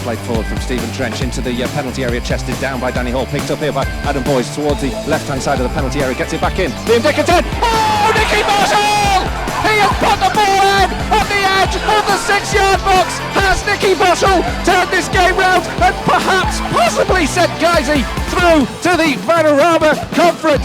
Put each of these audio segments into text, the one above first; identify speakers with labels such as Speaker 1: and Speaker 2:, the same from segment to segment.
Speaker 1: played forward from Stephen Drench into the penalty area, chested down by Danny Hall, picked up here by Adam Boyes towards the left-hand side of the penalty area, gets it back in. Liam Dickinson! Oh, Nicky Bushell! He has put the ball in at the edge of the 6-yard box. Has Nicky Bushell turned this game round and perhaps possibly sent Guiseley through to the Vanarama Conference?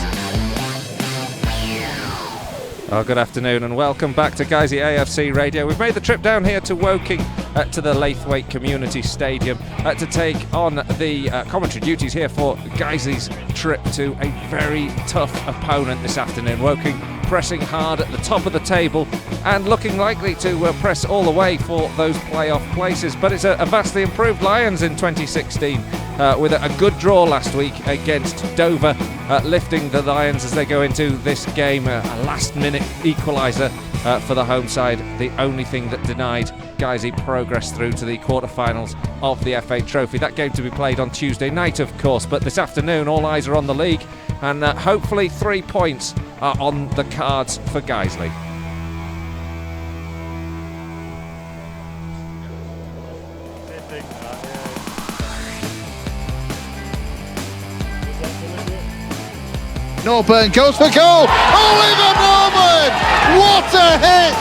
Speaker 2: Oh, good afternoon and welcome back to Guiseley AFC Radio. We've made the trip down here to Woking to the Laithwaite Community Stadium to take on the commentary duties here for Guiseley's trip to a very tough opponent this afternoon. Woking pressing hard at the top of the table and looking likely to press all the way for those playoff places. But it's a vastly improved Lions in 2016 with a good draw last week against Dover, lifting the Lions as they go into this game. A last-minute equaliser for the home side, the only thing that denied Guiseley progress through to the quarter-finals of the FA Trophy. That game to be played on Tuesday night, of course, but this afternoon all eyes are on the league, and hopefully 3 points are on the cards for Guiseley.
Speaker 3: Norburn goes for goal. Oliver Norburn! What a hit!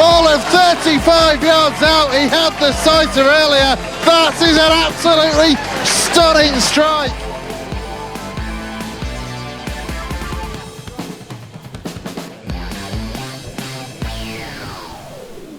Speaker 3: All of 35 yards out. He had the sighter earlier. That is an absolutely stunning strike.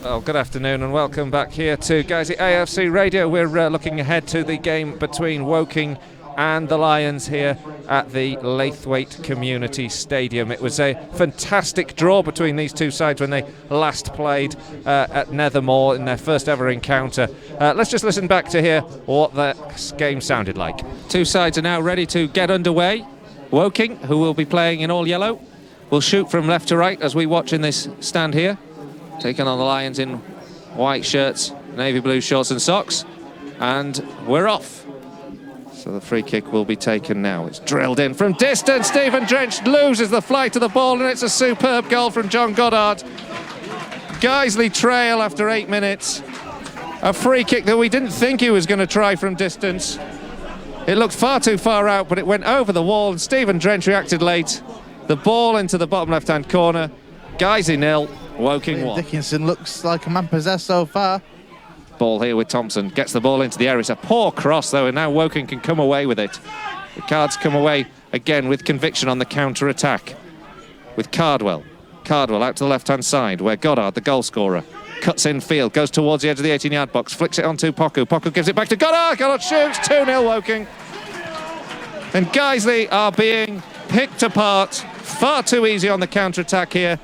Speaker 2: Well, good afternoon and welcome back here to Guiseley AFC Radio. We're looking ahead to the game between Woking and the Lions here at the Laithwaite Community Stadium. It was a fantastic draw between these two sides when they last played at Nethermore in their first ever encounter. Let's just listen back to hear what that game sounded like. Two sides are now ready to get underway. Woking, who will be playing in all yellow, will shoot from left to right as we watch in this stand here, taking on the Lions in white shirts, navy blue shorts and socks, and we're off. So the free kick will be taken now. It's drilled in from distance. Stephen Drench loses the flight of the ball, and it's a superb goal from John Goddard. Guiseley trail after 8 minutes. A free kick that we didn't think he was going to try from distance. It looked far too far out, but it went over the wall, and Stephen Drench reacted late. The ball into the bottom left-hand corner. Guiseley 0, Woking 1.
Speaker 3: Dickinson looks like a man possessed so far.
Speaker 2: Ball here with Thompson, gets the ball into the area. It's a poor cross though, and now Woking can come away with it. The Cards come away again with conviction on the counter-attack with Cardwell. Cardwell out to the left-hand side where Goddard, the goal scorer, cuts in field, goes towards the edge of the 18-yard box, flicks it onto Poku. Poku gives it back to Goddard. Goddard shoots, 2-0 Woking. And Guiseley are being picked apart far too easy on the counter-attack here.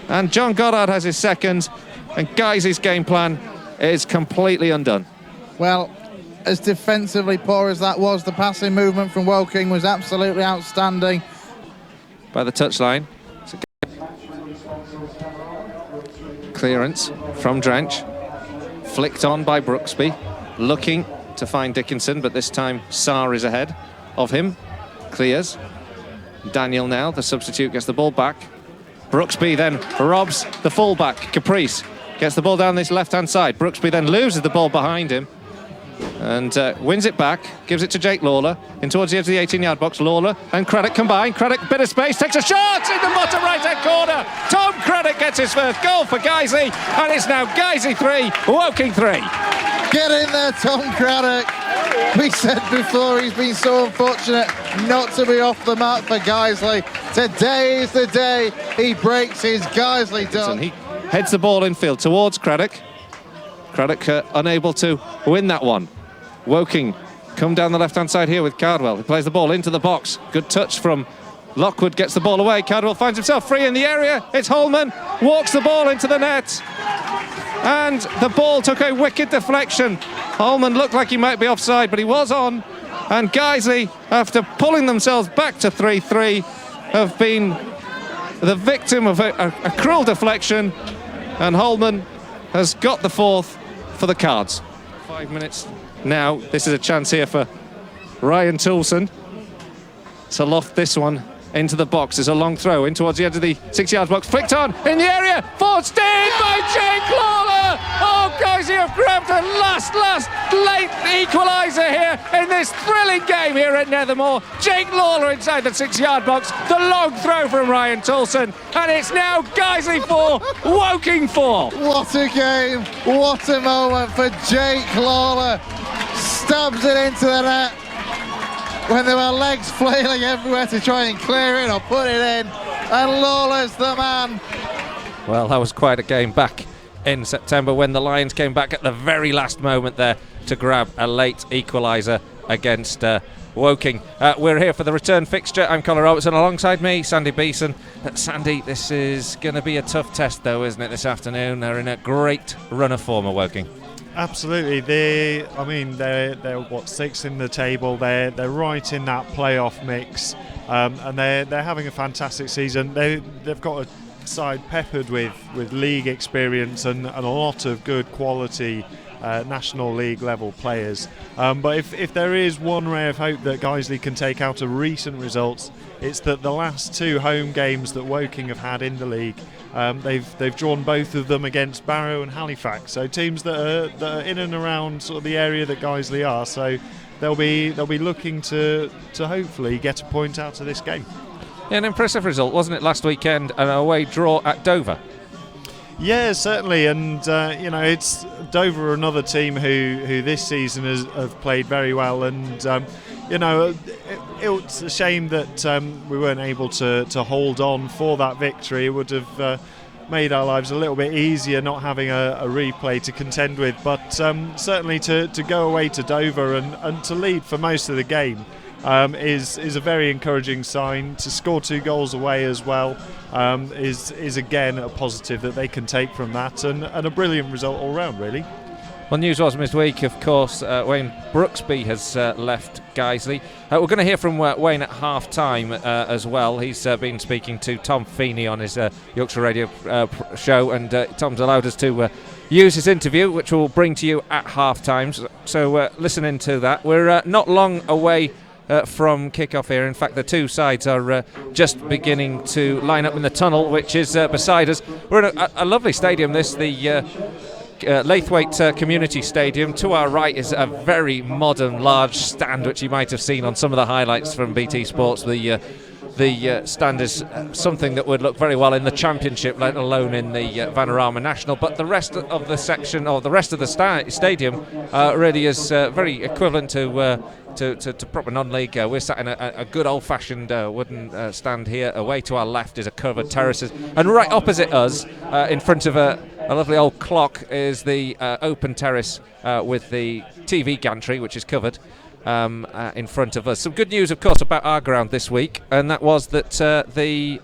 Speaker 2: And John Goddard has his second, and Guiseley's game plan is completely undone.
Speaker 3: Well, as defensively poor as that was, the passing movement from Woking was absolutely outstanding.
Speaker 2: By the touchline, clearance from Drench, flicked on by Brooksby, looking to find Dickinson, but this time Sarr is ahead of him, clears. Daniel now, the substitute, gets the ball back. Brooksby then robs the fullback, Caprice. Gets the ball down this left-hand side. Brooksby then loses the ball behind him and wins it back, gives it to Jake Lawler in towards the edge of the 18-yard box. Lawler and Craddock combine. Craddock, bit of space, takes a shot in the bottom right-hand corner. Tom Craddock gets his first goal for Guiseley, and it's now Guiseley 3, Woking 3.
Speaker 3: Get in there, Tom Craddock. We said before he's been so unfortunate not to be off the mark for Guiseley. Today is the day he breaks his Guiseley done.
Speaker 2: He heads the ball infield towards Craddock. Craddock unable to win that one. Woking come down the left-hand side here with Cardwell. He plays the ball into the box. Good touch from Lockwood, gets the ball away. Cardwell finds himself free in the area. It's Holman, walks the ball into the net. And the ball took a wicked deflection. Holman looked like he might be offside, but he was on. And Guiseley, after pulling themselves back to 3-3, have been the victim of a cruel deflection, and Holman has got the fourth for the Cards. 5 minutes now. This is a chance here for Ryan Toulson to loft this one into the box. There's a long throw in towards the edge of the 6-yard box, flicked on in the area, forced in by Jake Lawler. Oh, Guiseley have grabbed a last late equaliser here in this thrilling game here at Nethermore. Jake Lawler inside the 6-yard box, the long throw from Ryan Toulson, and it's now Guiseley 4, Woking 4.
Speaker 3: What a game, what a moment for Jake Lawler. Stabs it into the net when there were legs flailing everywhere to try and clear it or put it in, and Lawler's the man.
Speaker 2: Well, that was quite a game back in September when the Lions came back at the very last moment there to grab a late equaliser against Woking. We're here for the return fixture. I'm Colin Robertson, alongside me, Sandy Beeson. Sandy, this is going to be a tough test though, isn't it, this afternoon? They're in a great run of form, Woking.
Speaker 4: Absolutely. They're what, sixth in the table. They're right in that playoff mix, and they're having a fantastic season. They've got a side peppered with league experience and a lot of good quality National League level players. But if there is one ray of hope that Guiseley can take out of recent results, it's that the last two home games that Woking have had in the league, they've drawn both of them against Barrow and Halifax, so teams that are in and around sort of the area that Guiseley are. So they'll be looking to hopefully get a point out of this game.
Speaker 2: Yeah, an impressive result, wasn't it, last weekend? An away draw at Dover.
Speaker 4: Yeah, certainly, and it's Dover, another team who this season have played very well, and it's a shame that we weren't able to hold on for that victory. It would have made our lives a little bit easier not having a replay to contend with, but certainly to go away to Dover and to lead for most of the game is a very encouraging sign. To score 2 goals away as well is again a positive that they can take from that, and a brilliant result all round, really.
Speaker 2: Well, news was midweek, of course, Wayne Brooksby has left Guiseley. We're going to hear from Wayne at half-time as well. He's been speaking to Tom Feeney on his Yorkshire Radio show, and Tom's allowed us to use his interview, which we'll bring to you at half-time. So listen into that. We're not long away from kick-off here. In fact, the two sides are just beginning to line up in the tunnel, which is beside us. We're in a lovely stadium, the Laithwaite Community Stadium. To our right is a very modern, large stand, which you might have seen on some of the highlights from BT Sports. The stand is something that would look very well in the Championship, let alone in the Vanarama National. But the rest of the section, or the rest of the stadium, really is very equivalent to proper non-league. We're sat in a good old-fashioned wooden stand here. Away to our left is a covered terraces, and right opposite us, in front of a lovely old clock, is the open terrace with the TV gantry, which is covered in front of us. Some good news, of course, about our ground this week, and that was that the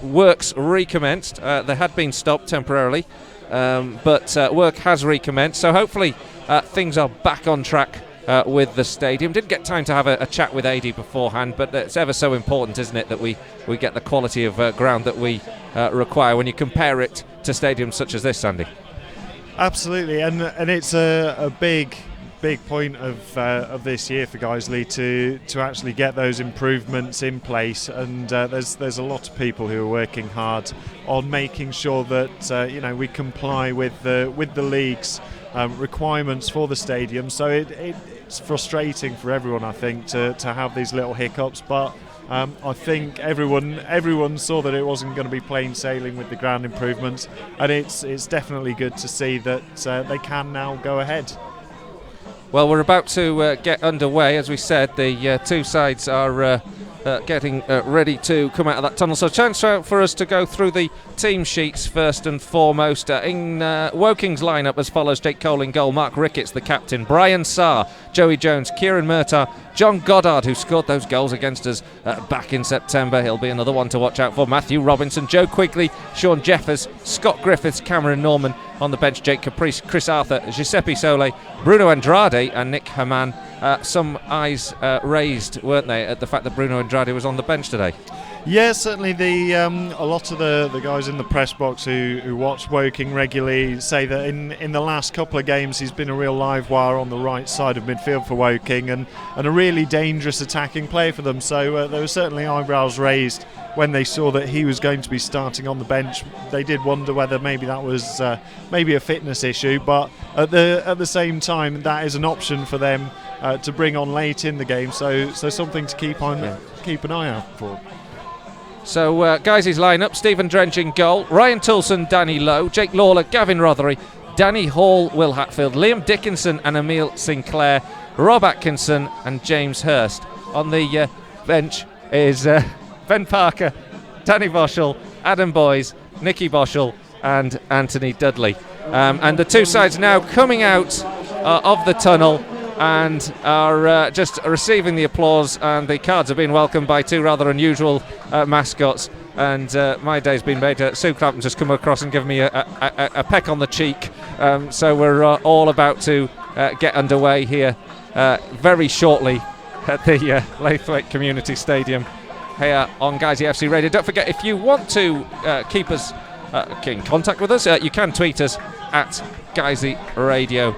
Speaker 2: works recommenced. They had been stopped temporarily, but work has recommenced, so hopefully things are back on track with the stadium. Didn't get time to have a chat with AD beforehand, but it's ever so important, isn't it, that we get the quality of ground that we require when you compare it to stadiums such as this, Sandy.
Speaker 4: Absolutely, and it's a big point of this year for Guiseley to actually get those improvements in place, and there's a lot of people who are working hard on making sure that we comply with the league's requirements for the stadium. So it's frustrating for everyone, I think, to have these little hiccups, but I think everyone saw that it wasn't going to be plain sailing with the ground improvements, and it's definitely good to see that they can now go ahead.
Speaker 2: Well, we're about to get underway. As we said, the two sides are getting ready to come out of that tunnel. So chance for us to go through the team sheets first and foremost. In Woking's lineup as follows: Jake Cole in goal, Mark Ricketts the captain, Brian Sarr, Joey Jones, Kieran Murtagh, John Goddard, who scored those goals against us back in September. He'll be another one to watch out for. Matthew Robinson, Joe Quigley, Sean Jeffers, Scott Griffiths, Cameron Norman. On the bench, Jake Caprice, Chris Arthur, Giuseppe Sole, Bruno Andrade and Nick Haman. Some eyes raised, weren't they, at the fact that Bruno Andrade was on the bench today?
Speaker 4: Yeah, certainly. A lot of the guys in the press box who watch Woking regularly say that in the last couple of games he's been a real live wire on the right side of midfield for Woking and a really dangerous attacking player for them. So there were certainly eyebrows raised when they saw that he was going to be starting on the bench. They did wonder whether maybe that was maybe a fitness issue, but at the same time that is an option for them to bring on late in the game. So something to keep an eye out for.
Speaker 2: So Guiseley's lineup: Stephen Drench in goal, Ryan Toulson, Danny Lowe, Jake Lawler, Gavin Rothery, Danny Hall, Will Hatfield, Liam Dickinson and Emile Sinclair, Rob Atkinson and James Hurst. On the bench is Ben Parker, Danny Boschel, Adam Boyes, Nicky Boschel and Anthony Dudley. And the two sides now coming out of the tunnel and are just receiving the applause, and the cards are being welcomed by two rather unusual mascots. And my day's been made. Sue Clapton just come across and give me a peck on the cheek. So we're all about to get underway here very shortly at the Laithwaite Community Stadium here on Guiseley AFC Radio. Don't forget, if you want to keep us in contact with us, you can tweet us at Guiseley Radio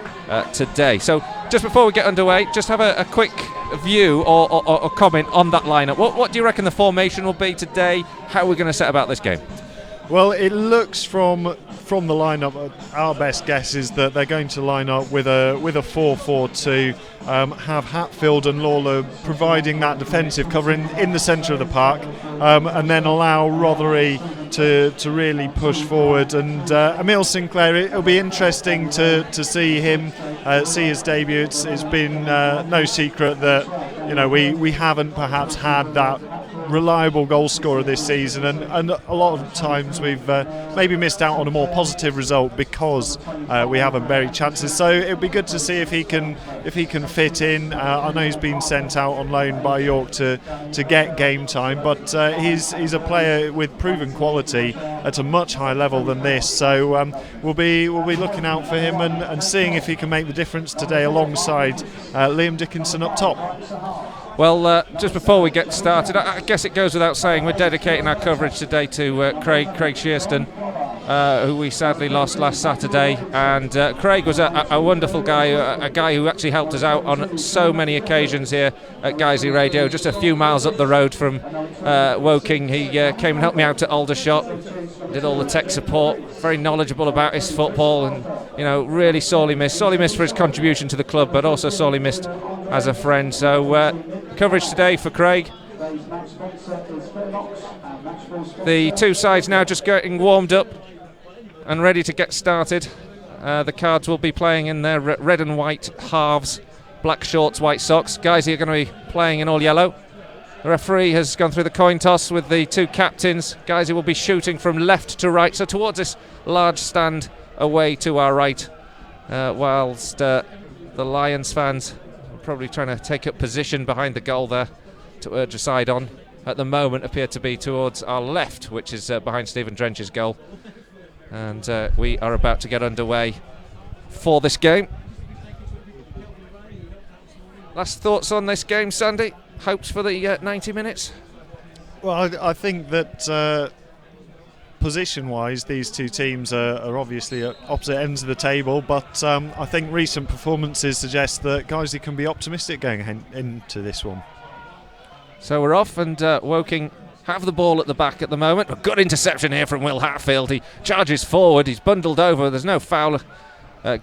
Speaker 2: today. So just before we get underway, just have a quick view or comment on that lineup. What do you reckon the formation will be today? How are we going to set about this game?
Speaker 4: Well, it looks from the lineup, our best guess is that they're going to line up with a 4-4-2, have Hatfield and Lawler providing that defensive cover in the centre of the park, and then allow Rothery to really push forward. And Emile Sinclair, it'll be interesting to see him see his debut. It's been no secret that we haven't perhaps had that reliable goal scorer this season, and a lot of times we've maybe missed out on a more positive result because we haven't buried chances. So it'd be good to see if he can fit in. I know he's been sent out on loan by York to get game time, but he's a player with proven quality at a much higher level than this. So we'll be looking out for him and seeing if he can make the difference today alongside Liam Dickinson up top.
Speaker 2: Well, just before we get started, I guess it goes without saying we're dedicating our coverage today to Craig Shearstone, who we sadly lost last Saturday. And Craig was a wonderful guy, a guy who actually helped us out on so many occasions here at Guiseley Radio. Just a few miles up the road from Woking, he came and helped me out at Aldershot, did all the tech support, very knowledgeable about his football, and really sorely missed for his contribution to the club, but also sorely missed as a friend. So coverage today for Craig. The two sides now just getting warmed up and ready to get started. The Cards will be playing in their red and white halves, black shorts, white socks. Guys are going to be playing in all yellow. The referee has gone through the coin toss with the two captains. Guys will be shooting from left to right, so towards this large stand away to our right, whilst the Lions fans are probably trying to take up position behind the goal there to urge a side on. At the moment appear to be towards our left, which is behind Stephen Drench's goal. And we are about to get underway for this game. Last thoughts on this game, Sandy? Hopes for the 90 minutes?
Speaker 4: Well, I think that position-wise, these two teams are obviously at opposite ends of the table, but I think recent performances suggest that Guiseley can be optimistic going into this one.
Speaker 2: So we're off, and Woking have the ball at the back at the moment. A good interception here from Will Hatfield. He charges forward, he's bundled over, there's no foul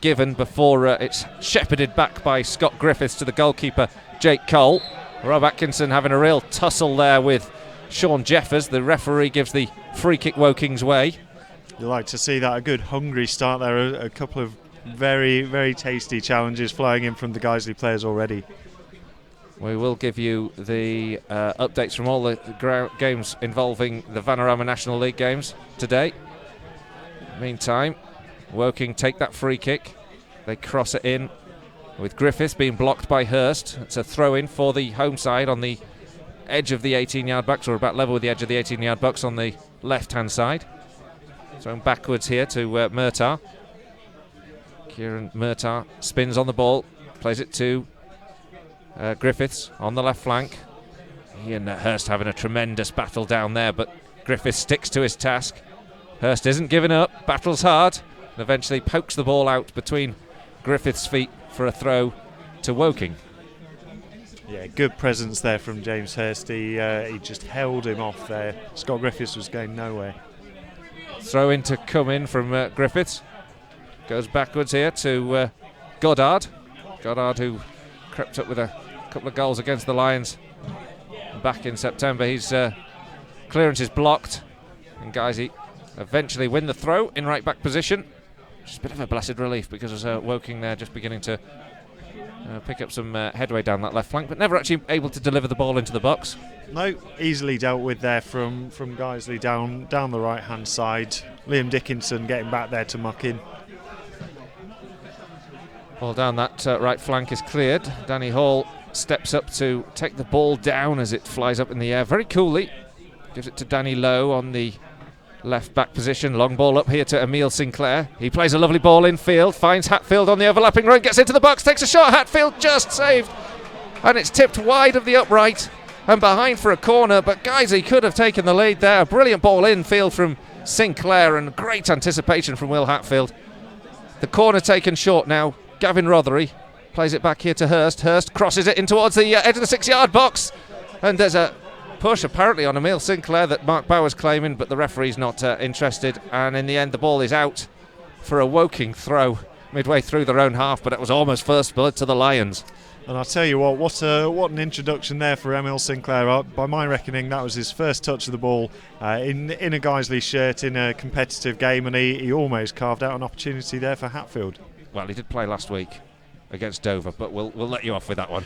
Speaker 2: given before it's shepherded back by Scott Griffiths to the goalkeeper Jake Cole. Rob Atkinson having a real tussle there with Sean Jeffers. The referee gives the free kick Woking's way.
Speaker 4: You like to see that, a good hungry start there, a couple of very, very tasty challenges flying in from the Guiseley players already.
Speaker 2: We will give you the updates from all the games involving the Vanarama National League games today. Meantime, Woking take that free kick. They cross it in with Griffiths being blocked by Hurst. It's a throw-in for the home side on the edge of the 18-yard box, or about level with the edge of the 18-yard box on the left-hand side. Thrown backwards here to Murtagh. Kieran Murtagh spins on the ball, plays it to Griffiths on the left flank. He and Hurst having a tremendous battle down there, but Griffiths sticks to his task. Hurst isn't giving up, battles hard, and eventually pokes the ball out between Griffiths' feet for a throw to Woking.
Speaker 4: Yeah, good presence there from James Hurst. He just held him off there. Scott Griffiths was going nowhere.
Speaker 2: Throw in to come in from Griffiths. Goes backwards here to Goddard. Goddard, who crept up with a couple of goals against the Lions back in September. His clearance is blocked, and Guiseley eventually win the throw in right back position. Just a bit of a blessed relief because Woking there just beginning to pick up some headway down that left flank, but never actually able to deliver the ball into the box.
Speaker 4: No, easily dealt with there from Guiseley down the right hand side. Liam Dickinson getting back there to muck in.
Speaker 2: Ball down that right flank is cleared. Danny Hall steps up to take the ball down as it flies up in the air very coolly. Gives it to Danny Lowe on the left back position. Long ball up here to Emile Sinclair. He plays a lovely ball in field, finds Hatfield on the overlapping run, gets into the box, takes a shot. Hatfield just saved, and it's tipped wide of the upright and behind for a corner, but Guiseley could have taken the lead there. A brilliant ball in field from Sinclair and great anticipation from Will Hatfield. The corner taken short now. Gavin Rothery plays it back here to Hurst. Hurst crosses it in towards the edge of the 6-yard box, and there's a push apparently on Emile Sinclair that Mark Bauer's claiming, but the referee's not interested, and in the end the ball is out for a Woking throw midway through their own half, but it was almost first blood to the Lions.
Speaker 4: And I'll tell you what an introduction there for Emile Sinclair. By my reckoning, that was his first touch of the ball in a Guiseley shirt in a competitive game, and he almost carved out an opportunity there for Hatfield.
Speaker 2: Well, he did play last week against Dover, but we'll let you off with that one.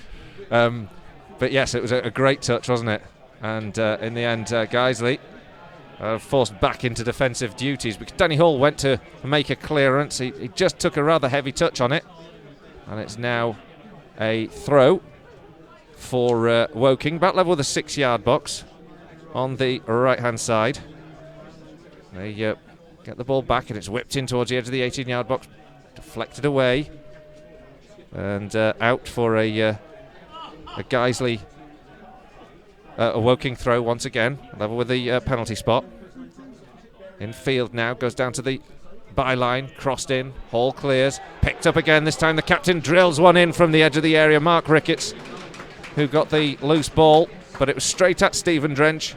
Speaker 2: But yes, it was a great touch, wasn't it? And in the end, Guiseley forced back into defensive duties because Danny Hall went to make a clearance. He just took a rather heavy touch on it, and it's now a throw for Woking, about level with the 6-yard box on the right-hand side. They get the ball back, and it's whipped in towards the edge of the 18-yard box, deflected away, and out for a Guiseley, a Woking throw once again, level with the penalty spot. In field now, goes down to the byline, crossed in, Hall clears, picked up again, this time the captain drills one in from the edge of the area. Mark Ricketts, who got the loose ball, but it was straight at Stephen Drench,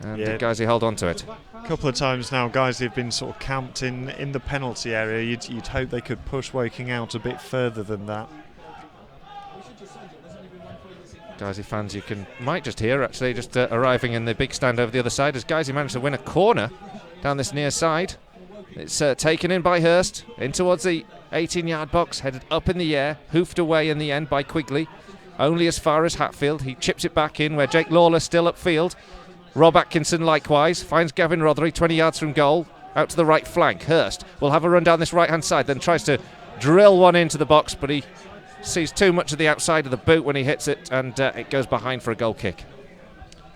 Speaker 2: and Guiseley held on to it.
Speaker 4: A couple of times now Guiseley have been sort of camped in the penalty area. You'd hope they could push Woking out a bit further than that.
Speaker 2: Guiseley fans might just hear actually just arriving in the big stand over the other side as Guiseley managed to win a corner down this near side. It's taken in by Hurst, in towards the 18-yard box, headed up in the air, hoofed away in the end by Quigley, only as far as Hatfield. He chips it back in where Jake Lawler still upfield. Rob Atkinson likewise finds Gavin Rothery 20 yards from goal, out to the right flank. Hurst will have a run down this right-hand side, then tries to drill one into the box, but he sees too much of the outside of the boot when he hits it, and it goes behind for a goal kick.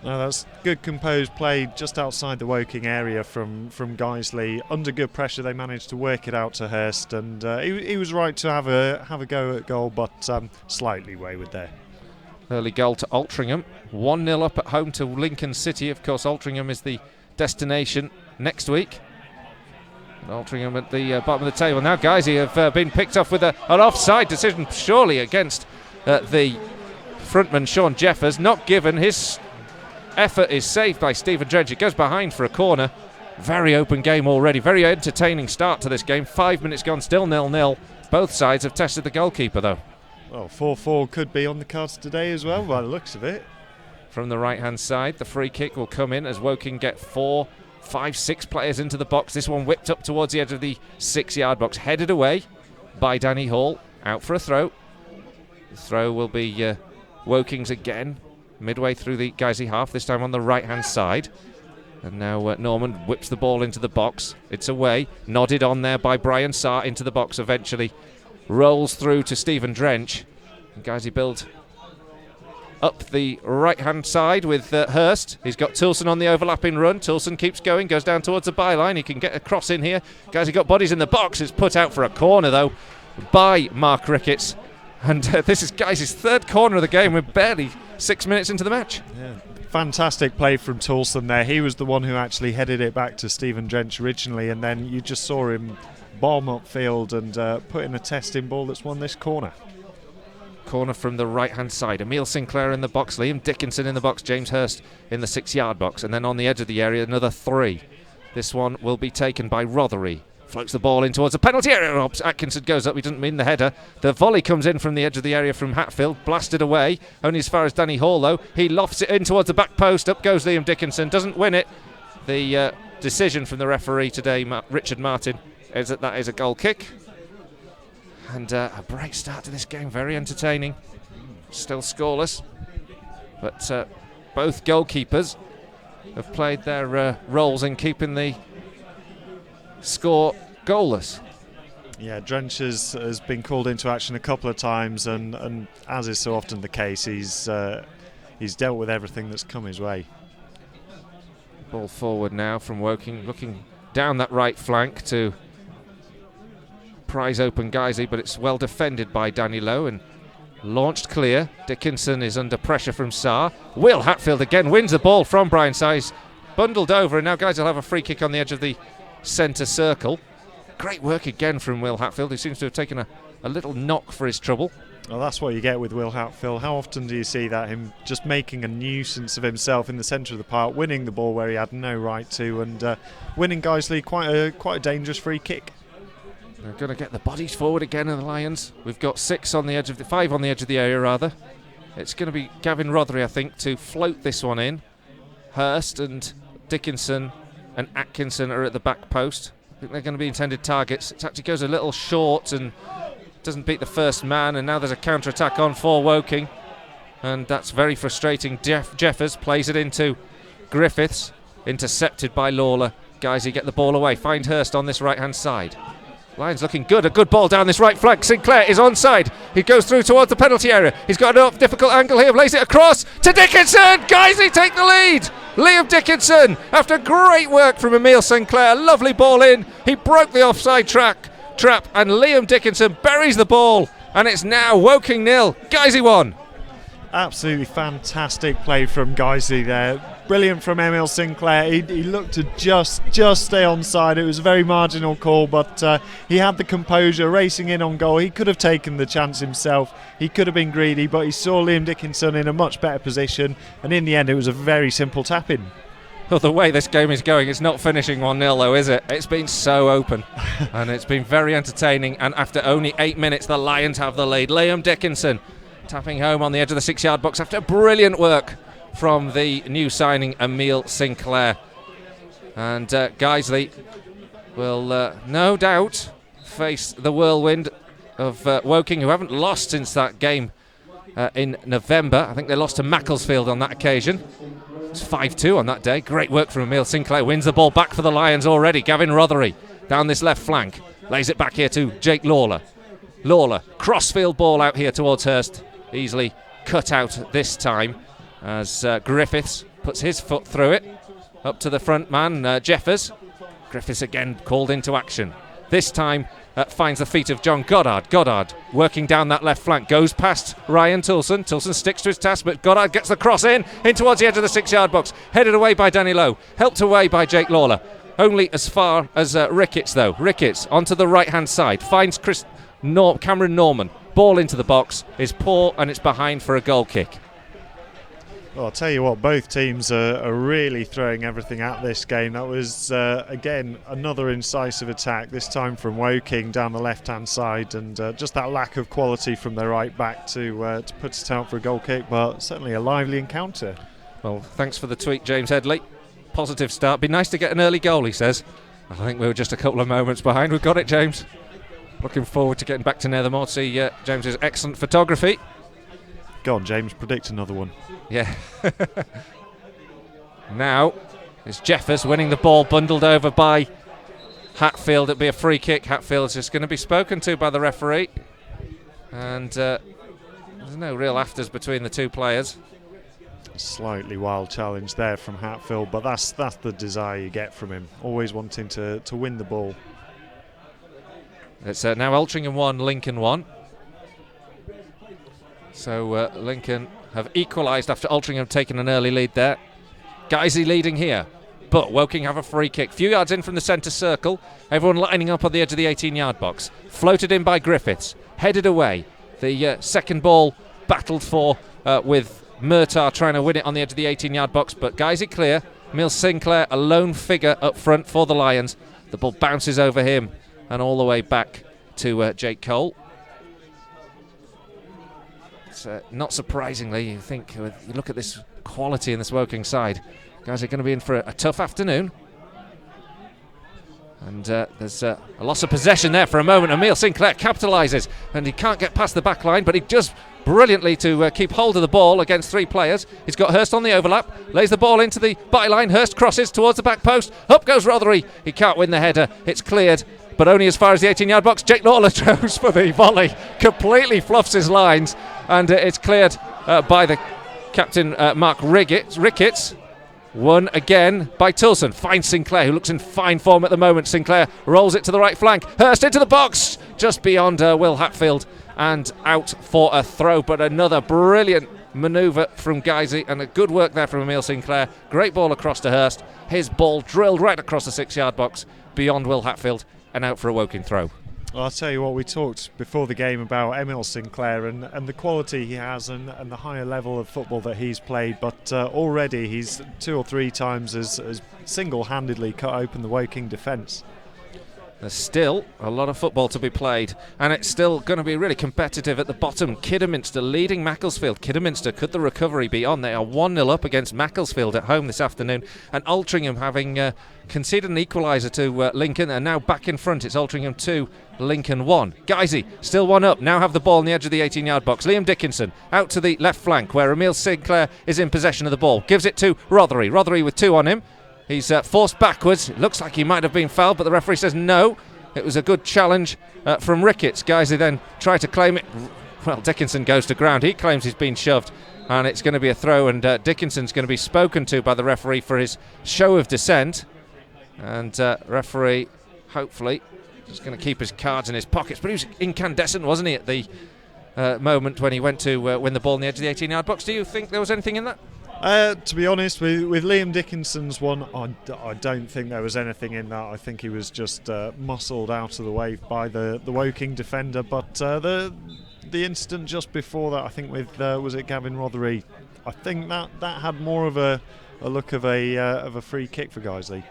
Speaker 4: No, that's good composed play just outside the Woking area from Guiseley. Under good pressure, they managed to work it out to Hurst, and he was right to have a go at goal, but slightly wayward there.
Speaker 2: Early goal to Altrincham, 1-0 up at home to Lincoln City. Of course, Altrincham is the destination next week. Altrincham at the bottom of the table. Now Guiseley have been picked off with an offside decision, surely against the frontman Sean Jeffers. Not given. His effort is saved by Stephen Drench. It goes behind for a corner. Very open game already. Very entertaining start to this game. 5 minutes gone, still 0-0. Both sides have tested the goalkeeper though.
Speaker 4: Well, 4-4 could be on the cards today as well by the looks of it.
Speaker 2: From the right hand side, the free kick will come in as Woking get 4, 5, 6 players into the box. This one whipped up towards the edge of the 6-yard box, headed away by Danny Hall, out for a throw. The throw will be Woking's again, midway through the Guiseley half, this time on the right hand side. And now Norman whips the ball into the box. It's away, nodded on there by Brian Sarr into the box, eventually rolls through to Stephen Drench. And Guiseley build up the right hand side with Hurst. He's got Tilson on the overlapping run. Tilson keeps going, goes down towards the byline. He can get a cross in here. Guiseley got bodies in the box. It's put out for a corner though by Mark Ricketts. And this is Guiseley's third corner of the game. We're barely 6 minutes into the match.
Speaker 4: Yeah. Fantastic play from Toulson there. He was the one who actually headed it back to Stephen Drench originally, and then you just saw him bomb upfield and put in a testing ball that's won this corner.
Speaker 2: Corner from the right-hand side. Emile Sinclair in the box, Liam Dickinson in the box, James Hurst in the 6-yard box, and then on the edge of the area, another 3. This one will be taken by Rothery. Floats the ball in towards the penalty area. Atkinson goes up. He doesn't mean the header. The volley comes in from the edge of the area from Hatfield. Blasted away. Only as far as Danny Hall, though. He lofts it in towards the back post. Up goes Liam Dickinson. Doesn't win it. The decision from the referee today, Richard Martin, is that is a goal kick. And a bright start to this game. Very entertaining. Still scoreless. But both goalkeepers have played their roles in keeping the score goalless.
Speaker 4: Yeah, Drench has been called into action a couple of times, and as is so often the case, he's dealt with everything that's come his way.
Speaker 2: Ball forward now from Woking, looking down that right flank to prize open Guiseley, but it's well defended by Danny Lowe and launched clear. Dickinson is under pressure from Sarr. Will Hatfield again wins the ball from Brian Size, bundled over, and now Guiseley will have a free kick on the edge of the centre circle. Great work again from Will Hatfield, who seems to have taken a little knock for his trouble.
Speaker 4: Well, that's what you get with Will Hatfield. How often do you see that? Him just making a nuisance of himself in the centre of the park, winning the ball where he had no right to, and winning Guiseley quite a dangerous free kick.
Speaker 2: They're going to get the bodies forward again in the Lions. We've got 5 on the edge of the area rather. It's going to be Gavin Rothery, I think, to float this one in. Hurst and Dickinson and Atkinson are at the back post. I think they're going to be intended targets. It actually goes a little short and doesn't beat the first man, and now there's a counter-attack on for Woking, and that's very frustrating. Jeffers plays it into Griffiths, intercepted by Lawler. Guiseley get the ball away, find Hurst on this right-hand side. Lions looking good, a good ball down this right flank. Sinclair is onside. He goes through towards the penalty area. He's got a difficult angle here, lays it across to Dickinson. Guiseley take the lead. Liam Dickinson, after great work from Emile Sinclair, lovely ball in. He broke the offside trap, and Liam Dickinson buries the ball, and it's now Woking 0, Guiseley 1.
Speaker 4: Absolutely fantastic play from Guiseley there. Brilliant from Emile Sinclair. He looked to just stay onside. It was a very marginal call, but he had the composure, racing in on goal. He could have taken the chance himself. He could have been greedy, but he saw Liam Dickinson in a much better position, and in the end it was a very simple tap-in.
Speaker 2: Well, the way this game is going, it's not finishing 1-0 though, is it? It's been so open and it's been very entertaining, and after only 8 minutes the Lions have the lead. Liam Dickinson tapping home on the edge of the 6-yard box after brilliant work from the new signing Emile Sinclair. And Guiseley will no doubt face the whirlwind of Woking, who haven't lost since that game in November. I think they lost to Macclesfield on that occasion. It's 5-2 on that day. Great work from Emile Sinclair. Wins the ball back for the Lions already. Gavin Rothery down this left flank. Lays it back here to Jake Lawler. Lawler, crossfield ball out here towards Hurst. Easily cut out this time as Griffiths puts his foot through it. Up to the front man, Jeffers. Griffiths again called into action. This time finds the feet of John Goddard. Goddard working down that left flank, goes past Ryan Toulson. Toulson sticks to his task, but Goddard gets the cross in towards the edge of the 6-yard box. Headed away by Danny Lowe, helped away by Jake Lawler. Only as far as Ricketts though. Ricketts onto the right-hand side, finds Cameron Norman. Ball into the box is poor, and it's behind for a goal kick.
Speaker 4: Well, I'll tell you what, both teams are really throwing everything at this game. That was, again, another incisive attack, this time from Woking down the left-hand side, and just that lack of quality from their right back to put it out for a goal kick, but certainly a lively encounter.
Speaker 2: Well, thanks for the tweet, James Headley. Positive start. Be nice to get an early goal, he says. I think we were just a couple of moments behind. We've got it, James. Looking forward to getting back to Nethermore to see James's excellent photography.
Speaker 4: Go on, James, predict another one.
Speaker 2: Yeah. Now it's Jeffers winning the ball, bundled over by Hatfield. It'll be a free kick. Hatfield's just going to be spoken to by the referee, and there's no real afters between the two players.
Speaker 4: Slightly wild challenge there from Hatfield, but that's the desire you get from him, always wanting to win the ball.
Speaker 2: It's now Altrincham 1, Lincoln 1. So Lincoln have equalised after Altrincham have taken an early lead there. Guiseley leading here, but Woking have a free kick. Few yards in from the centre circle. Everyone lining up on the edge of the 18-yard box. Floated in by Griffiths. Headed away. The second ball battled for with Murtagh trying to win it on the edge of the 18-yard box, but Guiseley clear. Emile Sinclair, a lone figure up front for the Lions. The ball bounces over him and all the way back to Jake Cole. It's, not surprisingly, you think, you look at this quality in this Woking side, guys are going to be in for a tough afternoon. And there's a loss of possession there for a moment. Emile Sinclair capitalises, and he can't get past the back line, but he does brilliantly to keep hold of the ball against 3 players. He's got Hurst on the overlap, lays the ball into the byline. Hurst crosses towards the back post. Up goes Rothery. He can't win the header. It's cleared, but only as far as the 18-yard box. Jake Lawler goes for the volley, completely fluffs his lines, and it's cleared by the captain, Mark Ricketts. Won again by Tilson. Finds Sinclair, who looks in fine form at the moment. Sinclair rolls it to the right flank. Hurst into the box, just beyond Will Hatfield, and out for a throw. But another brilliant manoeuvre from Guiseley, and a good work there from Emile Sinclair. Great ball across to Hurst. His ball drilled right across the 6-yard box, beyond Will Hatfield, and out for a Woking throw.
Speaker 4: Well, I'll tell you what, we talked before the game about Emile Sinclair and the quality he has and the higher level of football that he's played, but already he's 2 or 3 times as single-handedly cut open the Woking defence.
Speaker 2: There's still a lot of football to be played, and it's still going to be really competitive at the bottom. Kidderminster leading Macclesfield. Kidderminster, could the recovery be on? They are 1-0 up against Macclesfield at home this afternoon, and Altrincham having conceded an equaliser to Lincoln, and now back in front. It's Altrincham 2, Lincoln 1. Guiseley still 1 up, now have the ball on the edge of the 18-yard box. Liam Dickinson out to the left flank, where Emile Sinclair is in possession of the ball. Gives it to Rothery. Rothery with 2 on him. He's forced backwards. It looks like he might have been fouled, but the referee says no. It was a good challenge from Ricketts. Guiseley then try to claim it. Well, Dickinson goes to ground. He claims he's been shoved, and it's going to be a throw, and Dickinson's going to be spoken to by the referee for his show of dissent. And referee, hopefully, just going to keep his cards in his pockets. But he was incandescent, wasn't he, at the moment when he went to win the ball on the edge of the 18-yard box? Do you think there was anything in that?
Speaker 4: To be honest, with Liam Dickinson's one, I don't think there was anything in that. I think he was just muscled out of the way by the Woking defender. But the incident just before that, I think with was it Gavin Rothery? I think that had more of a look of a free kick for Guiseley.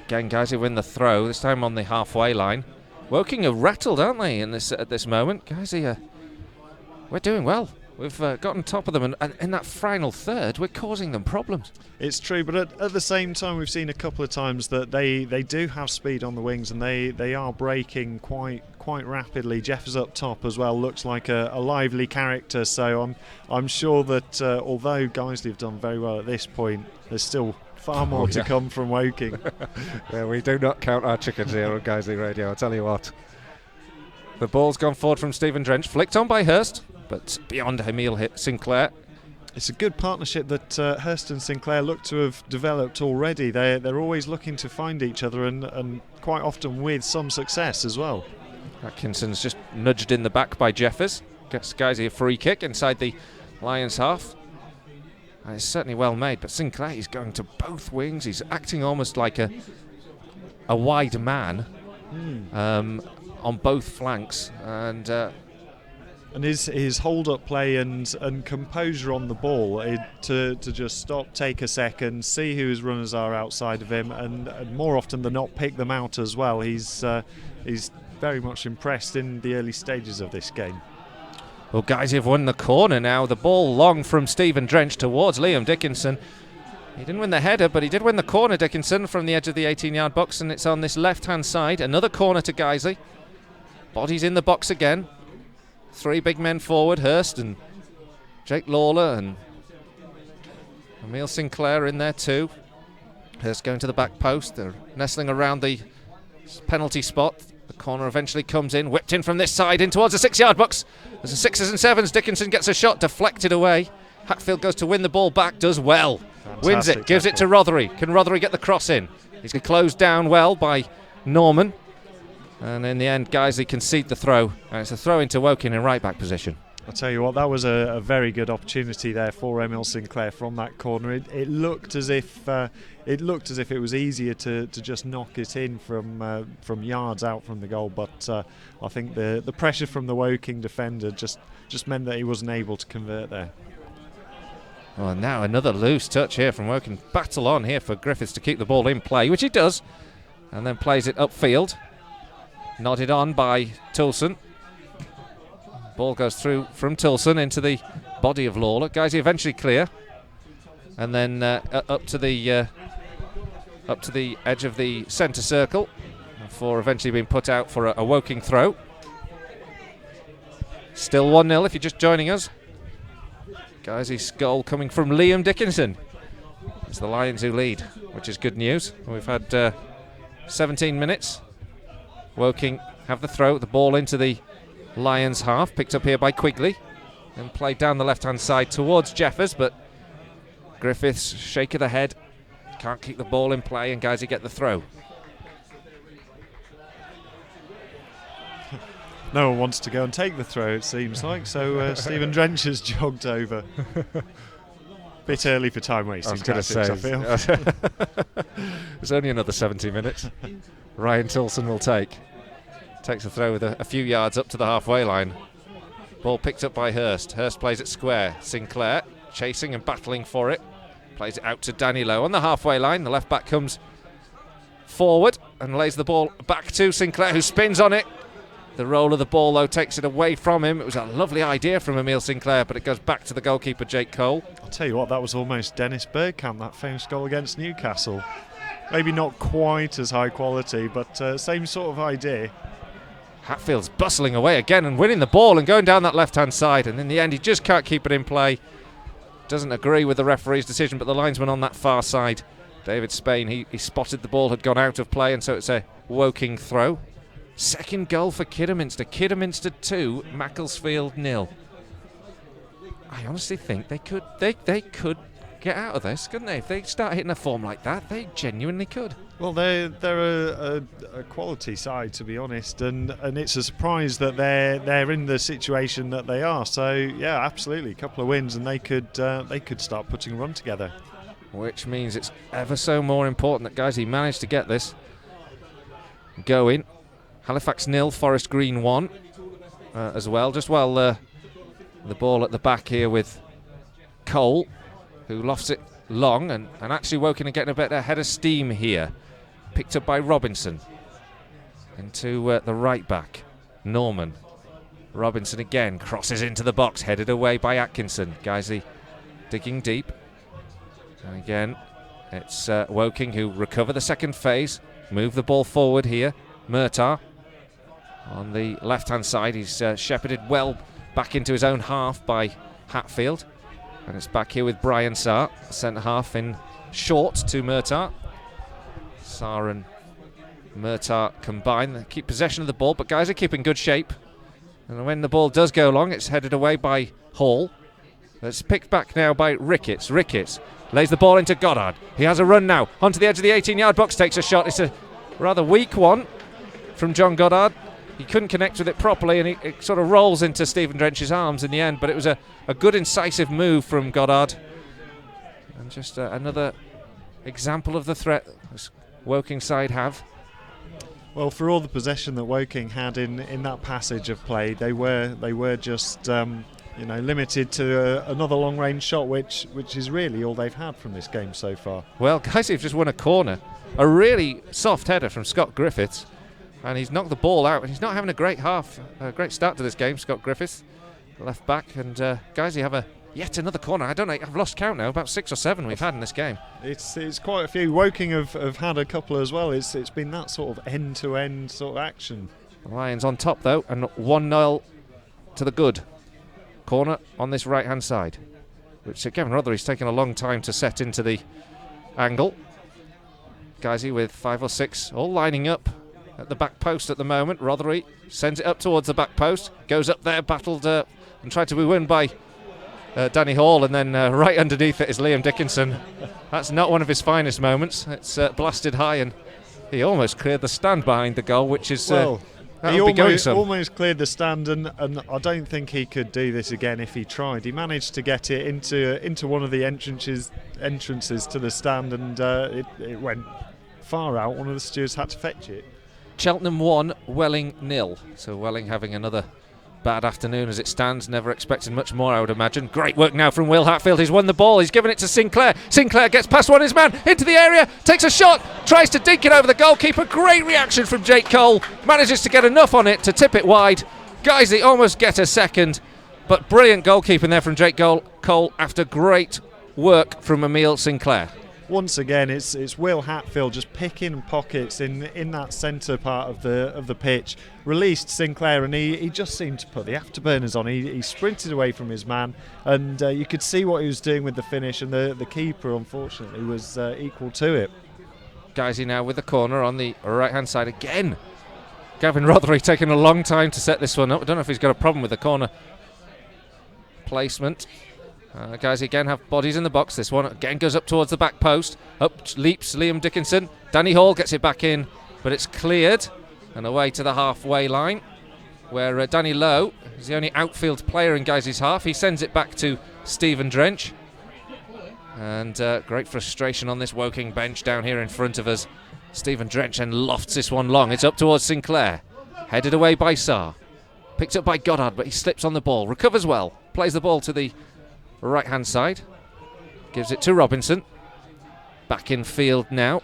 Speaker 2: Again, Guiseley win the throw, this time on the halfway line. Woking are rattled, aren't they, at this moment? Guiseley, we're doing well. We've gotten top of them, and in that final third, we're causing them problems.
Speaker 4: It's true, but at the same time, we've seen a couple of times that they do have speed on the wings, and they are breaking quite rapidly. Jeff is up top as well, looks like a lively character. So I'm sure that although Guiseley have done very well at this point, there's still far more to come from Woking.
Speaker 2: Yeah, we do not count our chickens here on Guiseley Radio, I'll tell you what. The ball's gone forward from Stephen Drench, flicked on by Hurst, but beyond Emile Sinclair.
Speaker 4: It's a good partnership that Hurst and Sinclair look to have developed already. They're always looking to find each other, and quite often with some success as well.
Speaker 2: Atkinson's just nudged in the back by Jeffers. Gets Guiseley a free kick inside the Lions half. And it's certainly well made, but Sinclair is going to both wings. He's acting almost like a wide man on both flanks, and
Speaker 4: his hold-up play and composure on the ball to just stop, take a second, see who his runners are outside of him, and more often than not pick them out as well. He's very much impressed in the early stages of this game.
Speaker 2: Well, guys, have won the corner now. The ball long from Stephen Drench towards Liam Dickinson. He didn't win the header, but he did win the corner, Dickinson, from the edge of the 18-yard box, and it's on this left-hand side. Another corner to Guiseley. Bodies in the box again. 3 big men forward, Hurst and Jake Lawler and Emile Sinclair in there too. Hurst going to the back post. They're nestling around the penalty spot. The corner eventually comes in, whipped in from this side in towards the 6-yard box. There's a 6s and 7s. Dickinson gets a shot, deflected away. Hatfield goes to win the ball back, does well.
Speaker 4: Fantastic
Speaker 2: Wins it, gives it to Rothery. Can Rothery get the cross in? He's closed down well by Norman. And in the end, Guiseley concede the throw. And it's a throw into Woking in right back position.
Speaker 4: I'll tell you what, that was a very good opportunity there for Emil Sinclair from that corner. It looked as if it was easier to just knock it in from yards out from the goal, but I think the pressure from the Woking defender just meant that he wasn't able to convert there.
Speaker 2: Well, now another loose touch here from Woking. Battle on here for Griffiths to keep the ball in play, which he does, and then plays it upfield. Nodded on by Toulson. Ball goes through from Toulson into the body of Lawler. Guiseley eventually clear, and then up to the edge of the centre circle before eventually being put out for a Woking throw. Still 1-0 if you're just joining us. Guiseley's goal coming from Liam Dickinson. It's the Lions who lead, which is good news. We've had 17 minutes. Woking have the throw, the ball into the Lions half, picked up here by Quigley, and played down the left-hand side towards Jeffers, but Griffiths, shake of the head, can't keep the ball in play, and Guiseley get the throw.
Speaker 4: No one wants to go and take the throw, it seems like, so Stephen Drench has jogged over. Bit early for time wasting tactics, I feel.
Speaker 2: There's only another 70 minutes. Ryan Toulson will takes a throw with a few yards up to the halfway line. Ball picked up by Hurst. Hurst plays it square. Sinclair chasing and battling for it. Plays it out to Danny Lowe on the halfway line. The left back comes forward and lays the ball back to Sinclair, who spins on it. The roll of the ball, though, takes it away from him. It was a lovely idea from Emil Sinclair, but it goes back to the goalkeeper, Jake Cole.
Speaker 4: I'll tell you what, that was almost Dennis Bergkamp, that famous goal against Newcastle. Maybe not quite as high quality, but same sort of idea.
Speaker 2: Hatfield's bustling away again and winning the ball and going down that left-hand side, and in the end he just can't keep it in play. Doesn't agree with the referee's decision, but the linesman on that far side, David Spain, he spotted the ball had gone out of play, and so it's a Woking throw. Second goal for Kidderminster. Kidderminster 2, Macclesfield 0. I honestly think they could get out of this, couldn't they? If they start hitting a form like that, they genuinely could.
Speaker 4: Well, they're a quality side, to be honest, and it's a surprise that they're in the situation that they are. So yeah, absolutely, a couple of wins and they could start putting a run together.
Speaker 2: Which means it's ever so more important that Guiseley managed to get this going. Halifax 0, Forest Green 1 as well. Just while the ball at the back here with Cole, who lofts it long, and actually Woking are getting a bit ahead of steam here. Picked up by Robinson into the right back, Norman. Robinson again crosses into the box, headed away by Atkinson. Guiseley digging deep, and again it's Woking who recover the second phase, move the ball forward here. Murtagh on the left-hand side, he's shepherded well back into his own half by Hatfield, and it's back here with Brian Sarr, centre half in short to Murtagh. Sarr and Murtagh combine, they keep possession of the ball, but guys are keeping good shape, and when the ball does go long, it's headed away by Hall. It's picked back now by Ricketts. Ricketts lays the ball into Goddard. He has a run now onto the edge of the 18-yard box, takes a shot. It's a rather weak one from John Goddard. He couldn't connect with it properly, and it sort of rolls into Stephen Drench's arms in the end, but it was a good incisive move from Goddard, and just another example of the threat this Woking side have.
Speaker 4: Well, for all the possession that Woking had in that passage of play, they were just limited to another long-range shot, which is really all they've had from this game so far.
Speaker 2: Well, Guiseley have just won a corner, a really soft header from Scott Griffiths, and he's knocked the ball out, and he's not having a great start to this game, Scott Griffiths, left back, and Guiseley have yet another corner. I don't know, I've lost count now, about 6 or 7 we've had in this game.
Speaker 4: It's quite a few. Woking have had a couple as well. It's been that sort of end-to-end sort of action.
Speaker 2: The Lions on top though, and 1-0 to the good. Corner on this right-hand side, which Kevin Rothery's taken a long time to set into the angle. Guiseley with 5 or 6 all lining up at the back post at the moment. Rothery sends it up towards the back post, goes up there, battled and tried to be won by Danny Hall, and then right underneath it is Liam Dickinson. That's not one of his finest moments. It's blasted high, and he almost cleared the stand behind the goal, which is That'll be going some.
Speaker 4: Almost cleared the stand, and I don't think he could do this again if he tried. He managed to get it into one of the entrances to the stand, and it went far out. One of the stewards had to fetch it.
Speaker 2: Cheltenham 1, Welling 0. So Welling having another bad afternoon as it stands. Never expecting much more, I would imagine. Great work now from Will Hatfield. He's won the ball. He's given it to Sinclair. Sinclair gets past one of his man into the area, takes a shot, tries to dink it over the goalkeeper. Great reaction from Jake Cole. Manages to get enough on it to tip it wide. Guiseley almost get a second, but brilliant goalkeeping there from Jake Cole after great work from Emile Sinclair.
Speaker 4: Once again, it's Will Hatfield just picking pockets in that centre part of the pitch. Released Sinclair, and he just seemed to put the afterburners on. He sprinted away from his man, and you could see what he was doing with the finish, and the keeper, unfortunately, was equal to it.
Speaker 2: Guiseley now with the corner on the right-hand side again. Gavin Rothery taking a long time to set this one up. I don't know if he's got a problem with the corner placement. Guys again have bodies in the box. This one again goes up towards the back post. Up leaps Liam Dickinson. Danny Hall gets it back in, but it's cleared and away to the halfway line, where Danny Lowe is the only outfield player in Guiseley's half. He sends it back to Stephen Drench, and great frustration on this Woking bench down here in front of us. Stephen Drench and lofts this one long. It's up towards Sinclair, headed away by Sarr, picked up by Goddard, but he slips on the ball, recovers well, plays the ball to the right hand side, gives it to Robinson. Back in field now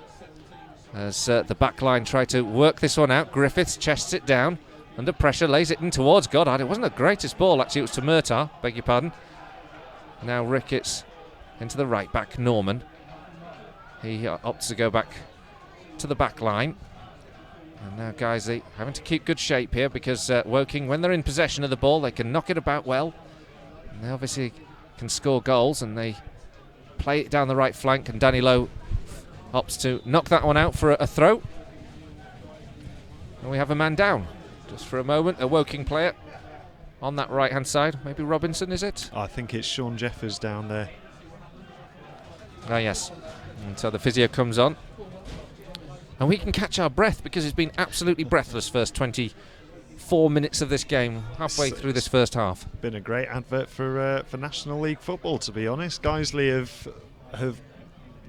Speaker 2: as the back line try to work this one out. Griffiths chests it down under pressure, lays it in towards Goddard. It wasn't the greatest ball, actually. It was to Murtagh, beg your pardon. Now Ricketts into the right back, Norman. He opts to go back to the back line, and now Guiseley having to keep good shape here, because Woking, when they're in possession of the ball, they can knock it about well, and they obviously can score goals, and they play it down the right flank, and Danny Lowe opts to knock that one out for a throw. And we have a man down just for a moment, a Woking player on that right hand side. Maybe Robinson, is it?
Speaker 4: I think it's Sean Jeffers down there.
Speaker 2: Oh yes. And so the physio comes on, and we can catch our breath, because it's been absolutely breathless first 24 minutes of this game, halfway through this first half.
Speaker 4: Been a great advert for National League football, to be honest. Guiseley have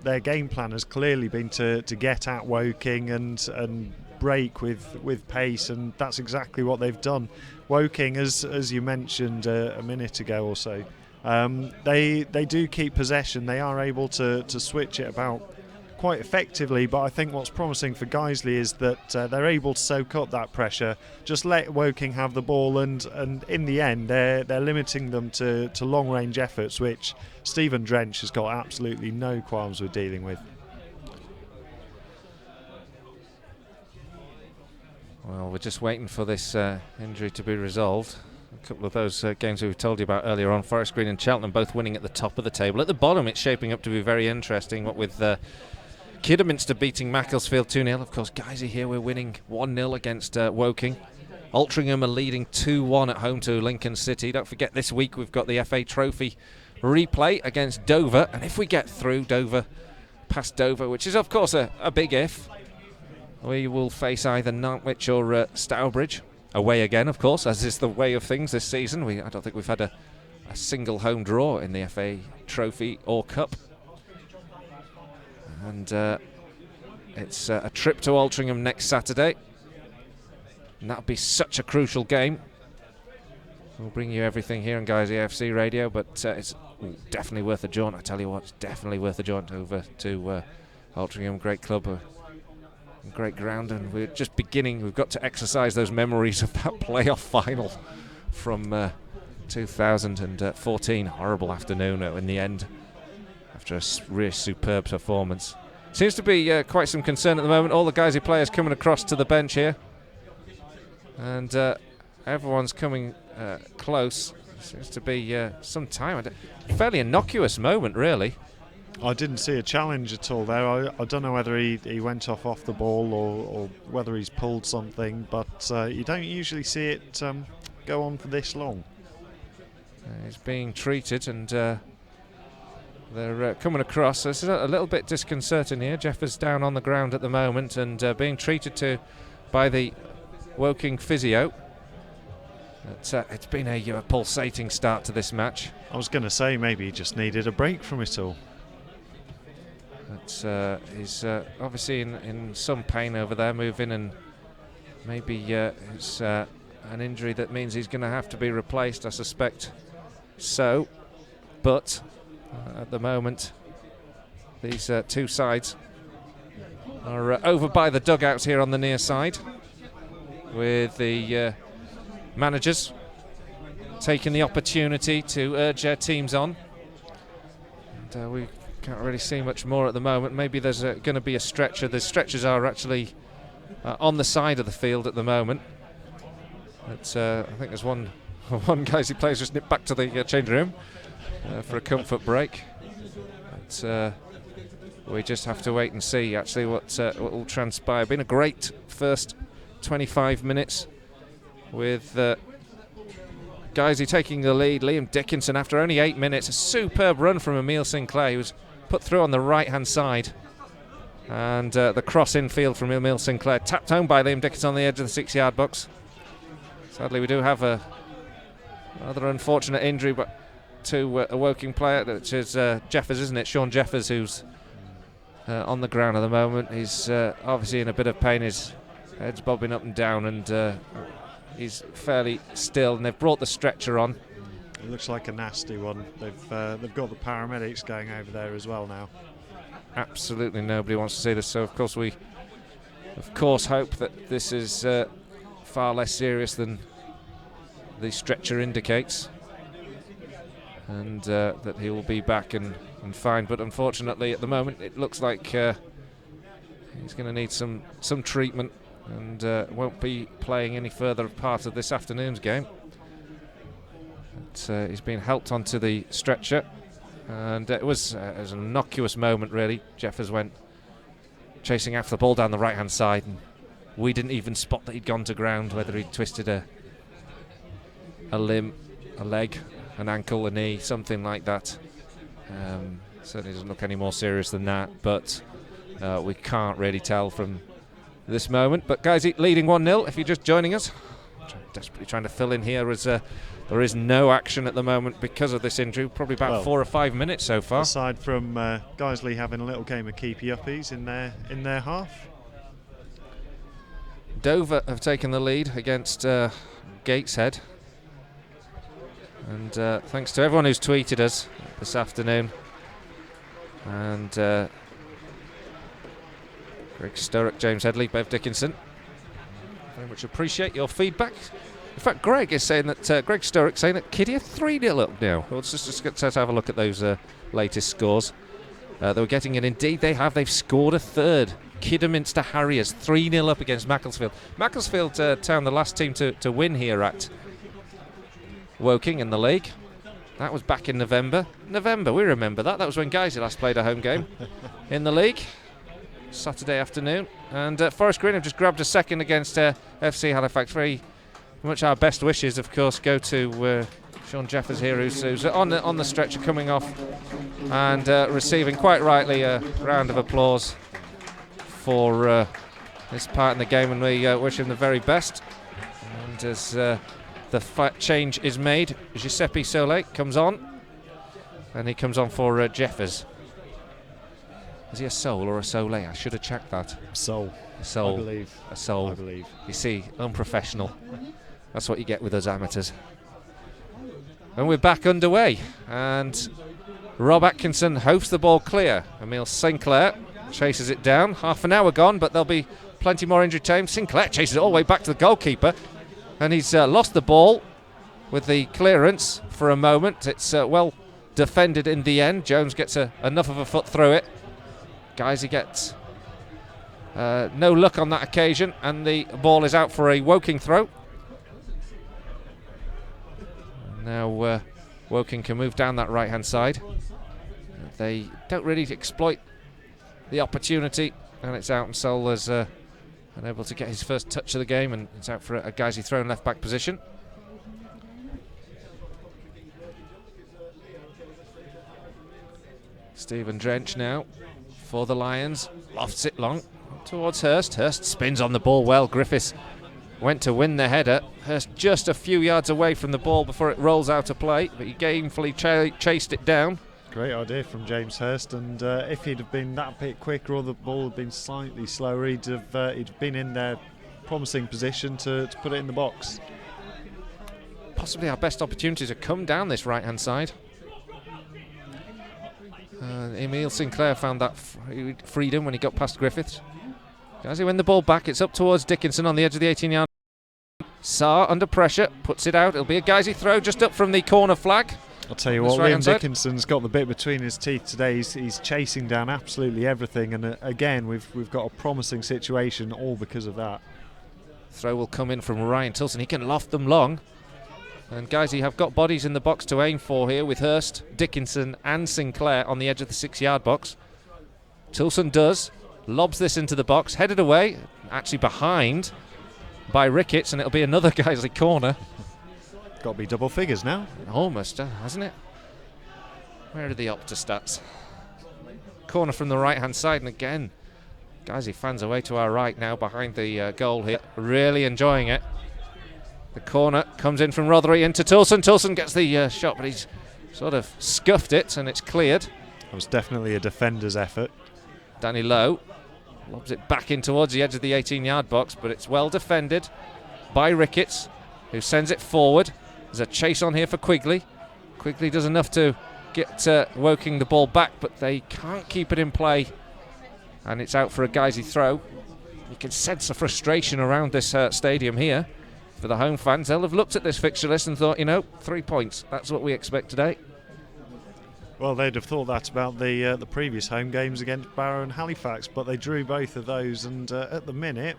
Speaker 4: their game plan has clearly been to get at Woking and break with pace, and that's exactly what they've done. Woking, as you mentioned a minute ago or so, they do keep possession. They are able to switch it about quite effectively, but I think what's promising for Guiseley is that they're able to soak up that pressure, just let Woking have the ball, and in the end they're limiting them to long range efforts, which Stephen Drench has got absolutely no qualms with dealing with.
Speaker 2: Well, we're just waiting for this injury to be resolved. A couple of those games we've told you about earlier on, Forest Green and Cheltenham both winning at the top of the table. At the bottom it's shaping up to be very interesting, what with Kidderminster beating Macclesfield 2-0. Of course, Guiseley here, we're winning 1-0 against Woking. Altrincham are leading 2-1 at home to Lincoln City. Don't forget, this week we've got the FA Trophy replay against Dover, and if we get through past Dover, which is of course a big if, we will face either Nantwich or Stourbridge. Away again, of course, as is the way of things this season. I don't think we've had a single home draw in the FA Trophy or Cup. And it's a trip to Altrincham next Saturday, and that'll be such a crucial game. We'll bring you everything here on Guiseley AFC Radio, but it's definitely worth a jaunt. I tell you what, it's definitely worth a jaunt over to Altrincham. Great club, great ground, and we're just beginning. We've got to exercise those memories of that playoff final from 2014. Horrible afternoon in the end, after a really superb performance. Seems to be quite some concern at the moment. All the Guiseley players coming across to the bench here, and everyone's coming close. Seems to be some time. Fairly innocuous moment, really.
Speaker 4: I didn't see a challenge at all there. I don't know whether he went off the ball or whether he's pulled something, but you don't usually see it go on for this long.
Speaker 2: He's being treated, and they're coming across. This is a little bit disconcerting here. Jeffers down on the ground at the moment, and being treated by the Woking physio. It's been a pulsating start to this match.
Speaker 4: I was going to say maybe he just needed a break from it all.
Speaker 2: He's obviously in some pain over there, moving, and maybe it's an injury that means he's going to have to be replaced, I suspect. So, but at the moment, these two sides are over by the dugouts here on the near side, with the managers taking the opportunity to urge their teams on. And we can't really see much more at the moment. Maybe there's going to be a stretcher. The stretchers are actually on the side of the field at the moment. But, I think there's one Guiseley player just nipped back to the change room for a comfort break. But, we just have to wait and see actually what will transpire. Been a great first 25 minutes with Guiseley taking the lead. Liam Dickinson, after only 8 minutes, a superb run from Emile Sinclair. He was put through on the right hand side, and the cross infield from Emile Sinclair tapped home by Liam Dickinson on the edge of the 6-yard box. Sadly, we do have a rather unfortunate injury, but to a Woking player, which is Jeffers, isn't it? Sean Jeffers, who's on the ground at the moment. He's obviously in a bit of pain. His head's bobbing up and down, and he's fairly still, and they've brought the stretcher on.
Speaker 4: It looks like a nasty one. They've got the paramedics going over there as well now.
Speaker 2: Absolutely nobody wants to see this, so of course we hope that this is far less serious than the stretcher indicates, and that he will be back and fine. But unfortunately at the moment it looks like he's going to need some treatment, and won't be playing any further part of this afternoon's game. But, he's been helped onto the stretcher, and it was an innocuous moment really. Jeffers went chasing after the ball down the right hand side, and we didn't even spot that he'd gone to ground, whether he'd twisted a limb, a leg, an ankle, a knee, something like that. Certainly doesn't look any more serious than that, but we can't really tell from this moment. But Guiseley leading 1-0 if you're just joining us. Desperately trying to fill in here as there is no action at the moment because of this injury. Probably about 4 or 5 minutes so far.
Speaker 4: Aside from Guiseley having a little game of keepy-uppies in their half.
Speaker 2: Dover have taken the lead against Gateshead, and thanks to everyone who's tweeted us this afternoon, and Greg Sturrock, James Headley, Bev Dickinson, very much appreciate your feedback. In fact, Greg is saying that Greg Sturrock saying that Kiddie are 3-0 up now. Well, let's just have a look at those latest scores. They were getting it. Indeed, they've scored a third. Kidderminster Harriers 3-0 up against Macclesfield. Macclesfield Town, the last team to win here at Woking in the league. That was back in November, we remember that. That was when Guiseley last played a home game in the league. Saturday afternoon. And Forest Green have just grabbed a second against FC Halifax. Very much our best wishes, of course, go to Sean Jeffers here, who's on the stretcher, coming off and receiving, quite rightly, a round of applause for this part in the game, and we wish him the very best. And as the change is made, Giuseppe Sole comes on, and he comes on for Jeffers. Is he a Soul or a Sole? I should have checked that.
Speaker 4: Soul.
Speaker 2: A Soul.
Speaker 4: I believe.
Speaker 2: A Soul.
Speaker 4: I believe.
Speaker 2: You see, unprofessional. That's what you get with us amateurs. And we're back underway, and Rob Atkinson hoofs the ball clear. Emile Sinclair chases it down. Half an hour gone, but there'll be plenty more injury time. Sinclair chases it all the way back to the goalkeeper, and he's lost the ball with the clearance for a moment. It's well defended in the end. Jones gets enough of a foot through it. Guiseley gets no luck on that occasion, and the ball is out for a Woking throw. Now Woking can move down that right hand side. They don't really exploit the opportunity, and it's out, and Sol is unable to get his first touch of the game, and it's out for a Guiseley throw in left back position. Stephen Drench now for the Lions, lofts it long towards Hurst. Hurst spins on the ball well. Griffiths went to win the header. Hurst just a few yards away from the ball before it rolls out of play, but he gamefully chased it down.
Speaker 4: Great idea from James Hurst, and if he'd have been that bit quicker or the ball had been slightly slower, he'd been in their promising position to put it in the box.
Speaker 2: Possibly our best opportunity to come down this right-hand side. Emile Sinclair found that freedom when he got past Griffiths. As he win the ball back, it's up towards Dickinson on the edge of the 18-yard. Saar under pressure, puts it out. It'll be a Guiseley throw just up from the corner flag.
Speaker 4: I'll tell you what, Liam Dickinson's got the bit between his teeth today. He's chasing down absolutely everything, and again we've got a promising situation, all because of that.
Speaker 2: Throw will come in from Ryan Tilson. He can loft them long, and Guiseley have got bodies in the box to aim for here with Hurst, Dickinson and Sinclair on the edge of the 6-yard box. Tilson does, lobs this into the box, headed away, actually behind by Ricketts, and it'll be another Guiseley corner.
Speaker 4: Got to be double figures now.
Speaker 2: Almost, hasn't it? Where are the Opta stats? Corner from the right-hand side, and again, Guiseley fans away to our right now behind the goal here. Really enjoying it. The corner comes in from Rothery into Tilson. Tilson gets the shot, but he's sort of scuffed it, and it's cleared.
Speaker 4: It was definitely a defender's effort.
Speaker 2: Danny Lowe lobs it back in towards the edge of the 18-yard box, but it's well defended by Ricketts, who sends it forward. There's a chase on here for Quigley. Quigley does enough to get Woking the ball back, but they can't keep it in play, and it's out for a Guiseley throw. You can sense the frustration around this stadium here for the home fans. They'll have looked at this fixture list and thought, 3 points, that's what we expect today.
Speaker 4: Well, they'd have thought that about the previous home games against Barrow and Halifax, but they drew both of those, and at the minute,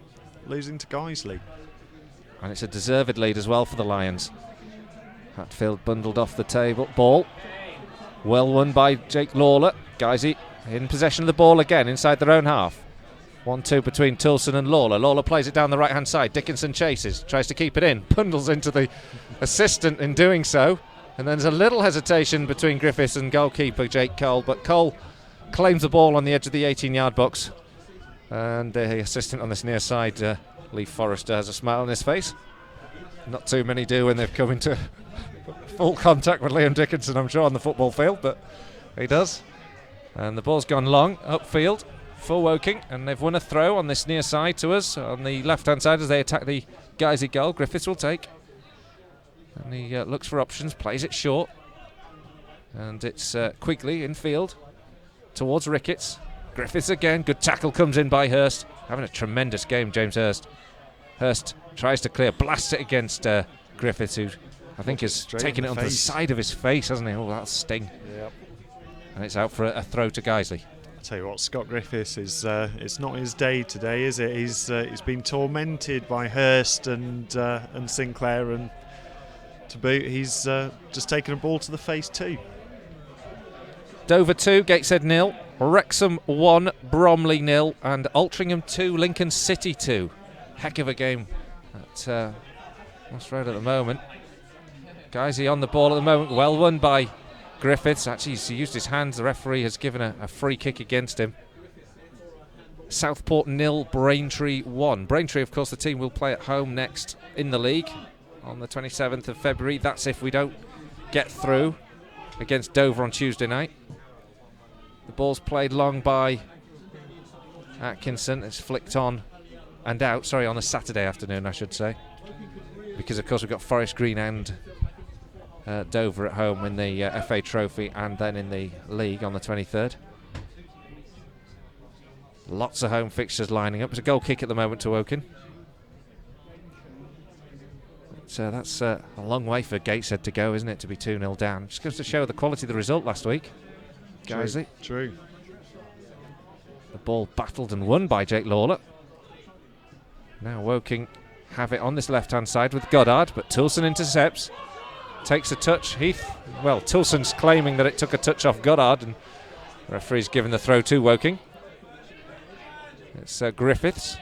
Speaker 4: losing to Guiseley.
Speaker 2: And it's a deserved lead as well for the Lions. Hatfield bundled off the table. Ball. Well won by Jake Lawler. Guiseley in possession of the ball again inside their own half. 1-2 between Tilson and Lawler. Lawler plays it down the right-hand side. Dickinson chases, tries to keep it in, bundles into the assistant in doing so. And then there's a little hesitation between Griffiths and goalkeeper Jake Cole, but Cole claims the ball on the edge of the 18-yard box. And the assistant on this near side, Lee Forrester, has a smile on his face. Not too many do when they've come into full contact with Liam Dickinson, I'm sure, on the football field, but he does. And the ball's gone long, upfield, for Woking, and they've won a throw on this near side to us, on the left-hand side as they attack the Guiseley goal. Griffiths will take. And he looks for options, plays it short. And it's Quigley in field towards Ricketts. Griffiths again, good tackle comes in by Hurst. Having a tremendous game, James Hurst. Hurst tries to clear, blasts it against Griffiths, who I think has taken it onto the side of his face, hasn't he? Oh, that'll sting.
Speaker 4: Yep.
Speaker 2: And it's out for a throw to Guiseley.
Speaker 4: I'll tell you what, Scott Griffiths is it's not his day today, is it? He's been tormented by Hurst and Sinclair, and to boot, he's just taken a ball to the face too.
Speaker 2: Dover 2, Gateshead 0, Wrexham 1, Bromley 0, and Altrincham 2, Lincoln City 2. Heck of a game at Moss Road at the moment. Guiseley on the ball at the moment, well won by Griffiths. Actually, he's used his hands. The referee has given a free kick against him. Southport 0, Braintree 1. Braintree, of course, the team will play at home next in the league on the 27th of February. That's if we don't get through against Dover on Tuesday night. The ball's played long by Atkinson. It's flicked on and out. Sorry, on a Saturday afternoon, I should say. Because, of course, we've got Forest Green and Dover at home in the FA Trophy, and then in the league on the 23rd. Lots of home fixtures lining up. It's a goal kick at the moment to Woking. So that's a long way for Gateshead to go, isn't it, to be 2-0 down. Just goes to show the quality of the result last week. Guiseley.
Speaker 4: True.
Speaker 2: The ball battled and won by Jake Lawler. Now Woking have it on this left-hand side with Goddard, but Tilson intercepts. Takes a touch. Tilson's claiming that it took a touch off Goddard, and the referee's given the throw to Woking. It's Griffiths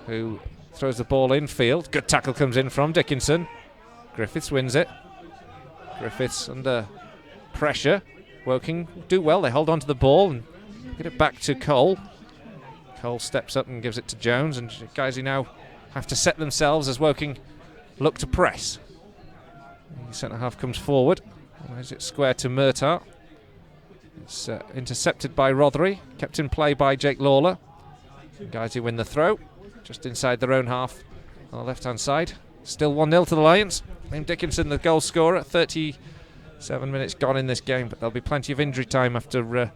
Speaker 2: who throws the ball infield. Good tackle comes in from Dickinson. Griffiths wins it. Griffiths under pressure. Woking do well. They hold on to the ball and get it back to Cole. Cole steps up and gives it to Jones, and Guiseley now have to set themselves as Woking look to press. The centre half comes forward. Is it square to Murtagh? It's intercepted by Rothery, kept in play by Jake Lawler. Guiseley win the throw, just inside their own half on the left-hand side. Still 1-0 to the Lions. Liam Dickinson, the goal scorer. 37 minutes gone in this game, but there'll be plenty of injury time after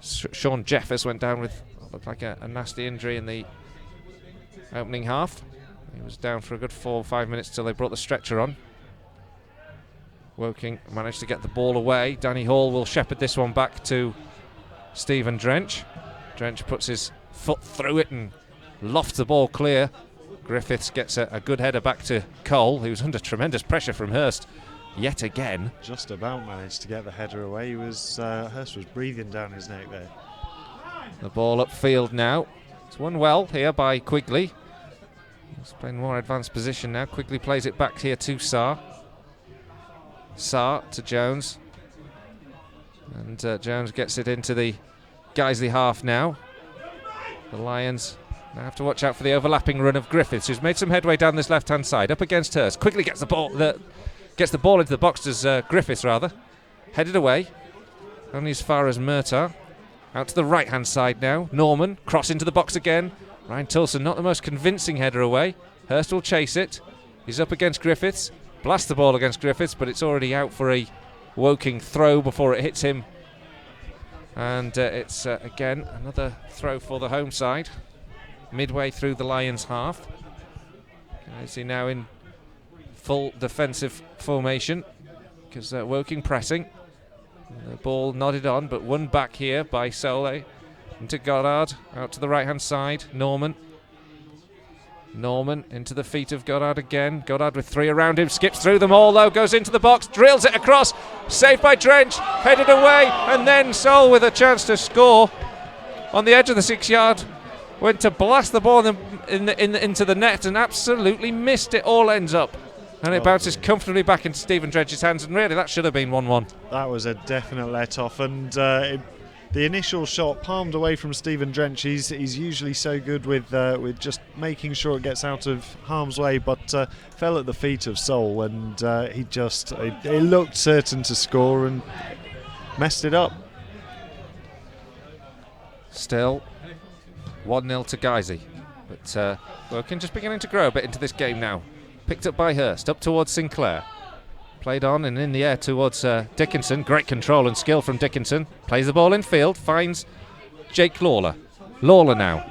Speaker 2: Sean Jeffers went down with what looked like a nasty injury in the opening half. He was down for a good 4 or 5 minutes till they brought the stretcher on. Woking managed to get the ball away. Danny Hall will shepherd this one back to Stephen Drench. Drench puts his foot through it and lofts the ball clear. Griffiths gets a good header back to Cole, who's under tremendous pressure from Hurst yet again.
Speaker 4: Just about managed to get the header away. Hurst was breathing down his neck there.
Speaker 2: The ball upfield now. It's won well here by Quigley. He's playing more advanced position now. Quigley plays it back here to Sarr. Sarr to Jones. And Jones gets it into the Guiseley half now. The Lions now have to watch out for the overlapping run of Griffiths, who's made some headway down this left-hand side. Up against Hurst. Quigley gets the ball into the box as Griffiths, rather. Headed away. Only as far as Murtagh. Out to the right-hand side now. Norman, cross into the box again. Ryan Toulson, not the most convincing header away. Hurst will chase it. He's up against Griffiths. Blasts the ball against Griffiths, but it's already out for a Woking throw before it hits him. And it's, again, another throw for the home side. Midway through the Lions' half. Guiseley now in full defensive formation because Woking pressing. The ball nodded on, but won back here by Sole. Into Goddard, out to the right-hand side. Norman into the feet of Goddard again. Goddard with 3 around him, skips through them all though, goes into the box, drills it across, saved by Drench, headed away, and then Sol with a chance to score on the edge of the 6-yard. Went to blast the ball into the net and absolutely missed it. All ends up. And it bounces comfortably back into Stephen Drench's hands, and really that should have been 1-1.
Speaker 4: That was a definite let-off, and the initial shot palmed away from Stephen Drench. He's usually so good with just making sure it gets out of harm's way, but fell at the feet of Sol, and he looked certain to score and messed it up.
Speaker 2: Still 1-0 to Guiseley, but Woking just beginning to grow a bit into this game now. Picked up by Hurst, up towards Sinclair. Played on and in the air towards Dickinson. Great control and skill from Dickinson. Plays the ball in field, finds Jake Lawler. Lawler now.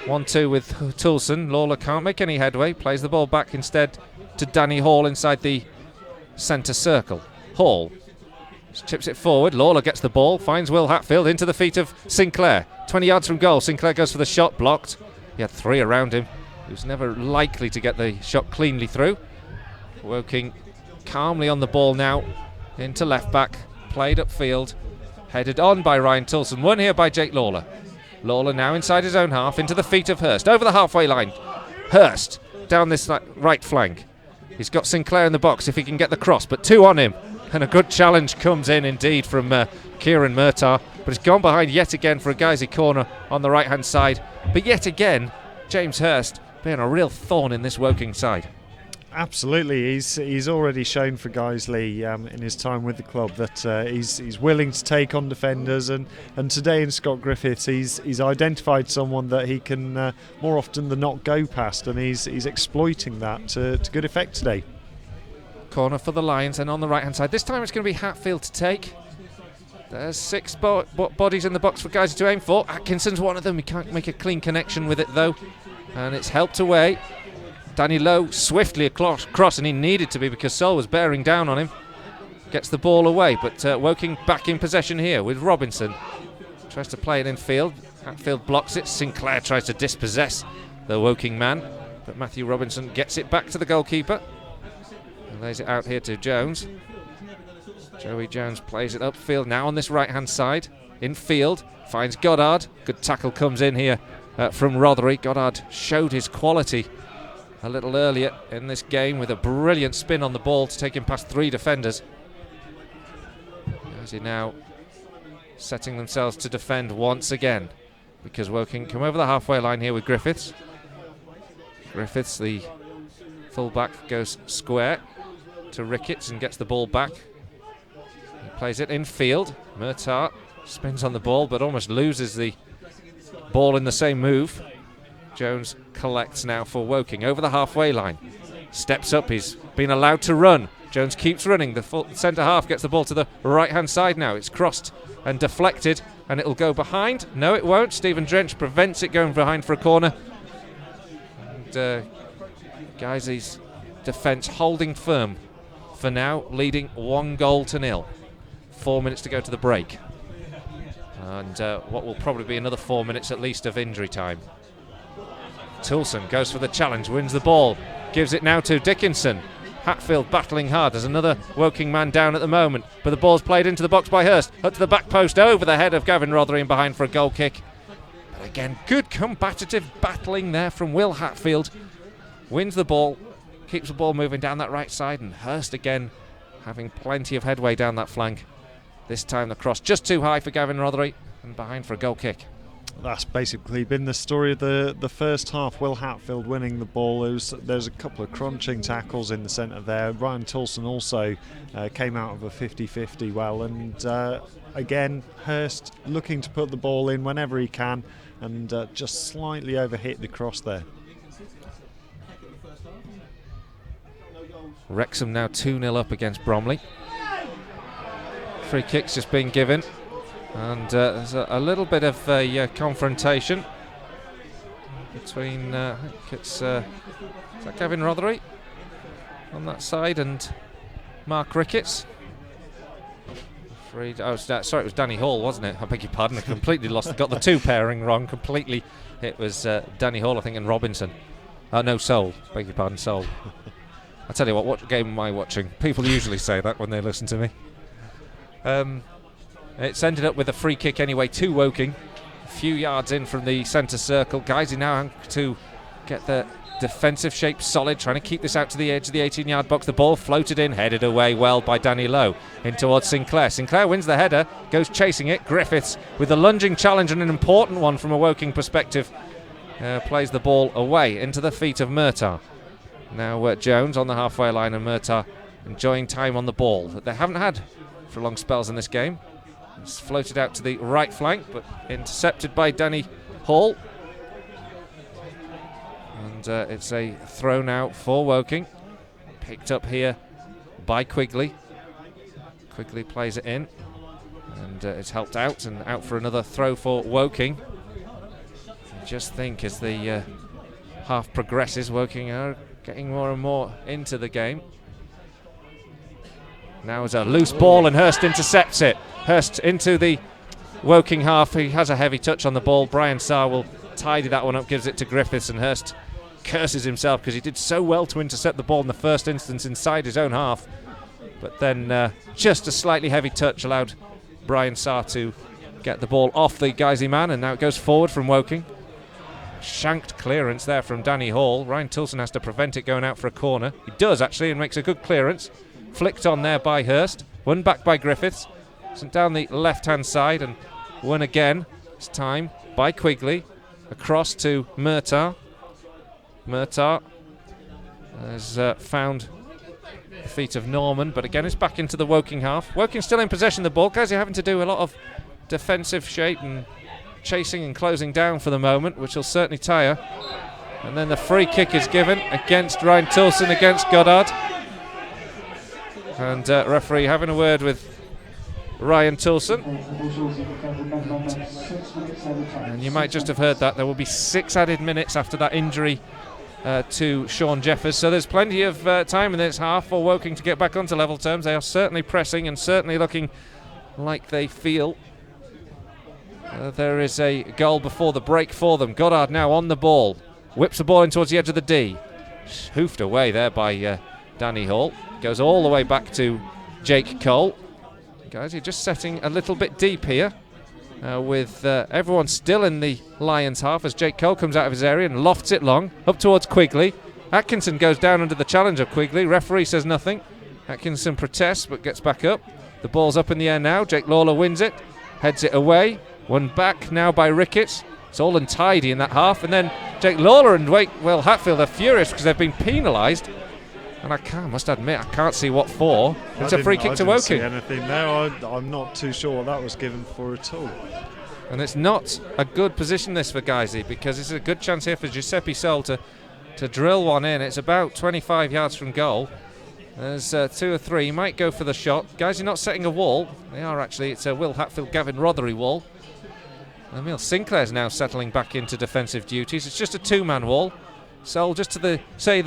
Speaker 2: 1-2 with Toulson. Lawler can't make any headway. Plays the ball back instead to Danny Hall inside the centre circle. Hall chips it forward. Lawler gets the ball, finds Will Hatfield into the feet of Sinclair. 20 yards from goal. Sinclair goes for the shot, blocked. He had 3 around him. He was never likely to get the shot cleanly through. Woking calmly on the ball now, into left back, played upfield, headed on by Ryan Toulson, won here by Jake Lawler. Lawler now inside his own half, into the feet of Hurst, over the halfway line. Hurst down this right flank. He's got Sinclair in the box if he can get the cross, but 2 on him, and a good challenge comes in indeed from Kieran Murtagh, but it's gone behind yet again for a Guiseley corner on the right hand side. But yet again, James Hurst being a real thorn in this Woking side.
Speaker 4: Absolutely, he's already shown for Guiseley in his time with the club that he's willing to take on defenders, and today in Scott Griffiths he's identified someone that he can more often than not go past, and he's exploiting that to good effect today.
Speaker 2: Corner for the Lions, and on the right hand side this time it's going to be Hatfield to take. There's 6 bodies in the box for Guiseley to aim for. Atkinson's one of them. He can't make a clean connection with it though, and it's helped away. Danny Lowe swiftly across, and he needed to be because Sol was bearing down on him. Gets the ball away, but Woking back in possession here with Robinson. Tries to play it in field. Hatfield blocks it. Sinclair tries to dispossess the Woking man, but Matthew Robinson gets it back to the goalkeeper and lays it out here to Jones. Joey Jones plays it upfield now on this right-hand side. In field, finds Goddard. Good tackle comes in here from Rothery. Goddard showed his quality a little earlier in this game with a brilliant spin on the ball to take him past 3 defenders. As he now setting themselves to defend once again, because Woking come over the halfway line here with Griffiths. Griffiths, the fullback, goes square to Ricketts and gets the ball back. He plays it in field. Murtagh spins on the ball but almost loses the ball in the same move. Jones collects now for Woking over the halfway line. Steps up, he's been allowed to run. Jones keeps running. The centre half gets the ball to the right hand side now. It's crossed and deflected and it'll go behind. No, it won't. Stephen Drench prevents it going behind for a corner. And Guiseley's defence holding firm for now, leading 1-0. 4 minutes to go to the break. And what will probably be another 4 minutes at least of injury time. Toulson goes for the challenge, wins the ball, gives it now to Dickinson. Hatfield battling hard. There's another Woking man down at the moment, but the ball's played into the box by Hurst. Up to the back post, over the head of Gavin Rothery and behind for a goal kick. But again, good combative battling there from Will Hatfield. Wins the ball, keeps the ball moving down that right side, and Hurst again having plenty of headway down that flank. This time the cross just too high for Gavin Rothery and behind for a goal kick.
Speaker 4: That's basically been the story of the first half. Will Hatfield winning the ball. There's a couple of crunching tackles in the centre there. Ryan Toulson also came out of a 50-50 well, and again Hurst looking to put the ball in whenever he can, and just slightly overhit the cross there.
Speaker 2: Wrexham now 2-0 up against Bromley. Free kicks just being given. And there's a little bit of a confrontation between, I think it's is that Gavin Rothery on that side and Mark Ricketts. Sorry, it was Danny Hall, wasn't it? I beg your pardon, I completely got the two pairing wrong completely. It was Danny Hall, I think, and Robinson. No, Soul, beg your pardon, Soul. I tell you what game am I watching? People usually say that when they listen to me. It's ended up with a free kick anyway to Woking. A few yards in from the centre circle. Guiseley now have to get the defensive shape solid, trying to keep this out to the edge of the 18-yard box. The ball floated in, headed away well by Danny Lowe. In towards Sinclair. Sinclair wins the header, goes chasing it. Griffiths with a lunging challenge and an important one from a Woking perspective. Plays the ball away into the feet of Murtagh. Now Jones on the halfway line and Murtagh enjoying time on the ball that they haven't had for long spells in this game. It's floated out to the right flank, but intercepted by Danny Hall. And it's a throw now for Woking. Picked up here by Quigley. Quigley plays it in. And it's helped out, and out for another throw for Woking. I just think as the half progresses, Woking are getting more and more into the game. Now is a loose ball and Hurst intercepts it. Hurst into the Woking half. He has a heavy touch on the ball. Brian Sarr will tidy that one up, gives it to Griffiths, and Hurst curses himself because he did so well to intercept the ball in the first instance inside his own half. But then just a slightly heavy touch allowed Brian Sarr to get the ball off the Guiseley man, and now it goes forward from Woking. Shanked clearance there from Danny Hall. Ryan Toulson has to prevent it going out for a corner. He does actually, and makes a good clearance. Flicked on there by Hurst. Won back by Griffiths. Sent down the left-hand side and won again. This time by Quigley. Across to Murtagh. Murtagh has found the feet of Norman, but again it's back into the Woking half. Woking still in possession of the ball. Guys are having to do a lot of defensive shape and chasing and closing down for the moment, which will certainly tire. And then the free kick is given against Ryan Toulson against Goddard. And referee having a word with Ryan Toulson. And you might just have heard that there will be 6 added minutes after that injury to Sean Jeffers. So there's plenty of time in this half for Woking to get back onto level terms. They are certainly pressing and certainly looking like they feel there is a goal before the break for them. Goddard now on the ball. Whips the ball in towards the edge of the D. Hoofed away there by Danny Hall. Goes all the way back to Jake Cole. Guys, you're just setting a little bit deep here with everyone still in the Lions half as Jake Cole comes out of his area and lofts it long up towards Quigley. Atkinson goes down under the challenge of Quigley. Referee says nothing. Atkinson protests but gets back up. The ball's up in the air now. Jake Lawler wins it, heads it away. Won back now by Ricketts. It's all untidy in that half, and then Jake Lawler and Will Hatfield are furious because they've been penalised. And must admit, I can't see what for. It's a free kick to Woking.
Speaker 4: I didn't see anything there. I'm not too sure what that was given for at all.
Speaker 2: And it's not a good position this for Guiseley, because it's a good chance here for Giuseppe Sol to drill one in. It's about 25 yards from goal. There's 2 or 3. He might go for the shot. Guiseley not setting a wall. They are actually. It's a Will Hatfield, Gavin Rothery wall. Emil Sinclair's now settling back into defensive duties. It's just a 2-man wall. Sol just to the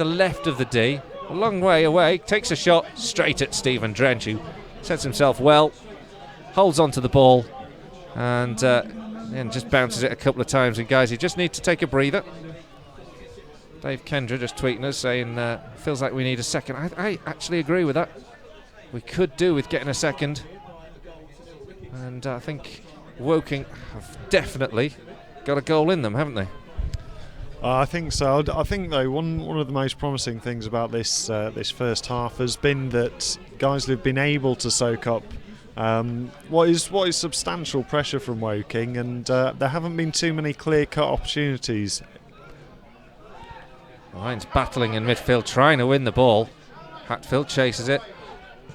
Speaker 2: left of the D. A long way away, takes a shot straight at Stephen Drench, who sets himself well, holds on to the ball, and just bounces it a couple of times. And guys, you just need to take a breather. Dave Kendra just tweeting us saying, feels like we need a second. I actually agree with that. We could do with getting a second. And I think Woking have definitely got a goal in them, haven't they?
Speaker 4: I think so. I think though one of the most promising things about this first half has been that Guiseley have been able to soak up what is substantial pressure from Woking, and there haven't been too many clear-cut opportunities.
Speaker 2: Lions battling in midfield, trying to win the ball. Hatfield chases it.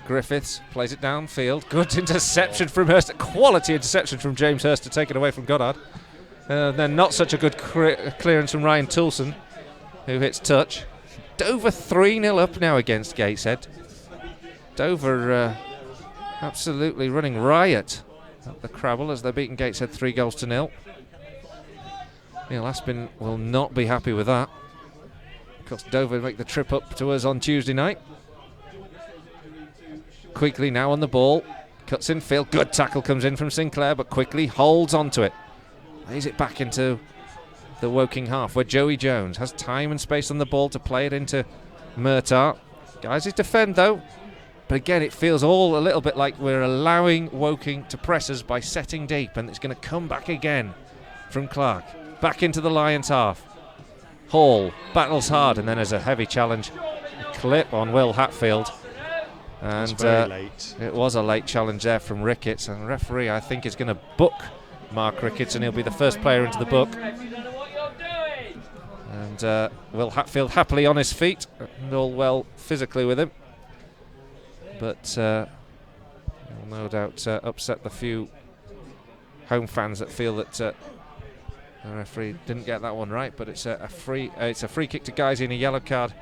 Speaker 2: Griffiths plays it downfield. Good interception from Hurst. Quality interception from James Hurst to take it away from Goddard. Then not such a good clearance from Ryan Toulson, who hits touch. Dover 3-0 up now against Gateshead. Dover absolutely running riot at the Crabble as they're beating Gateshead 3-0. Neil Aspin will not be happy with that. Of course, Dover make the trip up to us on Tuesday night. Quickly now on the ball. Cuts in field. Good tackle comes in from Sinclair, but quickly holds onto it. Lays it back into the Woking half, where Joey Jones has time and space on the ball to play it into Murtagh. Guys, he's defend though. But again, it feels all a little bit like we're allowing Woking to press us by setting deep, and it's going to come back again from Clark. Back into the Lions half. Hall battles hard, and then there's a heavy challenge. A clip on Will Hatfield. And
Speaker 4: very late.
Speaker 2: It was a late challenge there from Ricketts, and the referee, I think, is going to book Mark Ricketts, and he'll be the first player into the book. And Will Hatfield happily on his feet, and all well physically with him. But he'll no doubt upset the few home fans that feel that the referee didn't get that one right. But it's a free kick to Guiseley and a yellow card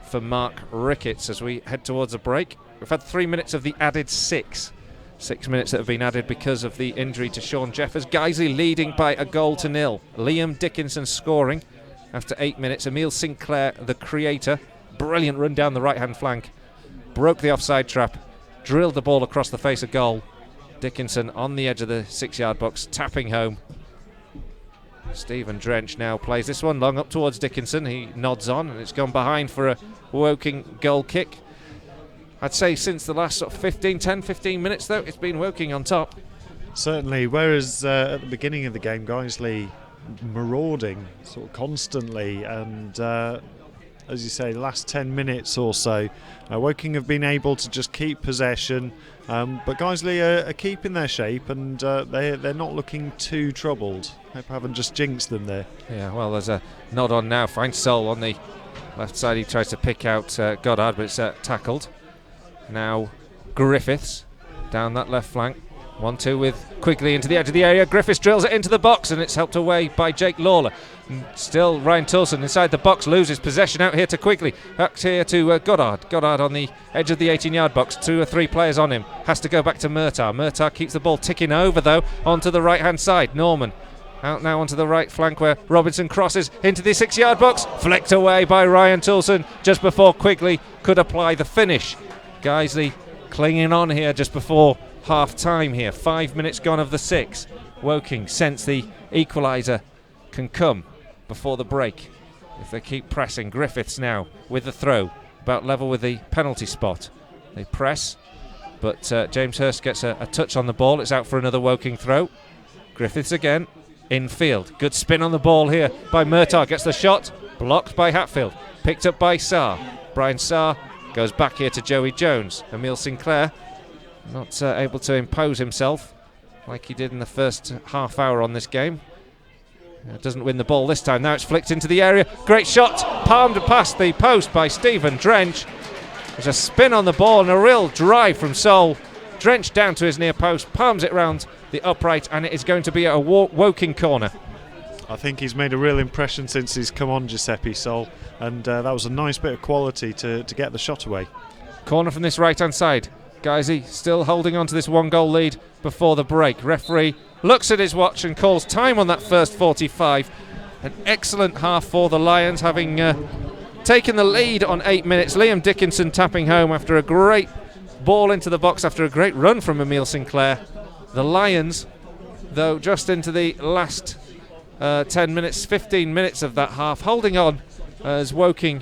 Speaker 2: for Mark Ricketts as we head towards a break. We've had 3 minutes of the added 6. 6 minutes that have been added because of the injury to Sean Jeffers. Guiseley leading by 1-0. Liam Dickinson scoring after 8 minutes. Emil Sinclair, the creator. Brilliant run down the right-hand flank. Broke the offside trap. Drilled the ball across the face of goal. Dickinson on the edge of the 6-yard box, tapping home. Stephen Drench now plays this one long up towards Dickinson. He nods on, and it's gone behind for a Woking goal kick. I'd say since the last sort of 10-15 minutes, though, it's been Woking on top.
Speaker 4: Certainly, whereas at the beginning of the game, Guiseley marauding sort of constantly, and as you say, the last 10 minutes or so, Woking have been able to just keep possession, but Guiseley are keeping their shape, and they're not looking too troubled. Hope I haven't just jinxed them there.
Speaker 2: Yeah, well, there's a nod on now. Finds Sol on the left side. He tries to pick out Goddard, but it's tackled. Now Griffiths down that left flank. 1-2 with Quigley into the edge of the area. Griffiths drills it into the box, and it's helped away by Jake Lawler. Still Ryan Toulson inside the box, loses possession out here to Quigley. Back here to Goddard. Goddard on the edge of the 18-yard box. 2 or 3 players on him. Has to go back to Murtagh. Murtagh keeps the ball ticking over though onto the right-hand side. Norman out now onto the right flank where Robinson crosses into the 6-yard box. Flicked away by Ryan Toulson just before Quigley could apply the finish. Guiseley clinging on here just before half time here. 5 minutes gone of the 6. Woking sense the equaliser can come before the break if they keep pressing. Griffiths now with the throw, about level with the penalty spot. They press, but James Hurst gets a touch on the ball. It's out for another Woking throw. Griffiths again, infield. Good spin on the ball here by Murtagh. Gets the shot, blocked by Hatfield. Picked up by Sarr. Brian Sarr goes back here to Joey Jones. Emil Sinclair not able to impose himself like he did in the first half hour on this game. Doesn't win the ball this time. Now it's flicked into the area. Great shot, palmed past the post by Stephen Drench. There's a spin on the ball and a real drive from Sol. Drench down to his near post, palms it round the upright, and it is going to be a Woking corner.
Speaker 4: I think he's made a real impression since he's come on, Giuseppe Sol, and that was a nice bit of quality to get the shot away.
Speaker 2: Corner from this right-hand side. Guisey still holding on to this 1-goal lead before the break. Referee looks at his watch and calls time on that first 45. An excellent half for the Lions, having taken the lead on 8 minutes. Liam Dickinson tapping home after a great ball into the box after a great run from Emile Sinclair. The Lions, though, just into the last 10 minutes, 15 minutes of that half, holding on as Woking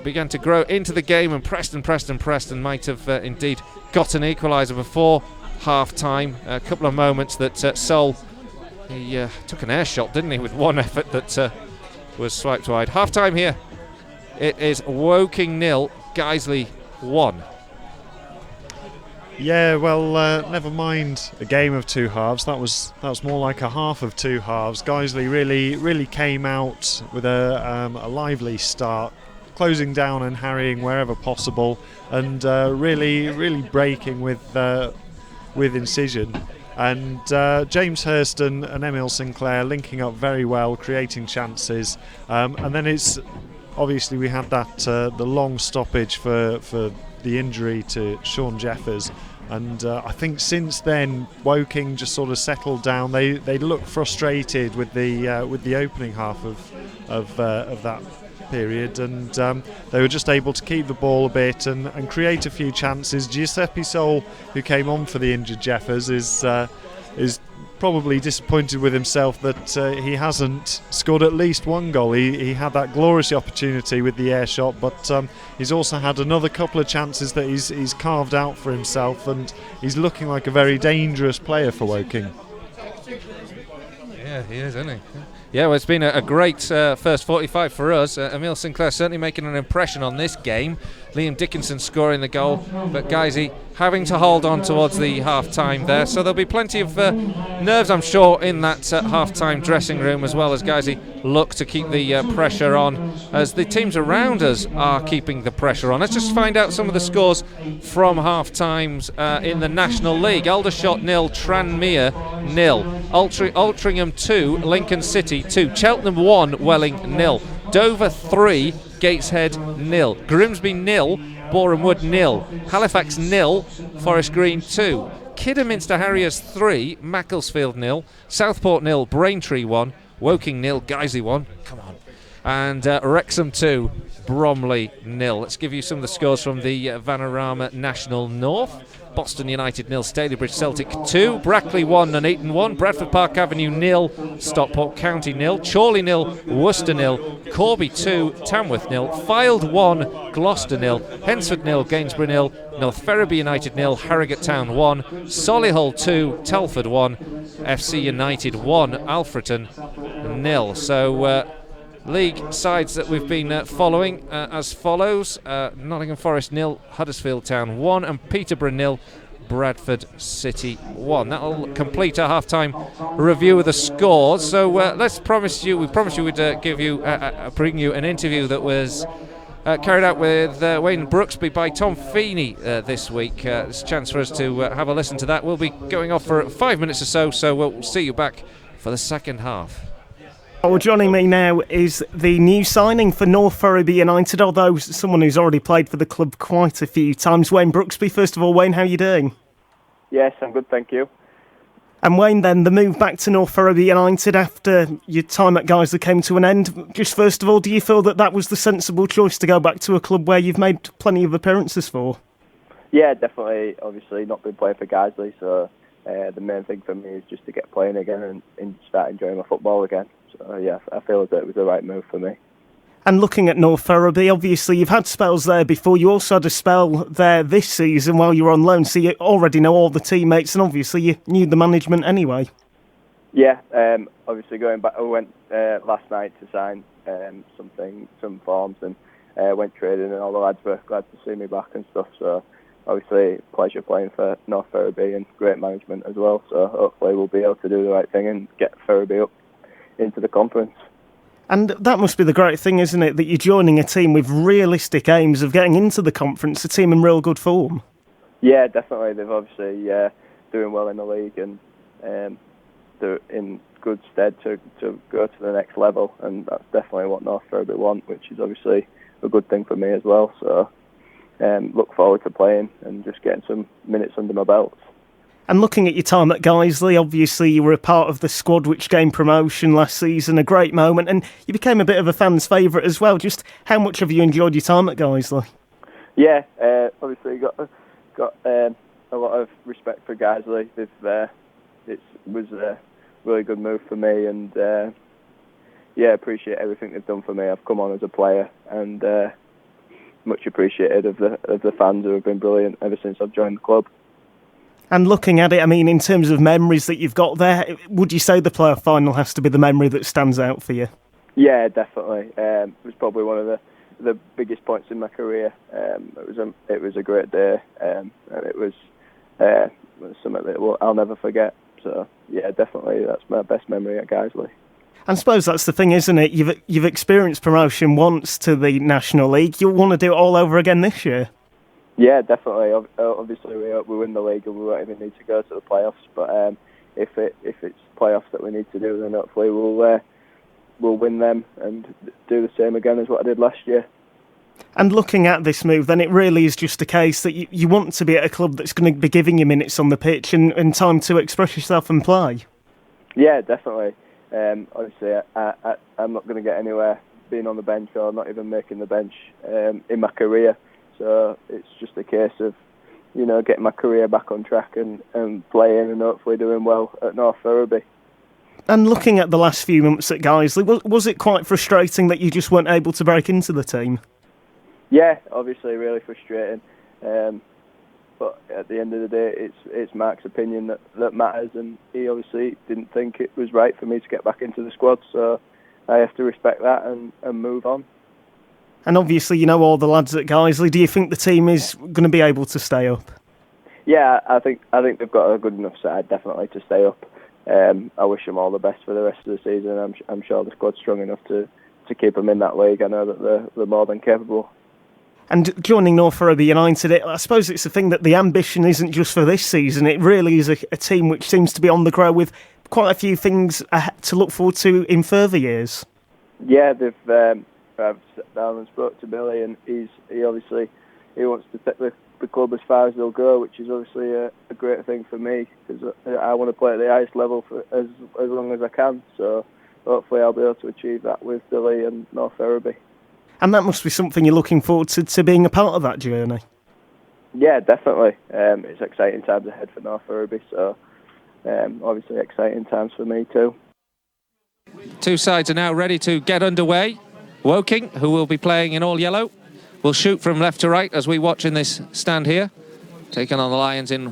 Speaker 2: began to grow into the game and pressed and might have indeed got an equaliser before half-time. A couple of moments that Sol, he took an air shot, didn't he, with one effort that was swiped wide. Half-time here. It is Woking 0, Guiseley 1.
Speaker 4: Yeah, well, never mind a game of two halves. That was more like a half of two halves. Guiseley really came out with a lively start, closing down and harrying wherever possible, and really breaking with incision. And James Hurst and Emile Sinclair linking up very well, creating chances. And then it's obviously we had that the long stoppage for the injury to Sean Jeffers. And I think since then Woking just sort of settled down. They looked frustrated with the opening half of that period, and they were just able to keep the ball a bit and create a few chances. Giuseppe Sol, who came on for the injured Jeffers, is probably disappointed with himself that he hasn't scored at least one goal. He had that glorious opportunity with the air shot, but he's also had another couple of chances that he's carved out for himself, and he's looking like a very dangerous player for Woking.
Speaker 2: Yeah, he is, isn't he? Yeah, well, it's been a great first 45 for us. Emile Sinclair certainly making an impression on this game. Liam Dickinson scoring the goal, but Guisey having to hold on towards the half-time there. So there'll be plenty of nerves, I'm sure, in that half-time dressing room, as well as Guisey look to keep the pressure on as the teams around us are keeping the pressure on. Let's just find out some of the scores from half-times in the National League. Aldershot 0, Tranmere 0. Altrincham 2, Lincoln City 2. Cheltenham 1, Welling 0. Dover 3, Gateshead 0. Grimsby 0, Boreham Wood 0. Halifax 0, Forest Green 2. Kidderminster Harriers 3, Macclesfield 0. Southport 0, Braintree 1. Woking 0, Guisey 1. Come on. And Wrexham 2, Bromley 0. Let's give you some of the scores from the Vanarama National North. Boston United 0, Stalybridge Celtic 2, Brackley 1, Nuneaton 1, Bradford Park Avenue 0, Stockport County 0, Chorley 0, Worcester 0, Corby 2, Tamworth 0, Fylde 1, Gloucester 0, Hensford 0, Gainsborough 0, North Ferriby United 0, Harrogate Town 1, Solihull 2, Telford 1, FC United 1, Alfreton 0. So league sides that we've been following as follows: Nottingham Forest 0, Huddersfield Town 1, and Peterborough 0, Bradford City 1. That'll complete our half-time review of the scores. So we promised you we'd bring you an interview that was carried out with Wayne Brooksby by Tom Feeney this week. It's a chance for us to have a listen to that. We'll be going off for 5 minutes or so we'll see you back for the second half.
Speaker 5: Well, joining me now is the new signing for North Ferriby United, although someone who's already played for the club quite a few times, Wayne Brooksby. First of all, Wayne, how are you doing?
Speaker 6: Yes, I'm good, thank you.
Speaker 5: And Wayne, then, the move back to North Ferriby United after your time at Guiseley came to an end. Just first of all, do you feel that was the sensible choice to go back to a club where you've made plenty of appearances for?
Speaker 6: Yeah, definitely. Obviously, not been playing for Guiseley, so the main thing for me is just to get playing again and start enjoying my football again. So yeah, I feel that it was the right move for me.
Speaker 5: And looking at North Ferriby, obviously you've had spells there before. You also had a spell there this season while you were on loan, so you already know all the teammates, and obviously you knew the management anyway.
Speaker 6: Yeah, obviously going back, I went last night to sign some forms, and went trading, and all the lads were glad to see me back and stuff. So obviously pleasure playing for North Ferriby and great management as well. So hopefully we'll be able to do the right thing and get Ferriby up into the conference.
Speaker 5: And that must be the great thing, isn't it, that you're joining a team with realistic aims of getting into the conference, a team in real good form?
Speaker 6: Yeah, definitely. They've obviously doing well in the league, and they're in good stead to go to the next level, and that's definitely what North Ferriby want, which is obviously a good thing for me as well. So look forward to playing and just getting some minutes under my belt.
Speaker 5: And looking at your time at Guiseley, obviously you were a part of the squad which gained promotion last season, a great moment, and you became a bit of a fan's favourite as well. Just how much have you enjoyed your time at Guiseley?
Speaker 6: Yeah, obviously got a lot of respect for Guiseley. It was a really good move for me, and appreciate everything they've done for me. I've come on as a player, and much appreciated of the fans who have been brilliant ever since I've joined the club.
Speaker 5: And looking at it, I mean, in terms of memories that you've got there, would you say the playoff final has to be the memory that stands out for you? Yeah, definitely. It was probably one of the biggest points in my career. It was a great day, and it was something that I'll never forget. So yeah, definitely, that's my best memory at Guiseley. I suppose that's the thing, isn't it? You've experienced promotion once to the National League. You'll want to do it all over again this year. Yeah, definitely. Obviously, we hope we win the league and we won't even need to go to the playoffs. But if it's playoffs that we need to do, then hopefully we'll win them and do the same again as what I did last year. And looking at this move, then it really is just a case that you want to be at a club that's going to be giving you minutes on the pitch and time to express yourself and play. Yeah, definitely. Obviously, I'm not going to get anywhere being on the bench or not even making the bench in my career. So it's just a case of, getting my career back on track and playing and hopefully doing well at North Ferriby. And looking at the last few months at Guiseley, was it quite frustrating that you just weren't able to break into the team? Yeah, obviously really frustrating. But at the end of the day, it's Mark's opinion that matters, and he obviously didn't think it was right for me to get back into the squad, so I have to respect that and move on. And obviously, you know all the lads at Guiseley. Do you think the team is going to be able to stay up? Yeah, I think they've got a good enough side, definitely, to stay up. I wish them all the best for the rest of the season. I'm sure the squad's strong enough to keep them in that league. I know that they're more than capable. And joining North Ferriby United, I suppose it's the thing that the ambition isn't just for this season. It really is a team which seems to be on the grow with quite a few things to look forward to in further years. Yeah, I've sat down and spoke to Billy, and he obviously wants to take the club as far as they'll go, which is obviously a great thing for me, because I want to play at the highest level for as long as I can. So hopefully I'll be able to achieve that with Billy and North Ferriby. And that must be something you're looking forward to being a part of that journey. Yeah, definitely. It's exciting times ahead for North Ferriby, so obviously exciting times for me too.
Speaker 2: Two sides are now ready to get underway. Woking, who will be playing in all yellow, will shoot from left to right as we watch in this stand here. Taking on the Lions in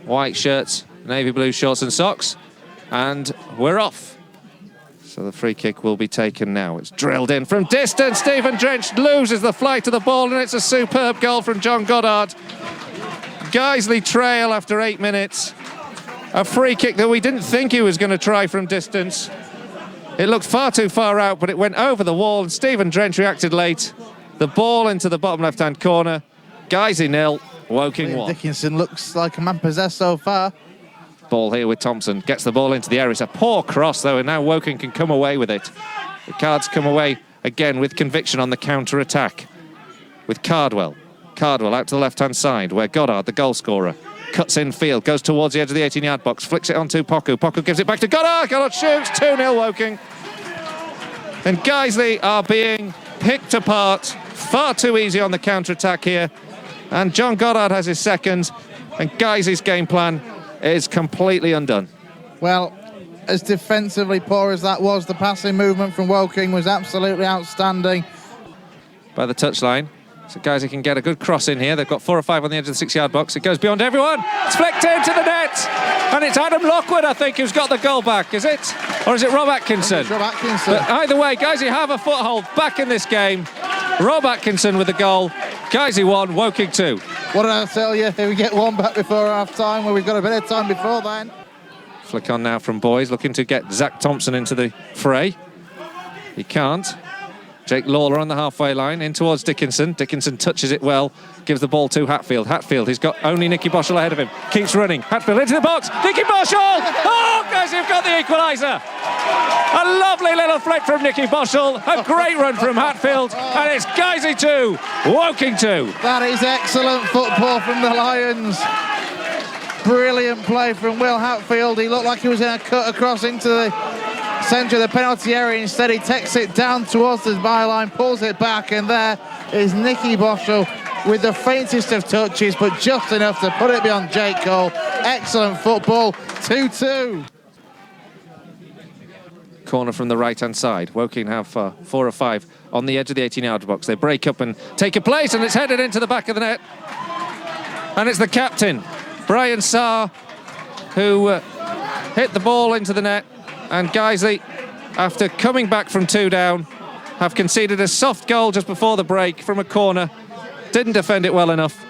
Speaker 2: white shirts, navy blue shorts and socks. And we're off. So the free kick will be taken now. It's drilled in from distance. Stephen Drench loses the flight of the ball, and it's a superb goal from John Goddard. Guiseley trail after 8 minutes. A free kick that we didn't think he was going to try from distance. It looked far too far out, but it went over the wall, and Stephen Drench reacted late. The ball into the bottom left-hand corner. Guiseley 0, Woking 1.
Speaker 7: Dickinson looks like a man possessed so far.
Speaker 2: Ball here with Thompson. Gets the ball into the area. It's a poor cross, though, and now Woking can come away with it. The Cards come away again with conviction on the counter-attack. With Cardwell. Cardwell out to the left-hand side, where Goddard, the goal scorer, cuts in field, goes towards the edge of the 18-yard box, flicks it onto Poku. Poku gives it back to Goddard. Goddard shoots. 2-0 Woking. And Guiseley are being picked apart. Far too easy on the counter-attack here. And John Goddard has his second. And Guiseley's game plan is completely undone.
Speaker 7: Well, as defensively poor as that was, the passing movement from Woking was absolutely outstanding.
Speaker 2: By the touchline. So Guiseley can get a good cross in here. They've got 4 or 5 on the edge of the 6-yard box. It goes beyond everyone. It's flicked into the net. And it's Adam Lockwood, I think, who's got the goal back. Is it? Or is it Rob Atkinson?
Speaker 7: Rob Atkinson.
Speaker 2: But either way, Guiseley have a foothold back in this game. Rob Atkinson with the goal. Guiseley 1, Woking 2.
Speaker 7: What did I tell you? If we get one back before half-time, well, we've got a bit of time before then.
Speaker 2: Flick on now from Boys, looking to get Zach Thompson into the fray. He can't. Jake Lawler on the halfway line, in towards Dickinson. Dickinson touches it well, gives the ball to Hatfield. Hatfield, he's got only Nicky Boschel ahead of him. Keeps running. Hatfield into the box. Nicky Boschel! Oh, guys, you've got the equaliser. A lovely little flick from Nicky Boschel. A great run from Hatfield. And it's Guiseley 2, Woking 2.
Speaker 7: That is excellent football from the Lions. Brilliant play from Will Hatfield. He looked like he was going to cut across into the centre of the penalty area. Instead, he takes it down towards the byline, pulls it back, and there is Nicky Boschel with the faintest of touches, but just enough to put it beyond Jake Cole. Excellent football. 2-2.
Speaker 2: Corner from the right-hand side. Woking have 4 or 5 on the edge of the 18-yard box. They break up and take a place, and it's headed into the back of the net. And it's the captain, Brian Sarr, who hit the ball into the net. And Guiseley, after coming back from 2 down, have conceded a soft goal just before the break from a corner. Didn't defend it well enough.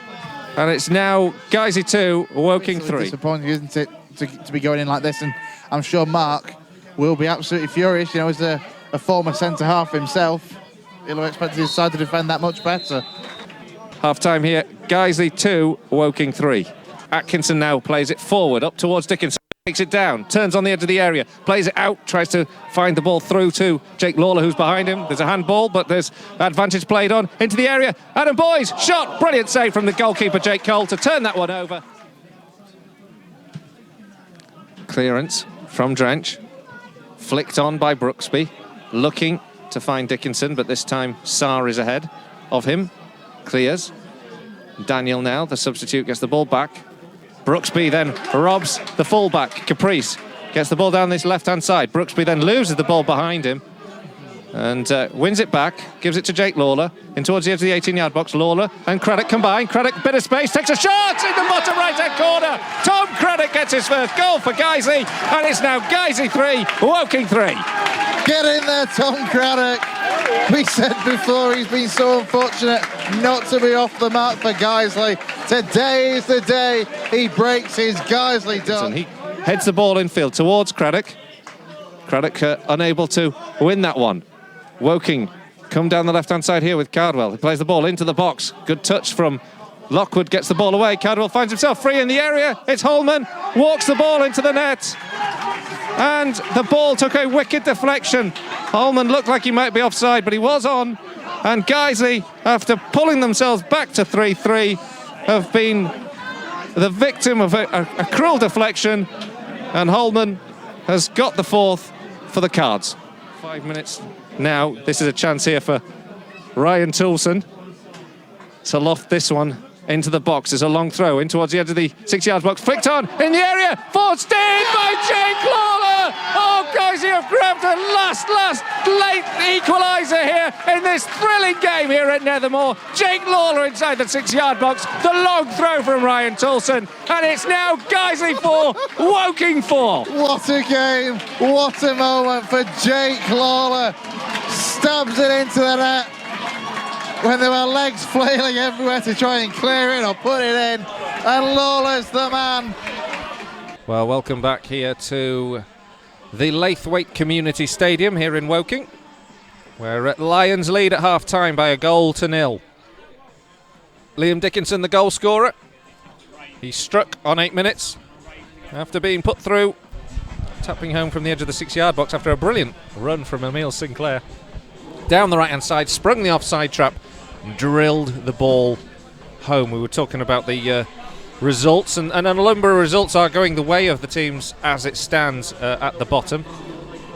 Speaker 2: And it's now Guiseley 2, Woking 3.
Speaker 7: Disappointing, isn't it, to be going in like this? And I'm sure Mark will be absolutely furious. You know, as a former centre-half himself, he'll have expected his side to defend that much better.
Speaker 2: Half-time here, Guiseley 2, Woking 3. Atkinson now plays it forward, up towards Dickinson. Takes it down, turns on the edge of the area, plays it out, tries to find the ball through to Jake Lawler, who's behind him. There's a handball, but there's advantage played on into the area. Adam Boys, shot, brilliant save from the goalkeeper Jake Cole to turn that one over. Clearance from Drench, flicked on by Brooksby, looking to find Dickinson, but this time Sarr is ahead of him. Clears. Daniel now, the substitute, gets the ball back. Brooksby then robs the fullback, Caprice, gets the ball down this left-hand side. Brooksby then loses the ball behind him and wins it back, gives it to Jake Lawler, in towards the edge of the 18-yard box. Lawler and Craddock combine. Craddock, bit of space, takes a shot in the bottom right-hand corner. Tom Craddock gets his first goal for Guiseley, and it's now Guiseley 3, Woking 3.
Speaker 7: Get in there, Tom Craddock. We said before, he's been so unfortunate not to be off the mark for Guiseley. Today is the day he breaks his Guiseley duck.
Speaker 2: He heads the ball infield towards Craddock. Craddock unable to win that one. Woking come down the left-hand side here with Cardwell. He plays the ball into the box. Good touch from Lockwood, gets the ball away. Cardwell finds himself free in the area. It's Holman, walks the ball into the net. And the ball took a wicked deflection. Holman looked like he might be offside, but he was on. And Guiseley, after pulling themselves back to 3-3, have been the victim of a cruel deflection. And Holman has got the 4th for the Cards. 5 minutes now. This is a chance here for Ryan Toulson to loft this one into the box. There's a long throw in towards the edge of the 6-yard box. Flicked on in the area. Forced in by Jake Lawler. Oh, guys, you have grabbed a last late equaliser here in this thrilling game here at Nethermore. Jake Lawler inside the 6-yard box. The long throw from Ryan Toulson. And it's now Guiseley 4, Woking 4.
Speaker 7: What a game. What a moment for Jake Lawler. Stabs it into the net when there were legs flailing everywhere to try and clear it or put it in, and Lawler's the man.
Speaker 2: Well, welcome back here to the Laithwaite Community Stadium here in Woking. We're at Lions lead at half-time by 1-0. Liam Dickinson, the goal scorer. He struck on 8 minutes after being put through, tapping home from the edge of the 6-yard box after a brilliant run from Emile Sinclair. Down the right-hand side, sprung the offside trap, drilled the ball home. We were talking about the results, and a number of results are going the way of the teams as it stands at the bottom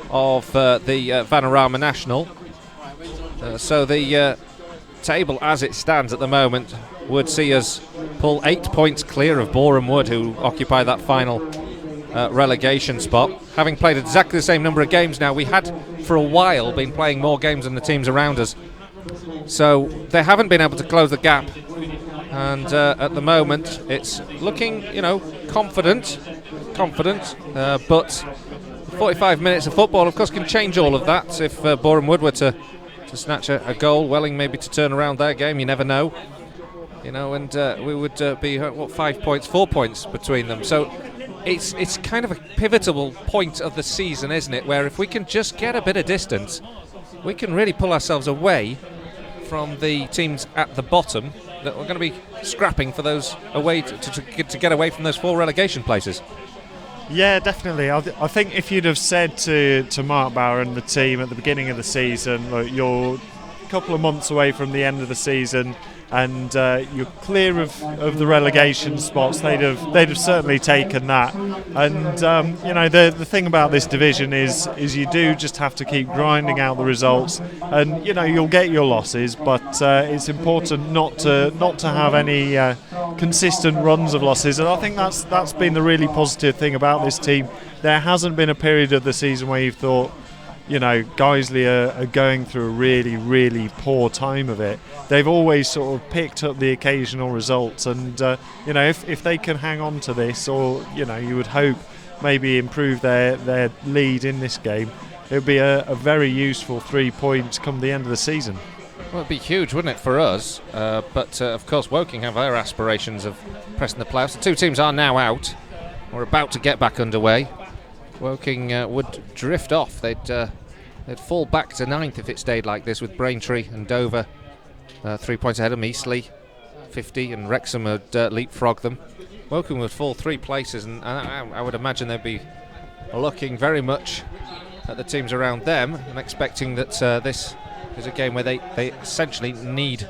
Speaker 2: of the Vanarama National. So the table as it stands at the moment would see us pull 8 points clear of Boreham Wood, who occupy that final relegation spot. Having played exactly the same number of games now, we had for a while been playing more games than the teams around us, so they haven't been able to close the gap, and at the moment it's looking, confident, but 45 minutes of football of course can change all of that. If Boreham Wood were to snatch a goal, Welling maybe to turn around their game, you never know, and we would be 4 points between them. So it's kind of a pivotal point of the season, isn't it? Where if we can just get a bit of distance, we can really pull ourselves away from the teams at the bottom that we're going to be scrapping for those away to get away from those 4 relegation places.
Speaker 4: Yeah, definitely. I think if you'd have said to Mark Bauer and the team at the beginning of the season, look, you're a couple of months away from the end of the season and you're clear of the relegation spots, they'd have certainly taken that. And the thing about this division is you do just have to keep grinding out the results, and you'll get your losses, but it's important not to have any consistent runs of losses. And I think that's been the really positive thing about this team. There hasn't been a period of the season where you've thought, Guiseley are going through a really, really poor time of it. They've always sort of picked up the occasional results, and if they can hang on to this, or you would hope maybe improve their lead in this game, it would be a very useful 3 points come the end of the season.
Speaker 2: Well, it'd be huge, wouldn't it, for us? But of course, Woking have their aspirations of pressing the playoffs. The 2 teams are now out. We're about to get back underway. Woking would drift off. They'd fall back to 9th if it stayed like this, with Braintree and Dover 3 points ahead of them. Eastleigh 50, and Wrexham would leapfrog them. Woking would fall 3 places, and I would imagine they'd be looking very much at the teams around them and expecting that this is a game where they essentially need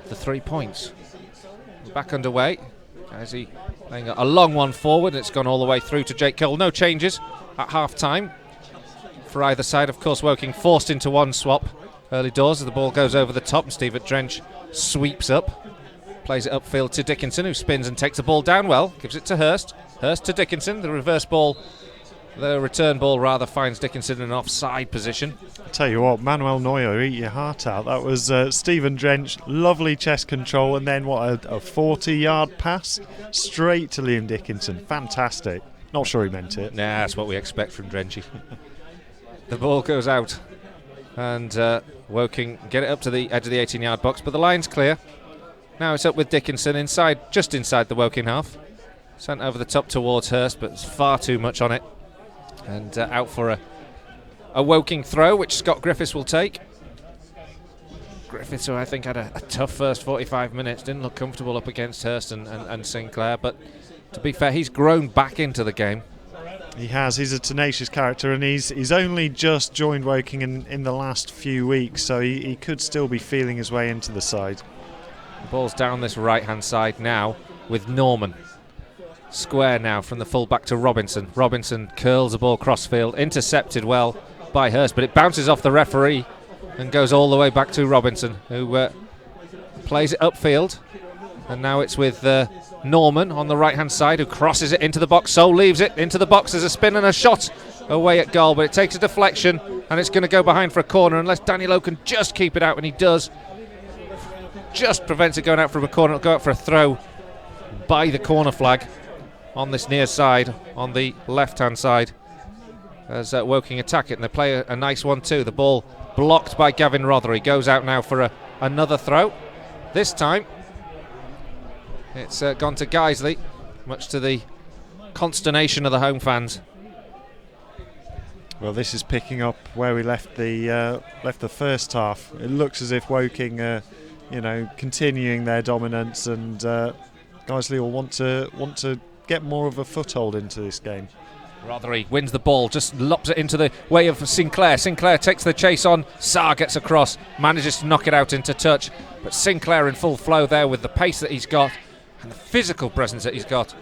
Speaker 2: the 3 points. Back underway. As he playing a long one forward, it's gone all the way through to Jake Cole. No changes at half-time for either side. Of course, Woking forced into one swap early doors as the ball goes over the top, and Steve Drench sweeps up, plays it upfield to Dickinson, who spins and takes the ball down well, gives it to Hurst. Hurst to Dickinson. The return ball rather finds Dickinson in an offside position.
Speaker 4: I tell you what, Manuel Neuer, eat your heart out. That was Stephen Drench, lovely chest control, and then a 40-yard pass straight to Liam Dickinson. Fantastic. Not sure he meant it.
Speaker 2: Nah, that's what we expect from Drenchy. The ball goes out, and Woking get it up to the edge of the 18-yard box, but the line's clear. Now it's up with Dickinson just inside the Woking half. Sent over the top towards Hurst, but it's far too much on it. And out for a Woking throw, which Scott Griffiths will take. Griffiths, who I think had a tough first 45 minutes, didn't look comfortable up against Hurst and Sinclair, but to be fair, he's grown back into the game.
Speaker 4: He has. He's a tenacious character, and he's only just joined Woking in the last few weeks, so he could still be feeling his way into the side.
Speaker 2: The ball's down this right-hand side now with Norman. Square now from the full-back to Robinson. Robinson curls the ball crossfield, intercepted well by Hurst, but it bounces off the referee and goes all the way back to Robinson, who plays it upfield. And now it's with Norman on the right-hand side, who crosses it into the box. So leaves it into the box. There's a spin and a shot away at goal, but it takes a deflection, and it's going to go behind for a corner unless Daniel can just keep it out, and he does. Just prevents it going out from a corner. It'll go out for a throw by the corner flag on this near side, on the left-hand side, as Woking attack it, and they play a nice one too. The ball blocked by Gavin Rothery. Goes out now for another throw. This time it's gone to Guiseley, much to the consternation of the home fans.
Speaker 4: Well, this is picking up where we left the first half. It looks as if Woking continuing their dominance, and Guiseley will want to get more of a foothold into this game.
Speaker 2: Rothery wins the ball, just lops it into the way of Sinclair. Sinclair takes the chase on. Sarr gets across, manages to knock it out into touch, but Sinclair in full flow there with the pace that he's got and the physical presence that he's got.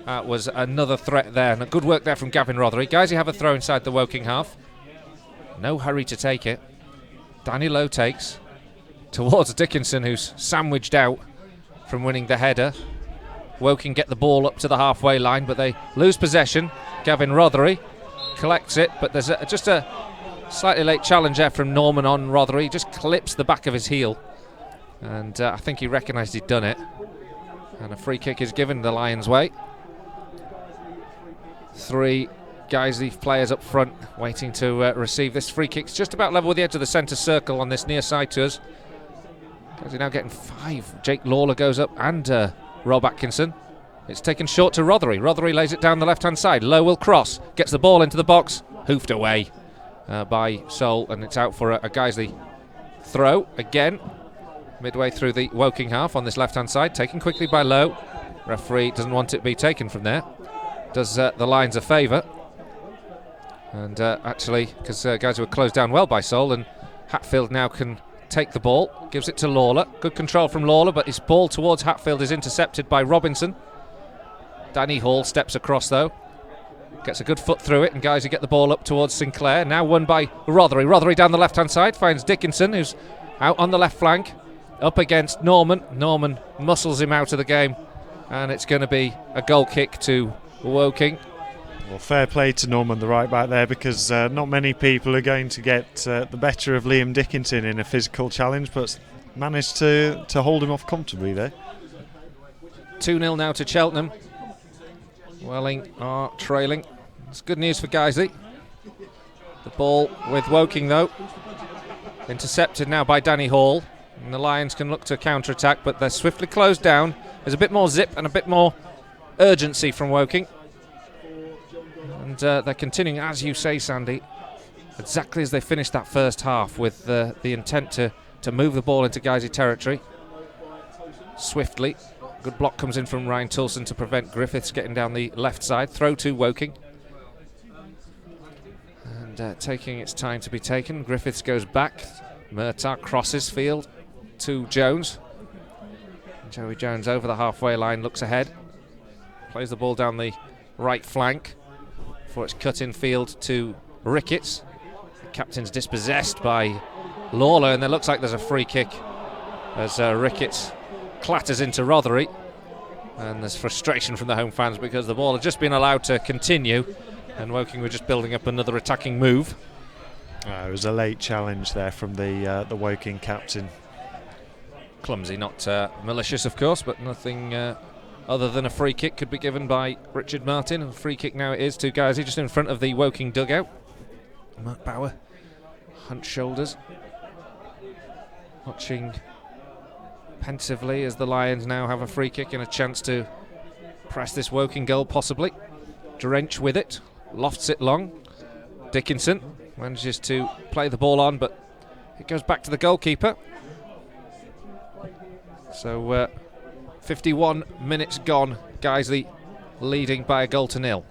Speaker 2: Was another threat there, and a good work there from Gavin Rothery. Guys, you have a throw inside the Woking half. No hurry to take it. Danny Lowe takes towards Dickinson, who's sandwiched out from winning the header. Woking get the ball up to the halfway line, but they lose possession. Gavin Rothery collects it, but there's just a slightly late challenge there from Norman on Rothery. He just clips the back of his heel, and I think he recognised he'd done it. And a free kick is given the Lions' way. 3 Guiseley players up front waiting to receive this free kick. It's just about level with the edge of the centre circle on this near side to us. Guiseley now getting 5. Jake Lawler goes up, and Rob Atkinson. It's taken short to Rothery. Rothery lays it down the left-hand side. Lowe will cross, gets the ball into the box, hoofed away by Sol, and it's out for a Guiseley throw again. Midway through the Woking half on this left-hand side, taken quickly by Lowe. Referee doesn't want it to be taken from there. Does the Lions a favour. And actually, because Guiseley were closed down well by Sol, and Hatfield now can take the ball, gives it to Lawler. Good control from Lawler, but his ball towards Hatfield is intercepted by Robinson. Danny Hall steps across though, gets a good foot through it, and Guiseley get the ball up towards Sinclair. Now won by Rothery. Rothery down the left-hand side finds Dickinson, who's out on the left flank, up against Norman. Norman muscles him out of the game, and it's going to be a goal kick to Woking.
Speaker 4: Well, fair play to Norman, the right back there, because not many people are going to get the better of Liam Dickinson in a physical challenge, but managed to hold him off comfortably there.
Speaker 2: 2-0 now to Cheltenham. Welling are trailing. It's good news for Guiseley. The ball with Woking though, intercepted now by Danny Hall, and the Lions can look to counter-attack, but they're swiftly closed down. There's a bit more zip and a bit more urgency from Woking. And they're continuing, as you say, Sandy, exactly as they finished that first half, with the intent to move the ball into Guiseley territory swiftly. Good block comes in from Ryan Toulson to prevent Griffiths getting down the left side. Throw to Woking. And taking its time to be taken. Griffiths goes back. Murtagh crosses field to Jones. Joey Jones over the halfway line, looks ahead. Plays the ball down the right flank before it's cut in field to Ricketts. The captain's dispossessed by Lawler, and there looks like there's a free kick as Ricketts clatters into Rothery, and there's frustration from the home fans because the ball had just been allowed to continue, and Woking were just building up another attacking move.
Speaker 4: It was a late challenge there from the Woking captain.
Speaker 2: Clumsy, not malicious of course, but nothing other than a free kick could be given by Richard Martin, and a free kick now it is to Guiseley just in front of the Woking dugout. Mark Bauer hunched shoulders, watching pensively as the Lions now have a free kick and a chance to press this Woking goal possibly. Drench with it, lofts it long. Dickinson manages to play the ball on, but it goes back to the goalkeeper. So 51 minutes gone, Guiseley leading by a 0-0.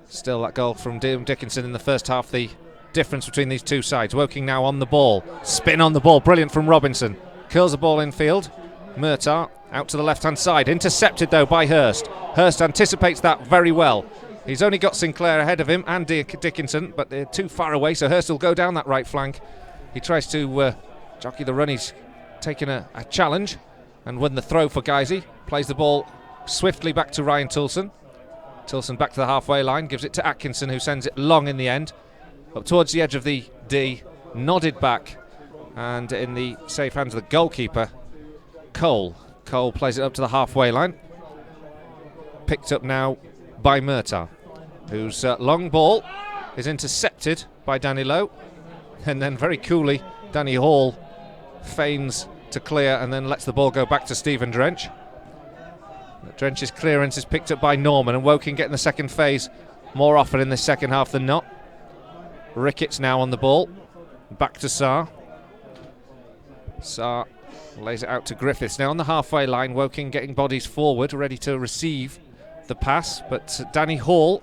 Speaker 2: Still that goal from Dickinson in the first half, the difference between these two sides. Woking now on the ball, spin on the ball, brilliant from Robinson. Curls the ball infield. Murtagh out to the left-hand side. Intercepted, though, by Hurst. Hurst anticipates that very well. He's only got Sinclair ahead of him and Dickinson, but they're too far away, so Hurst will go down that right flank. He tries to jockey the run. He's taken a challenge and won the throw for Guiseley. Plays the ball swiftly back to Ryan Toulson. Toulson back to the halfway line. Gives it to Atkinson, who sends it long in the end. Up towards the edge of the D. Nodded back. And in the safe hands of the goalkeeper, Cole. Cole plays it up to the halfway line. Picked up now by Murtagh, whose long ball is intercepted by Danny Lowe. And then very coolly, Danny Hall feigns to clear and then lets the ball go back to Stephen Drench. Drench's clearance is picked up by Norman, and Woking getting the second phase more often in the second half than not. Ricketts now on the ball. Back to Sarr. Sarr lays it out to Griffiths. Now on the halfway line, Woking getting bodies forward, ready to receive the pass, but Danny Hall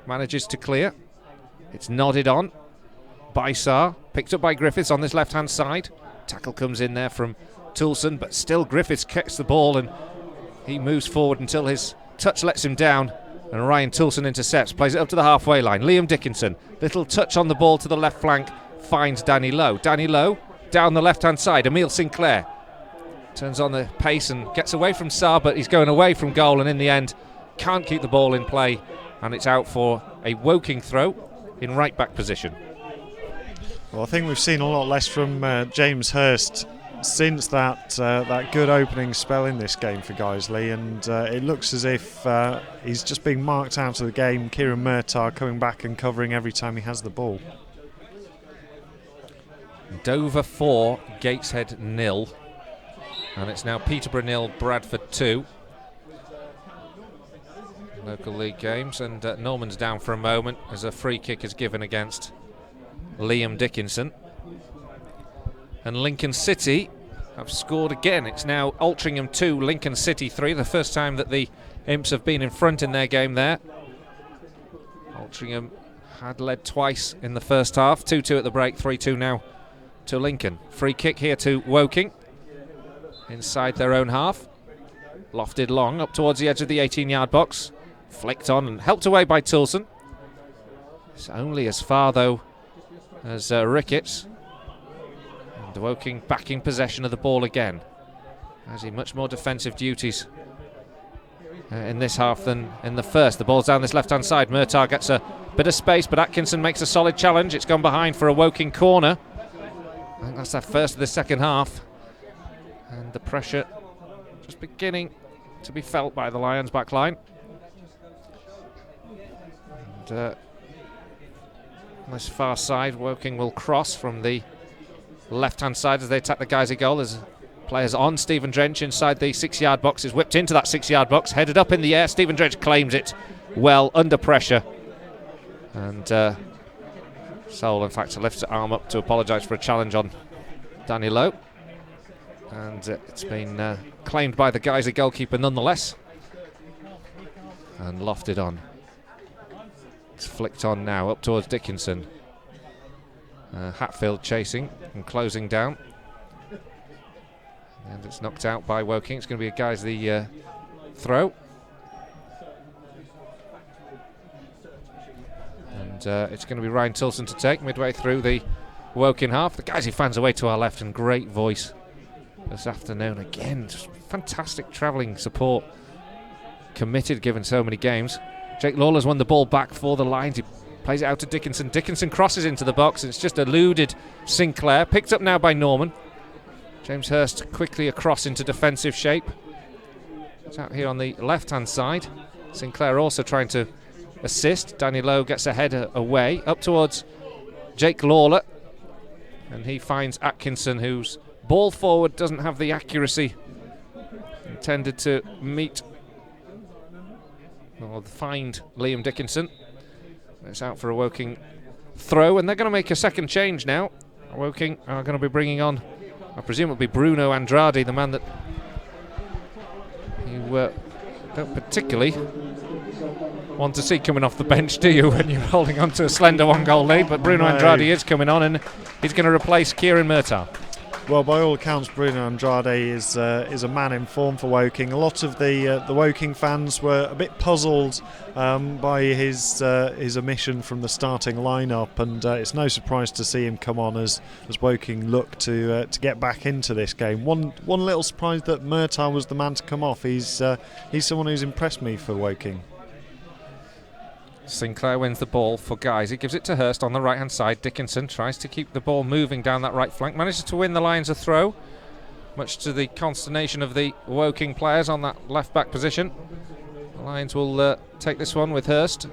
Speaker 2: manages to clear. It's nodded on by Sarr, picked up by Griffiths on this left-hand side. Tackle comes in there from Toulson, but still Griffiths kicks the ball and he moves forward until his touch lets him down, and Ryan Toulson intercepts, plays it up to the halfway line. Liam Dickinson, little touch on the ball to the left flank, finds Danny Lowe. Danny Lowe down the left-hand side. Emile Sinclair turns on the pace and gets away from Sarr, but he's going away from goal, and in the end can't keep the ball in play, and it's out for a Woking throw in right-back position.
Speaker 4: Well, I think we've seen a lot less from James Hurst since that good opening spell in this game for Guiseley, and it looks as if he's just being marked out of the game. Kieran Murtagh coming back and covering every time he has the ball.
Speaker 2: Dover 4, Gateshead 0, and it's now Peterborough 0, Bradford 2. local league games, and Norman's down for a moment as a free kick is given against Liam Dickinson. And Lincoln City have scored again. It's now Altrincham 2, Lincoln City 3, the first time that the Imps have been in front in their game there. Altrincham had led twice in the first half, 2-2 at the break, 3-2 now to Lincoln. Free kick here to Woking, inside their own half. Lofted long up towards the edge of the 18-yard box. Flicked on and helped away by Toulson. It's only as far though as Ricketts. And Woking back in possession of the ball again. Has he much more defensive duties in this half than in the first. The ball's down this left-hand side. Murtagh gets a bit of space, but Atkinson makes a solid challenge. It's gone behind for a Woking corner. I think that's their first of the second half. And the pressure just beginning to be felt by the Lions back line. And on this far side, Woking will cross from the left-hand side as they attack the Guiseley goal. There's players on. Stephen Drench inside the 6-yard box is whipped into that 6-yard box, headed up in the air. Stephen Drench claims it well under pressure. And Sowell, in fact, lifts his arm up to apologise for a challenge on Danny Lowe. And it's been claimed by the Guiseley goalkeeper nonetheless. And lofted on. It's flicked on now up towards Dickinson. Hatfield chasing and closing down. And it's knocked out by Woking. It's going to be a Guiseley throw. And it's going to be Ryan Tilson to take midway through the Woking half. The Guiseley fans away to our left, and great voice this afternoon. Again, just fantastic travelling support. Committed, given so many games. Jake Lawler's won the ball back for the Lions. He plays it out to Dickinson. Dickinson crosses into the box, and it's just eluded Sinclair. Picked up now by Norman. James Hurst quickly across into defensive shape. It's out here on the left-hand side. Sinclair also trying to assist. Danny Lowe gets a header away, up towards Jake Lawler. And he finds Atkinson, whose ball forward doesn't have the accuracy intended to meet or find Liam Dickinson. It's out for a Woking throw, and they're going to make a second change now. Woking are going to be bringing on, I presume it'll be Bruno Andrade, the man that you don't particularly want to see coming off the bench, do you, when you're holding on to a slender one-goal lead? But Bruno Andrade is coming on, and he's going to replace Kieran Murtagh.
Speaker 4: Well, by all accounts, Bruno Andrade is a man in form for Woking. A lot of the Woking fans were a bit puzzled by his omission from the starting lineup, and it's no surprise to see him come on as Woking look to get back into this game. One little surprise that Murtagh was the man to come off. He's someone who's impressed me for Woking.
Speaker 2: Sinclair wins the ball for Guys. He gives it to Hurst on the right-hand side. Dickinson tries to keep the ball moving down that right flank. Manages to win the Lions a throw, much to the consternation of the Woking players on that left-back position. The Lions will take this one with Hurst.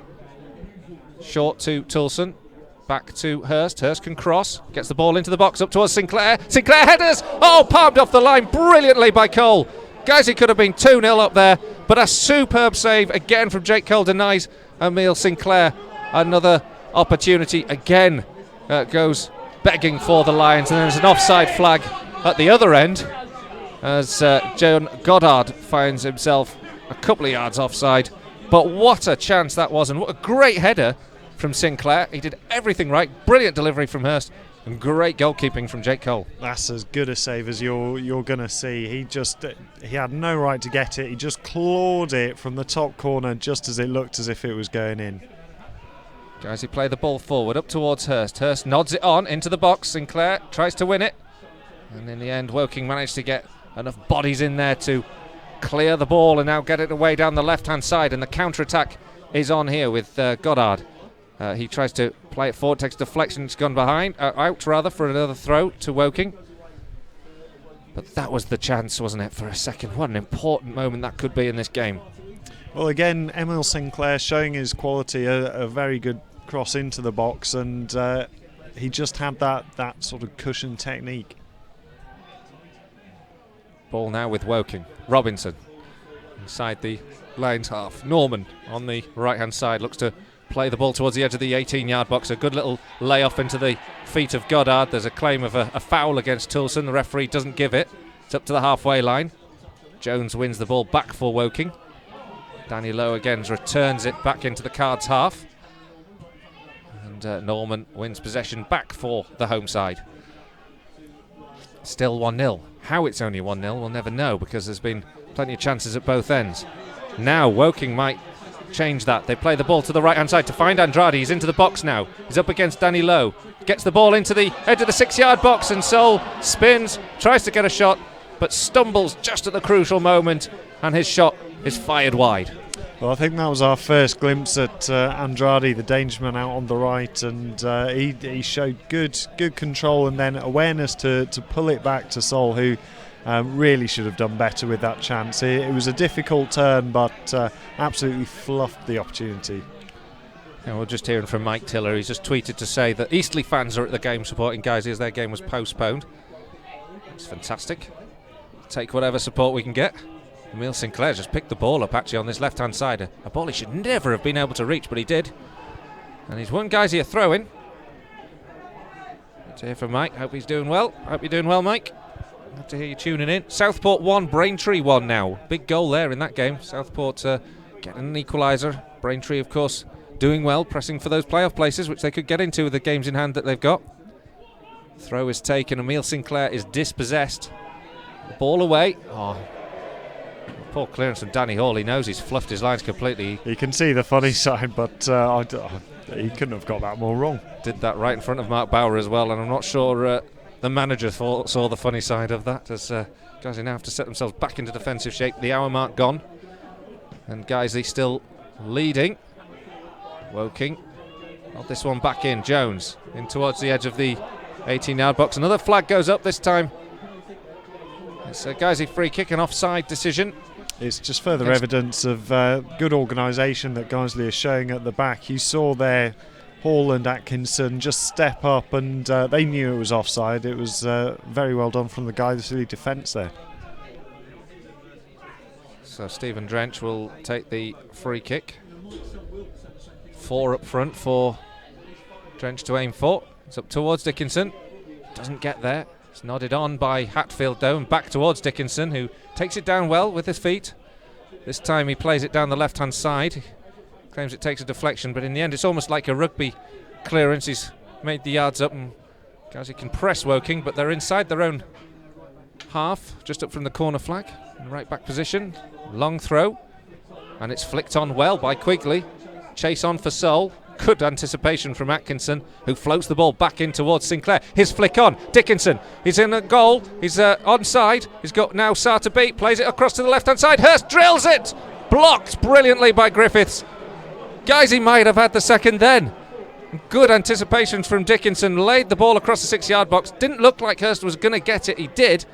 Speaker 2: Short to Toulson. Back to Hurst. Hurst can cross. Gets the ball into the box up towards Sinclair. Sinclair headers! Oh, palmed off the line brilliantly by Cole. Guys, it could have been 2-0 up there, but a superb save again from Jake Cole denies Emile Sinclair another opportunity. Again goes begging for the Lions, and there's an offside flag at the other end as John Goddard finds himself a couple of yards offside. But what a chance that was, and what a great header from Sinclair. He did everything right. Brilliant delivery from Hurst, and great goalkeeping from Jake Cole.
Speaker 4: That's as good a save as you're going to see. He had no right to get it. He just clawed it from the top corner just as it looked as if it was going in.
Speaker 2: Guys, he play the ball forward up towards Hurst. Hurst nods it on into the box. Sinclair tries to win it, and in the end Woking managed to get enough bodies in there to clear the ball and now get it away down the left-hand side, and the counter-attack is on here with Goddard. He tries to play it forward, takes deflection, it's gone behind, out for another throw to Woking. But that was the chance, wasn't it, for a second? What an important moment that could be in this game.
Speaker 4: Well, again, Emile Sinclair showing his quality, a very good cross into the box, and he just had that sort of cushion technique.
Speaker 2: Ball now with Woking. Robinson inside the Lions half. Norman on the right-hand side looks to play the ball towards the edge of the 18-yard box. A good little layoff into the feet of Goddard. There's a claim of a foul against Toulson. The referee doesn't give it. It's up to the halfway line. Jones wins the ball back for Woking. Danny Lowe again returns it back into the Cards half. And Norman wins possession back for the home side. Still 1-0. How it's only 1-0 we'll never know, because there's been plenty of chances at both ends. Now Woking might change that. They play the ball to the right hand side to find Andrade. He's into the box now. He's up against Danny Lowe. Gets the ball into the edge of the 6-yard box, and Sol spins, tries to get a shot, but stumbles just at the crucial moment, and his shot is fired wide.
Speaker 4: Well, I think that was our first glimpse at Andrade, the Dangerman, out on the right, and he showed good control and then awareness to pull it back to Sol, who really should have done better with that chance. It was a difficult turn, but absolutely fluffed the opportunity.
Speaker 2: And we're just hearing from Mike Tiller. He's just tweeted to say that Eastleigh fans are at the game supporting Guiseley as their game was postponed. It's fantastic. Take whatever support we can get. Emile Sinclair just picked the ball up actually on this left-hand side. A ball he should never have been able to reach, but he did. And he's won Guiseley a throw-in. Good to hear from Mike. Hope he's doing well. Hope you're doing well, Mike. Good to hear you tuning in. Southport 1, Braintree 1 now. Big goal there in that game. Southport getting an equaliser. Braintree, of course, doing well, pressing for those playoff places, which they could get into with the games in hand that they've got. Throw is taken. Emile Sinclair is dispossessed. The ball away. Oh, poor clearance from Danny Hall. He knows he's fluffed his lines completely.
Speaker 4: You can see the funny side, but he couldn't have got that more wrong.
Speaker 2: Did that right in front of Mark Bauer as well, and I'm not sure the manager saw the funny side of that, as Guiseley now have to set themselves back into defensive shape. The hour mark gone, and Guiseley still leading. Woking, not this one back in. Jones in towards the edge of the 18-yard box. Another flag goes up this time. It's a Guiseley free kick, an offside decision.
Speaker 4: It's just further evidence of good organisation that Guiseley is showing at the back. You saw there Hall and Atkinson just step up, and they knew it was offside. It was very well done from the Guiseley defence there.
Speaker 2: So Stephen Drench will take the free kick. 4 up front for Drench to aim for. It's up towards Dickinson. Doesn't get there. It's nodded on by Hatfield though, and back towards Dickinson, who takes it down well with his feet. This time he plays it down the left-hand side. Claims it takes a deflection, but in the end it's almost like a rugby clearance. He's made the yards up, and Guiseley can press Woking, but they're inside their own half, just up from the corner flag. In the right back position. Long throw, and it's flicked on well by Quigley. Chase on for Sol. Good anticipation from Atkinson, who floats the ball back in towards Sinclair. His flick on. Dickinson, he's in a goal. He's onside. He's got now Sar to beat. Plays it across to the left-hand side. Hurst drills it. Blocked brilliantly by Griffiths. Guiseley might have had the second then. Good anticipations from Dickinson. Laid the ball across the 6-yard box. Didn't look like Hurst was going to get it. He did.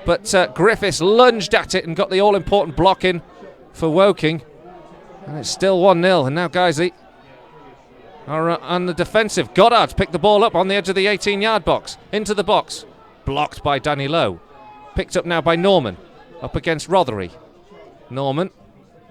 Speaker 2: But Griffiths lunged at it and got the all-important block in for Woking. And it's still 1-0. And now Guiseley are on the defensive. Goddard's picked the ball up on the edge of the 18-yard box. Into the box. Blocked by Danny Lowe. Picked up now by Norman. Up against Rothery. Norman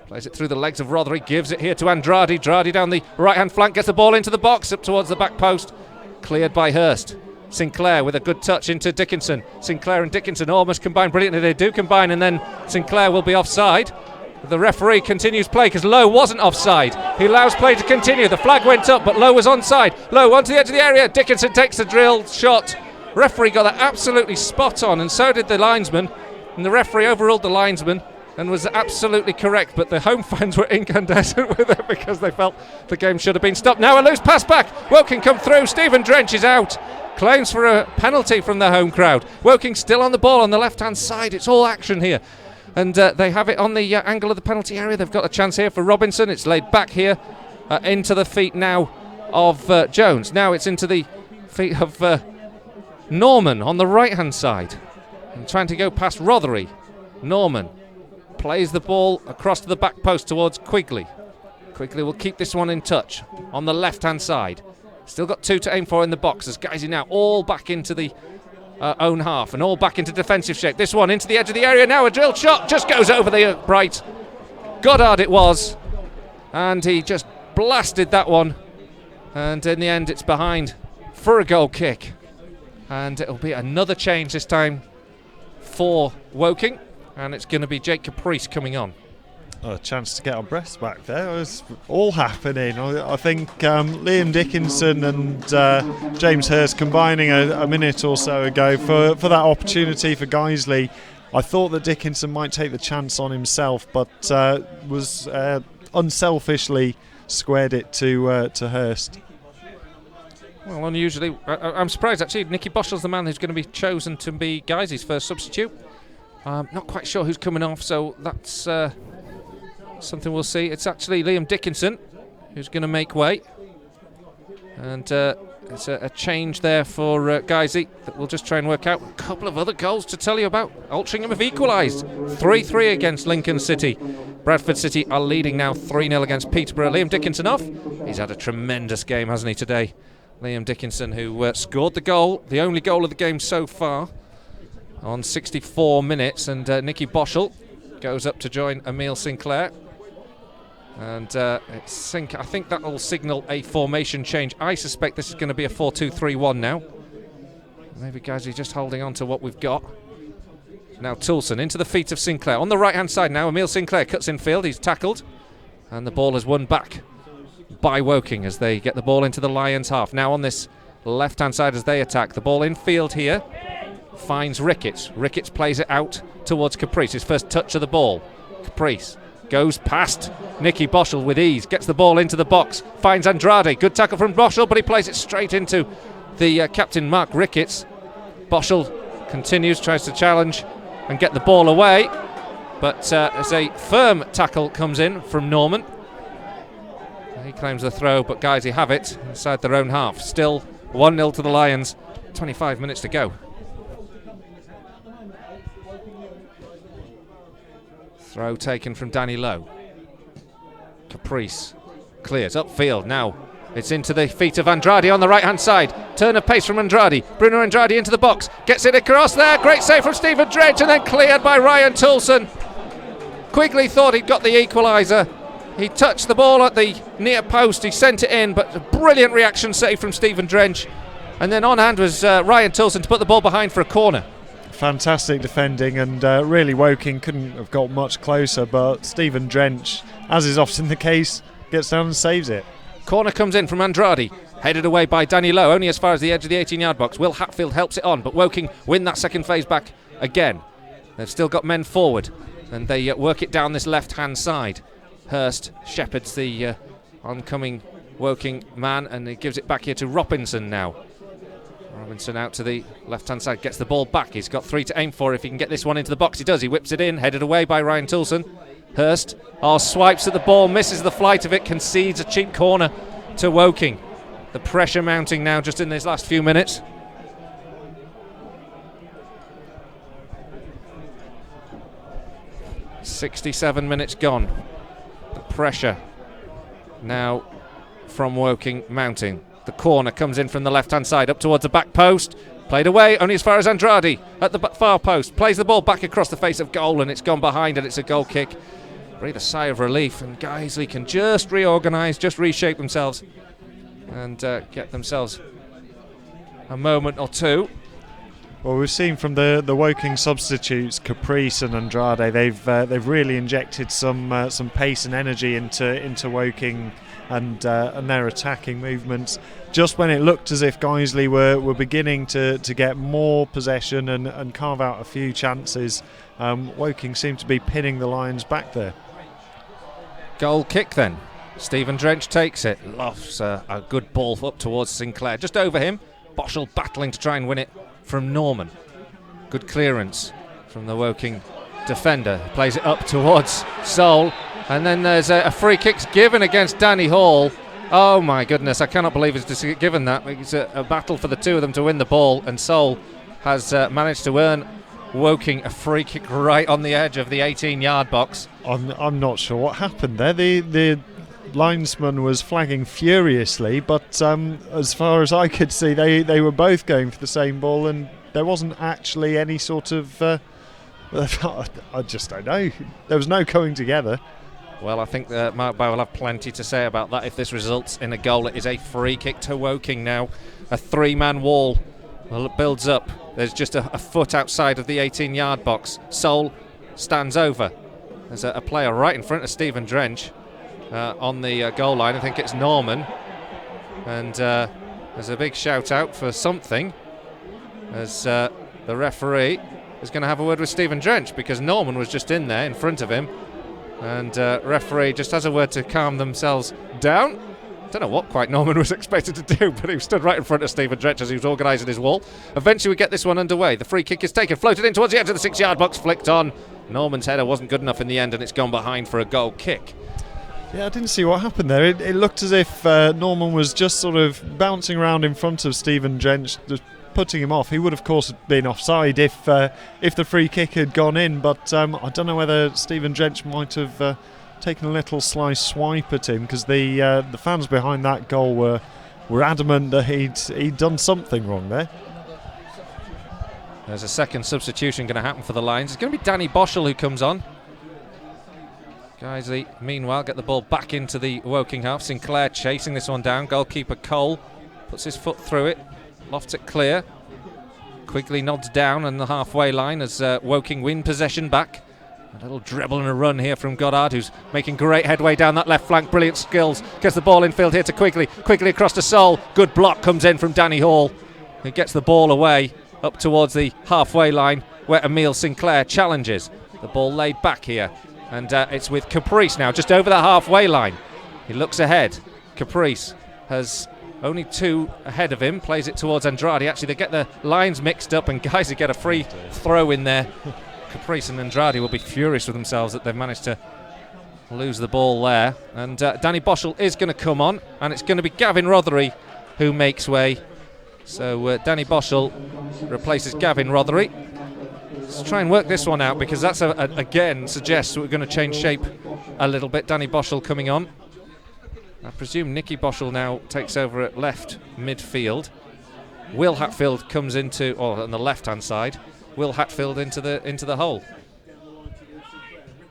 Speaker 2: plays it through the legs of Rothery. Gives it here to Andrade. Andrade down the right-hand flank. Gets the ball into the box. Up towards the back post. Cleared by Hurst. Sinclair with a good touch into Dickinson. Sinclair and Dickinson almost combine brilliantly. They do combine, and then Sinclair will be offside. The referee continues play because Lowe wasn't offside. He allows play to continue. The flag went up, but Lowe was onside. Lowe onto the edge of the area. Dickinson takes the drill shot. Referee got that absolutely spot on, and so did the linesman. And the referee overruled the linesman and was absolutely correct. But the home fans were incandescent with it because they felt the game should have been stopped. Now a loose pass back. Woking come through. Stephen Drench is out. Claims for a penalty from the home crowd. Woking still on the ball on the left-hand side. It's all action here. And they have it on the angle of the penalty area. They've got a chance here for Robinson. It's laid back here into the feet now of Jones. Now it's into the feet of Norman on the right-hand side. And trying to go past Rothery. Norman plays the ball across to the back post towards Quigley. Quigley will keep this one in touch on the left-hand side. Still got 2 to aim for in the box as Guiseley now all back into the own half and all back into defensive shape. This one into the edge of the area now. A drilled shot just goes over the upright. Goddard it was, and he just blasted that one, and in the end it's behind for a goal kick, and it'll be another change this time for Woking, and it's going to be Jake Caprice coming on.
Speaker 4: A chance to get our breaths back there. It was all happening. I think Liam Dickinson and James Hurst combining a minute or so ago for that opportunity for Guiseley. I thought that Dickinson might take the chance on himself, but was unselfishly squared it to Hurst.
Speaker 2: Well, unusually, I'm surprised actually. Nicky Boschel's the man who's going to be chosen to be Guiseley's first substitute. Not quite sure who's coming off, so that's something we'll see. It's actually Liam Dickinson who's going to make way, and it's a change there for Guiseley that we'll just try and work out. A couple of other goals to tell you about. Altrincham have equalised 3-3 against Lincoln City. Bradford City are leading now 3-0 against Peterborough. Liam Dickinson off. He's had a tremendous game, hasn't he, today? Liam Dickinson, who scored the goal, the only goal of the game so far, on 64 minutes, and Nicky Boschel goes up to join Emile Sinclair. And I think that will signal a formation change. I suspect this is going to be a 4-2-3-1 now. Maybe guys are just holding on to what we've got. Now Toulson into the feet of Sinclair. On the right-hand side now, Emile Sinclair cuts in field. He's tackled. And the ball is won back by Woking as they get the ball into the Lions' half. Now on this left-hand side as they attack. The ball in field here finds Ricketts. Ricketts plays it out towards Caprice. His first touch of the ball. Caprice goes past Nicky Boschel with ease, gets the ball into the box, finds Andrade. Good tackle from Boschel, but he plays it straight into the captain, Mark Ricketts. Boschel continues, tries to challenge and get the ball away, but as a firm tackle comes in from Norman. He claims the throw, but Guiseley have it inside their own half. Still 1-0 to the Lions, 25 minutes to go. Throw taken from Danny Lowe. Caprice clears upfield now. It's into the feet of Andrade on the right hand side. Turn of pace from Andrade. Bruno Andrade into the box. Gets it across there. Great save from Stephen Dredge and then cleared by Ryan Toulson. Quigley thought he'd got the equaliser. He touched the ball at the near post. He sent it in, but a brilliant reaction save from Stephen Dredge. And then on hand was Ryan Toulson to put the ball behind for a corner.
Speaker 4: Fantastic defending, and really Woking couldn't have got much closer, but Stephen Drench, as is often the case, gets down and saves it.
Speaker 2: Corner comes in from Andrade, headed away by Danny Lowe, only as far as the edge of the 18-yard box. Will Hatfield helps it on, but Woking win that second phase back again. They've still got men forward, and they work it down this left-hand side. Hurst shepherds the oncoming Woking man, and he gives it back here to Robinson now. Robinson out to the left-hand side, gets the ball back. He's got 3 to aim for if he can get this one into the box. He does. He whips it in, headed away by Ryan Toulson. Hurst swipes at the ball, misses the flight of it, concedes a cheap corner to Woking. The pressure mounting now just in these last few minutes. "67 minutes gone. The pressure now from Woking mounting. The corner comes in from the left-hand side, up towards the back post. Played away, only as far as Andrade at the far post. Plays the ball back across the face of goal, and it's gone behind, and it's a goal kick. Breathe a sigh of relief, and Guiseley can just reorganise, just reshape themselves, and get themselves a moment or two.
Speaker 4: Well, we've seen from the Woking substitutes, Caprice and Andrade, they've really injected some pace and energy into Woking and their attacking movements. Just when it looked as if Guiseley were beginning to get more possession and carve out a few chances, Woking seemed to be pinning the Lions back there.
Speaker 2: Goal kick then. Stephen Drench takes it, lofts a good ball up towards Sinclair, just over him. Boschel battling to try and win it from Norman. Good clearance from the Woking defender. Plays it up towards Sol, and then there's a free kick given against Danny Hall. Oh my goodness, I cannot believe it's just given that. It's a battle for the two of them to win the ball, and Sol has managed to earn Woking a free kick right on the edge of the 18-yard box.
Speaker 4: I'm not sure what happened there. The linesman was flagging furiously, but as far as I could see, they were both going for the same ball, and there wasn't actually any sort of I just don't know. There was no coming together.
Speaker 2: Well, I think that Mark Bow will have plenty to say about that if this results in a goal. It is a free kick to Woking now. A three-man wall. Well, it builds up. There's just a foot outside of the 18-yard box. Sol stands over. There's a player right in front of Stephen Drench on the goal line. I think it's Norman. And there's a big shout-out for something as the referee is going to have a word with Stephen Drench, because Norman was just in there in front of him. And referee just has a word to calm themselves down. Don't know what quite Norman was expected to do, but he stood right in front of Stephen Drench as he was organising his wall. Eventually we get this one underway. The free kick is taken, floated in towards the edge of the 6-yard box, flicked on. Norman's header wasn't good enough in the end, and it's gone behind for a goal kick.
Speaker 4: Yeah, I didn't see what happened there. It looked as if Norman was just sort of bouncing around in front of Stephen Drench, just putting him off. He would, of course, have been offside if the free kick had gone in, but I don't know whether Stephen Drench might have taken a little sly swipe at him, because the fans behind that goal were adamant that he'd done something wrong there.
Speaker 2: There's a second substitution going to happen for the Lions. It's going to be Danny Boschel who comes on. Guiseley, meanwhile, get the ball back into the Woking half. Sinclair chasing this one down. Goalkeeper Cole puts his foot through it, lofts it clear. Quigley nods down on the halfway line as Woking win possession back. A little dribble and a run here from Goddard, who's making great headway down that left flank. Brilliant skills. Gets the ball infield here to Quigley. Quigley across to Sol. Good block comes in from Danny Hall, who gets the ball away up towards the halfway line where Emile Sinclair challenges. The ball laid back here, and it's with Caprice now just over the halfway line. He looks ahead. Caprice has only two ahead of him, plays it towards Andrade. Actually, they get the lines mixed up, and guys who get a free throw in there. Caprice and Andrade will be furious with themselves that they've managed to lose the ball there. And Danny Boschel is going to come on, and it's going to be Gavin Rothery who makes way. So Danny Boschel replaces Gavin Rothery. Let's try and work this one out, because that's again suggests we're going to change shape a little bit. Danny Boschel coming on. I presume Nicky Boschel now takes over at left midfield. Will Hatfield comes into, on the left-hand side. Will Hatfield into the hole.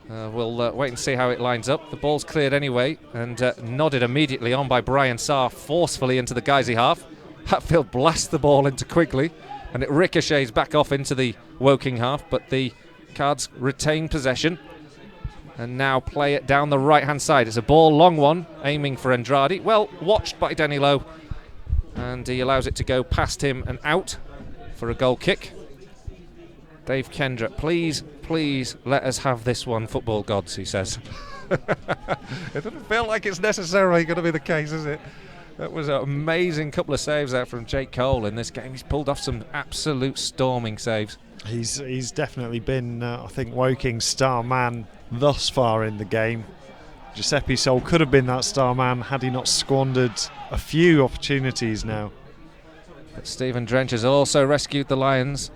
Speaker 2: We'll wait and see how it lines up. The ball's cleared anyway, and nodded immediately on by Brian Sarr, forcefully into the Guiseley half. Hatfield blasts the ball into Quigley, and it ricochets back off into the Woking half, but the Cards retain possession and now play it down the right-hand side. It's a ball, long one, aiming for Andrade. Well watched by Denny Lowe, and he allows it to go past him and out for a goal kick. Dave Kendra, please let us have this one, football gods, he says. It doesn't feel like it's necessarily going to be the case, is it? That was an amazing couple of saves there from Jake Cole in this game. He's pulled off some absolute storming saves.
Speaker 4: He's definitely been, I think, Woking's star man thus far in the game. Giuseppe Sol could have been that star man had he not squandered a few opportunities now.
Speaker 2: But Stephen Drench has also rescued the Lions,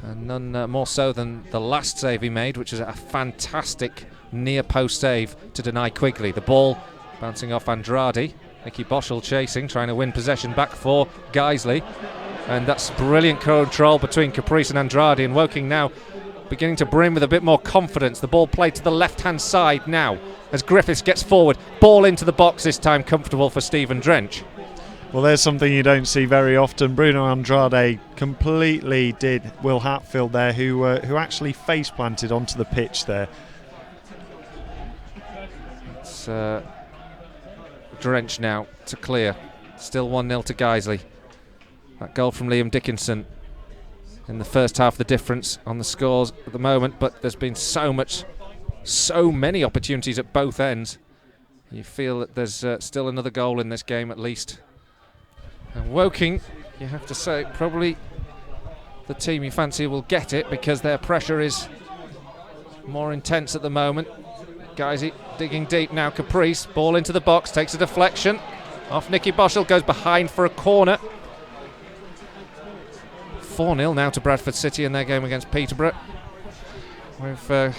Speaker 2: and none more so than the last save he made, which was a fantastic near post save to deny Quigley. The ball bouncing off Andrade. Nicky Boschel chasing, trying to win possession back for Guiseley. And that's brilliant control between Caprice and Andrade, and Woking now beginning to brim with a bit more confidence. The ball played to the left-hand side now as Griffiths gets forward. Ball into the box this time, comfortable for Stephen Drench.
Speaker 4: Well, there's something you don't see very often. Bruno Andrade completely did Will Hatfield there, who actually face planted onto the pitch there.
Speaker 2: It's Drench now to clear. Still 1-0 to Guiseley. That goal from Liam Dickinson in the first half, the difference on the scores at the moment, but there's been so many opportunities at both ends. You feel that there's still another goal in this game at least. And Woking, you have to say, probably the team you fancy will get it, because their pressure is more intense at the moment. Guiseley digging deep now. Caprice, ball into the box, takes a deflection off Nicky Boschel, goes behind for a corner. 4-0 now to Bradford City in their game against Peterborough.
Speaker 4: Well,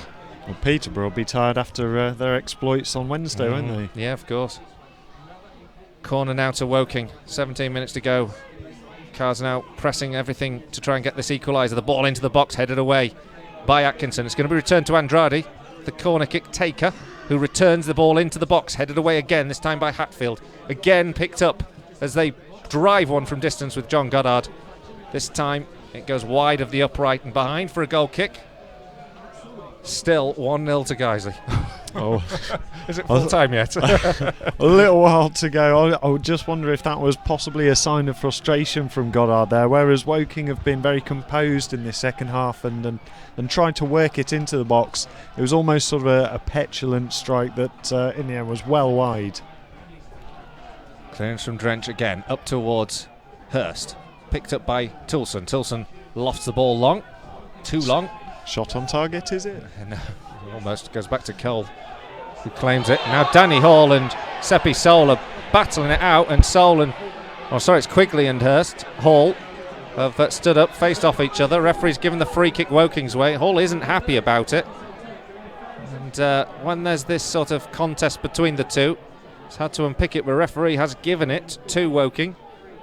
Speaker 4: Peterborough will be tired after their exploits on Wednesday, won't they?
Speaker 2: Yeah, of course. Corner now to Woking. 17 minutes to go. Cards now pressing everything to try and get this equaliser. The ball into the box, headed away by Atkinson. It's going to be returned to Andrade, the corner kick taker. who returns the ball into the box, headed away again, this time by Hatfield. Again picked up as they drive one from distance with John Goddard. This time it goes wide of the upright and behind for a goal kick. Still 1-0 to Guiseley.
Speaker 4: Oh,
Speaker 2: is it full time yet?
Speaker 4: A little while to go. I would just wonder if that was possibly a sign of frustration from Goddard there, whereas Woking have been very composed in this second half and tried to work it into the box. It was almost sort of a petulant strike that in the end was well wide.
Speaker 2: Clearance from Drench again, up towards Hurst. Picked up by Toulson. Toulson lofts the ball long. Too long.
Speaker 4: Shot on target, is it?
Speaker 2: No, almost goes back to Cole, who claims it. Now Danny Hall and Seppi Soul are battling it out, and it's Quigley and Hall have stood up, faced off each other. Referee's given the free kick Woking's way. Hall isn't happy about it. And when there's this sort of contest between the two, it's hard to unpick it, but referee has given it to Woking.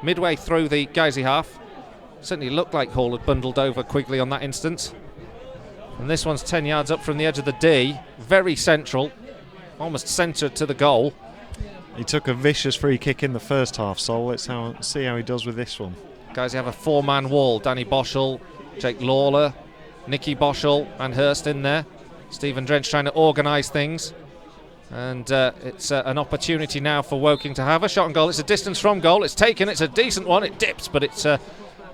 Speaker 2: Midway through the Guiseley half, certainly looked like Hall had bundled over Quigley on that instance. And this one's 10 yards up from the edge of the D, very central, almost centred to the goal.
Speaker 4: He took a vicious free kick in the first half, so let's see how he does with this one.
Speaker 2: Guys, you have a four-man wall. Danny Boschel, Jake Lawler, Nicky Boschel and Hurst in there. Stephen Drench trying to organise things. And it's an opportunity now for Woking to have a shot on goal. It's a distance from goal. It's taken. It's a decent one. It dips, but it's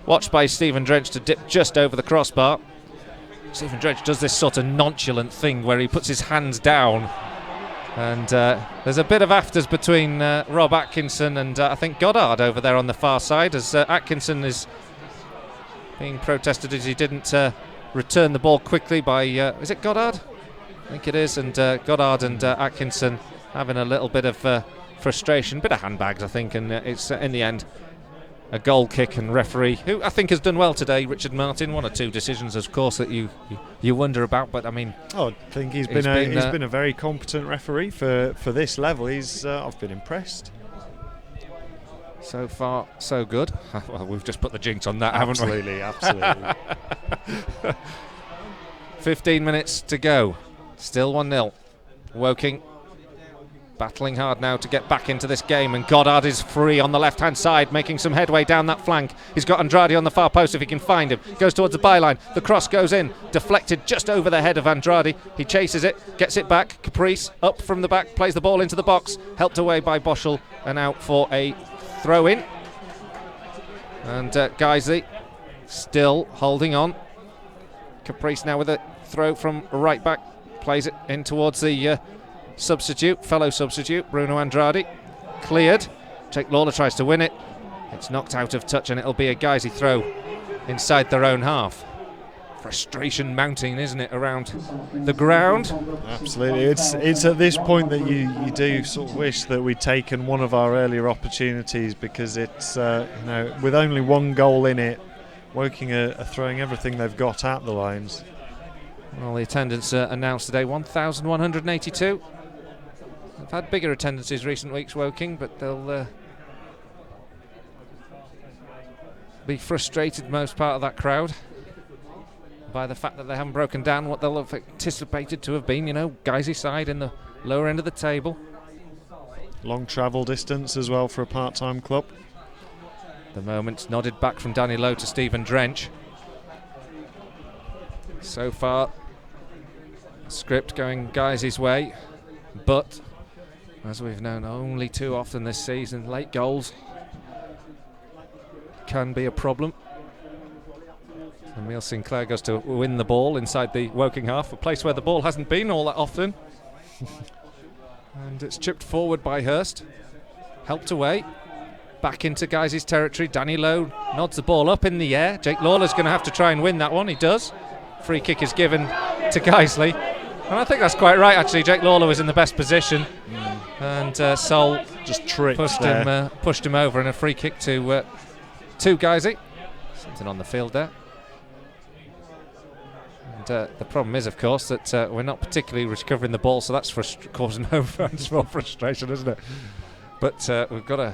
Speaker 2: watched by Stephen Drench to dip just over the crossbar. Stephen Drench does this sort of nonchalant thing where he puts his hands down. And there's a bit of afters between Rob Atkinson and I think Goddard over there on the far side, as Atkinson is being protested as he didn't return the ball quickly by, is it Goddard? I think it is, and Goddard and Atkinson having a little bit of frustration, bit of handbags I think, and it's in the end a goal kick, and referee, who I think has done well today, Richard Martin, one or two decisions of course that you wonder about, but I mean,
Speaker 4: I think he's been a very competent referee for this level. I've been impressed.
Speaker 2: So far so good. Well, we've just put the jinx on that, haven't we?
Speaker 4: Absolutely.
Speaker 2: 15 minutes to go, still 1-0. Woking battling hard now to get back into this game, and Goddard is free on the left-hand side, making some headway down that flank. He's got Andrade on the far post if he can find him. Goes towards the byline. The cross goes in, deflected just over the head of Andrade. He chases it, gets it back. Caprice up from the back, plays the ball into the box, helped away by Boschel, and out for a throw-in. And Guiseley still holding on. Caprice now with a throw from right back, plays it in towards the fellow substitute, Bruno Andrade. Cleared. Jake Lawler tries to win it. It's knocked out of touch, and it'll be a Guiseley throw inside their own half. Frustration mounting, isn't it, around the ground?
Speaker 4: Absolutely. It's at this point that you do sort of wish that we'd taken one of our earlier opportunities, because it's with only one goal in it, Woking are throwing everything they've got at the Lions.
Speaker 2: Well, the attendance announced today, 1,182. They've had bigger attendances recent weeks, Woking, but they'll be frustrated, most part of that crowd, by the fact that they haven't broken down what they'll have anticipated to have been, Guiseley side in the lower end of the table.
Speaker 4: Long travel distance as well for a part-time club.
Speaker 2: The moment nodded back from Danny Lowe to Stephen Drench. So far, script going Guiseley's way, but as we've known only too often this season, late goals can be a problem. Emile Sinclair goes to win the ball inside the Woking half, a place where the ball hasn't been all that often. And it's chipped forward by Hurst, helped away, back into Guiseley's territory. Danny Lowe nods the ball up in the air. Jake Lawler's going to have to try and win that one. He does. Free kick is given to Guiseley, and I think that's quite right actually. Jake Lawler was in the best position, and Sol
Speaker 4: just tripped
Speaker 2: pushed him over, and a free kick to Guiseley. Something on the field there. And the problem is, of course, that we're not particularly recovering the ball, so that's causing home fans more frustration, isn't it? But we've got to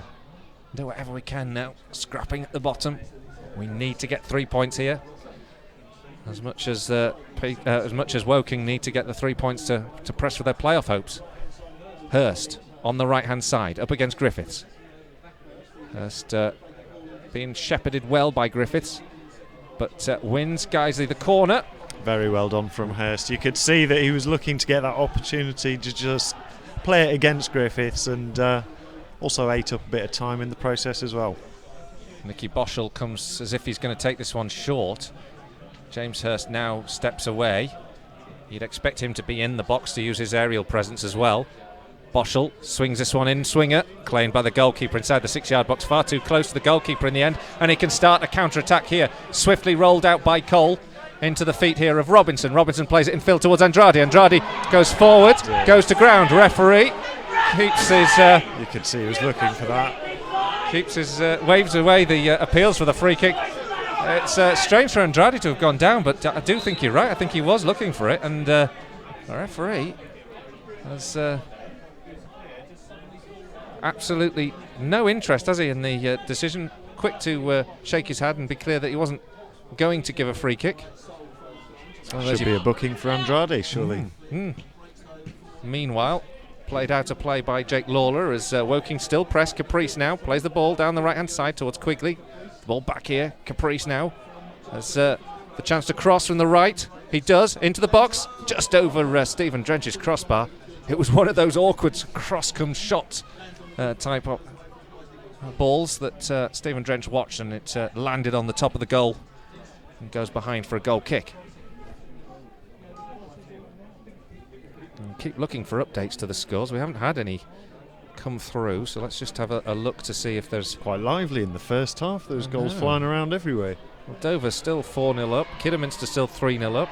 Speaker 2: do whatever we can now, scrapping at the bottom. We need to get 3 points here. As much as Woking need to get the 3 points to press for their playoff hopes. Hurst on the right-hand side, up against Griffiths. Hurst being shepherded well by Griffiths, but wins Guiseley the corner.
Speaker 4: Very well done from Hurst. You could see that he was looking to get that opportunity to just play it against Griffiths, and also ate up a bit of time in the process as well.
Speaker 2: Nicky Boschel comes as if he's going to take this one short. James Hurst now steps away. You'd expect him to be in the box to use his aerial presence as well. Boschel swings this one in, swinger, claimed by the goalkeeper inside the 6-yard box, far too close to the goalkeeper in the end, and he can start a counter-attack here. Swiftly rolled out by Cole into the feet here of Robinson. Robinson plays it in field towards Andrade. Andrade goes forward, goes to ground. Referee keeps his...
Speaker 4: you could see he was looking for that.
Speaker 2: Keeps his... waves away the appeals for the free kick. It's strange for Andrade to have gone down, but I do think you're right. I think he was looking for it, and the referee has absolutely no interest, has he, in the decision. Quick to shake his head and be clear that he wasn't going to give a free kick. So
Speaker 4: should be a booking for Andrade, surely.
Speaker 2: Meanwhile, played out of play by Jake Lawler as Woking still press. Caprice now plays the ball down the right-hand side towards Quigley. The ball back here. Caprice now has the chance to cross from the right. He does, into the box, just over Stephen Drench's crossbar. It was one of those awkward cross-come-shot type of balls that Stephen Drench watched, and it landed on the top of the goal and goes behind for a goal kick. And keep looking for updates to the scores. We haven't had any come through, so let's just have a look to see if there's...
Speaker 4: Quite lively in the first half. Those goals flying around everywhere.
Speaker 2: Well, Dover still 4-0 up. Kidderminster still 3-0 up.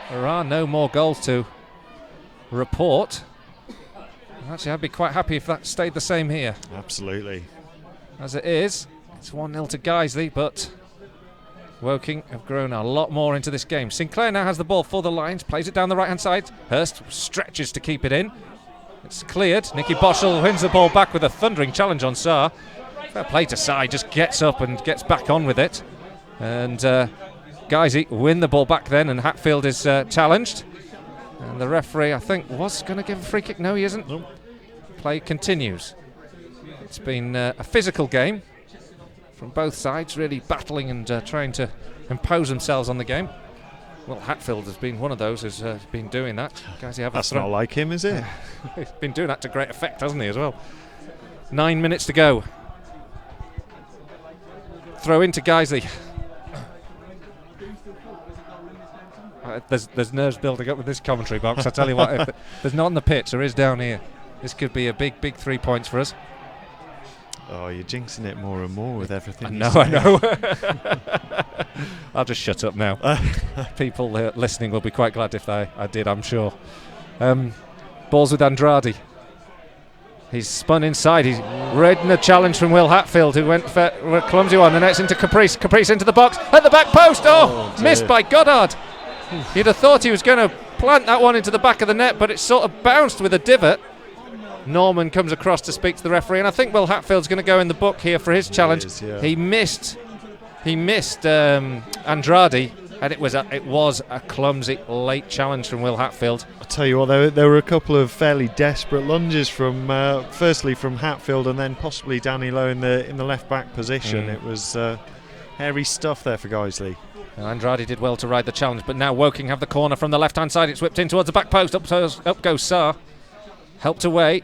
Speaker 2: There are no more goals to report. Actually, I'd be quite happy if that stayed the same here.
Speaker 4: Absolutely.
Speaker 2: As it is, it's 1-0 to Guiseley, but Woking have grown a lot more into this game. Sinclair now has the ball for the Lions, plays it down the right-hand side. Hurst stretches to keep it in. It's cleared. Nicky Boschel wins the ball back with a thundering challenge on Saar. Fair play to Saar, he just gets up and gets back on with it. And Guiseley win the ball back then, and Hatfield is challenged. And the referee, I think, was going to give a free kick. No, he isn't.
Speaker 4: Nope.
Speaker 2: Play continues. It's been a physical game from both sides, really battling and trying to impose themselves on the game. Well, Hatfield has been one of those who's been doing that.
Speaker 4: That's not like him, is it?
Speaker 2: He's been doing that to great effect, hasn't he, as well? 9 minutes to go. Throw into Guiseley. There's nerves building up with this commentary box. I tell you what, if there's not on the pitch, there is down here. This could be a big 3 points for us.
Speaker 4: Oh, you're jinxing it more and more with everything.
Speaker 2: I know. I'll just shut up now. People listening will be quite glad if I did, I'm sure. Balls with Andrade. He's spun inside. He's reading a challenge from Will Hatfield, who went for a clumsy one. And it's into Caprice. Caprice into the box. At the back post. Oh missed by Goddard. You'd have thought he was going to plant that one into the back of the net, but it sort of bounced with a divot. Norman comes across to speak to the referee, and I think Will Hatfield's going to go in the book here for his challenge. He missed Andrade, and it was a clumsy late challenge from Will Hatfield.
Speaker 4: I'll tell you what, there were a couple of fairly desperate lunges from firstly from Hatfield, and then possibly Danny Lowe in the left back position. It was hairy stuff there for Guiseley.
Speaker 2: Andrade did well to ride the challenge, but now Woking have the corner from the left hand side. It's whipped in towards the back post. Up goes Saar, helped away.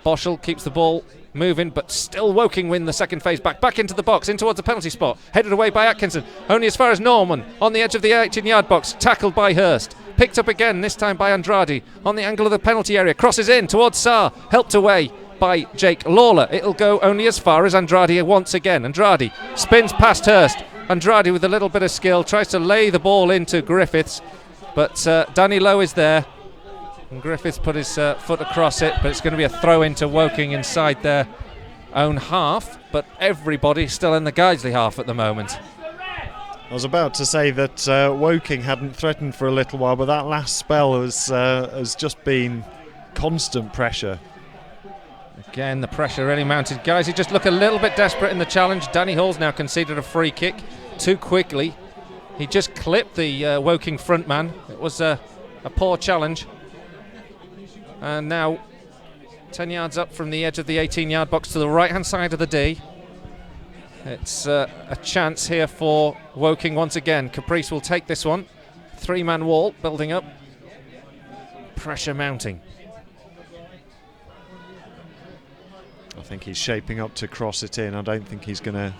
Speaker 2: Boschel keeps the ball moving, but still Woking win the second phase back into the box, in towards the penalty spot, headed away by Atkinson, only as far as Norman, on the edge of the 18-yard box, tackled by Hurst, picked up again, this time by Andrade, on the angle of the penalty area, crosses in towards Saar, helped away by Jake Lawler. It'll go only as far as Andrade once again. Andrade spins past Hurst. Andrade with a little bit of skill tries to lay the ball into Griffiths, but Danny Lowe is there. And Griffiths put his foot across it, but it's going to be a throw into Woking inside their own half. But everybody still in the Guiseley half at the moment.
Speaker 4: I was about to say that Woking hadn't threatened for a little while, but that last spell has just been constant pressure.
Speaker 2: Again, the pressure really mounted. Guiseley just look a little bit desperate in the challenge. Danny Hall's now conceded a free kick too quickly. He just clipped the Woking front man. It was a poor challenge. And now 10 yards up from the edge of the 18-yard box to the right-hand side of the D. It's a chance here for Woking once again. Caprice will take this one. 3-man wall building up. Pressure mounting.
Speaker 4: I think he's shaping up to cross it in. I don't think he's going to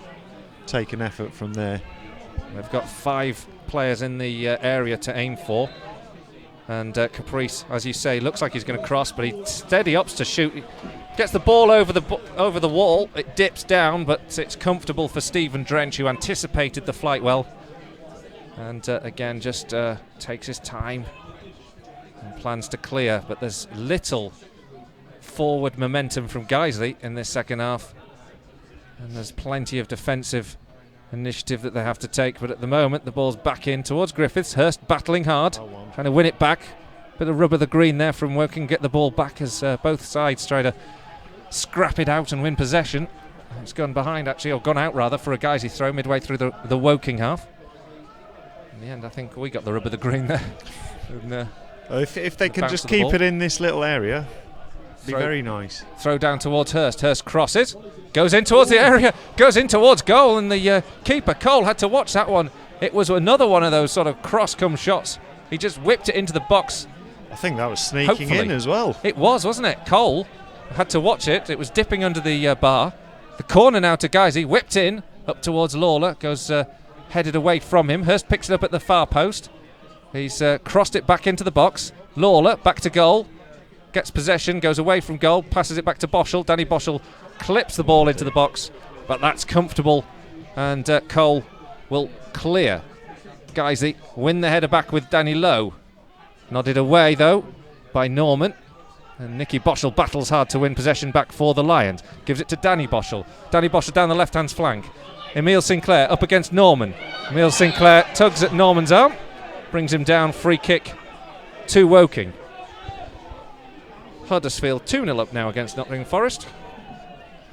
Speaker 4: take an effort from there.
Speaker 2: They've got 5 players in the area to aim for. And Caprice, as you say, looks like he's going to cross, but he steady ups to shoot. He gets the ball over the wall. It dips down, but it's comfortable for Stephen Drench, who anticipated the flight well. And again, just takes his time and plans to clear. But there's little forward momentum from Guiseley in this second half. And there's plenty of defensive initiative that they have to take. But at the moment, the ball's back in towards Griffiths. Hurst battling hard, trying to win it back. Bit of rub of the green there from Woking. Get the ball back as both sides try to scrap it out and win possession. It's gone behind, actually, or gone out rather, for a Guiseley throw midway through the Woking half. In the end, I think we got the rub of the green there. And,
Speaker 4: if they can just keep it in this little area, be very nice.
Speaker 2: Throw down towards Hurst. Hurst crosses, goes in towards the area, goes in towards goal, and the keeper, Cole, had to watch that one. It was another one of those sort of cross-come shots. He just whipped it into the box.
Speaker 4: I think that was sneaking in as well.
Speaker 2: It was, wasn't it? Cole had to watch it. It was dipping under the bar. The corner now to Guisey, whipped in up towards Lawler, goes headed away from him. Hurst picks it up at the far post. He's crossed it back into the box. Lawler back to goal, gets possession, goes away from goal, passes it back to Boschel. Danny Boschel clips the ball into the box, but that's comfortable, and Cole will clear. Guisey win the header back with Danny Lowe. Nodded away though by Norman, and Nicky Boschel battles hard to win possession back for the Lions. Gives it to Danny Boschel. Danny Boschel down the left-hand flank. Emile Sinclair up against Norman. Emile Sinclair tugs at Norman's arm, brings him down. Free kick to Woking. Huddersfield 2-0 up now against Nottingham Forest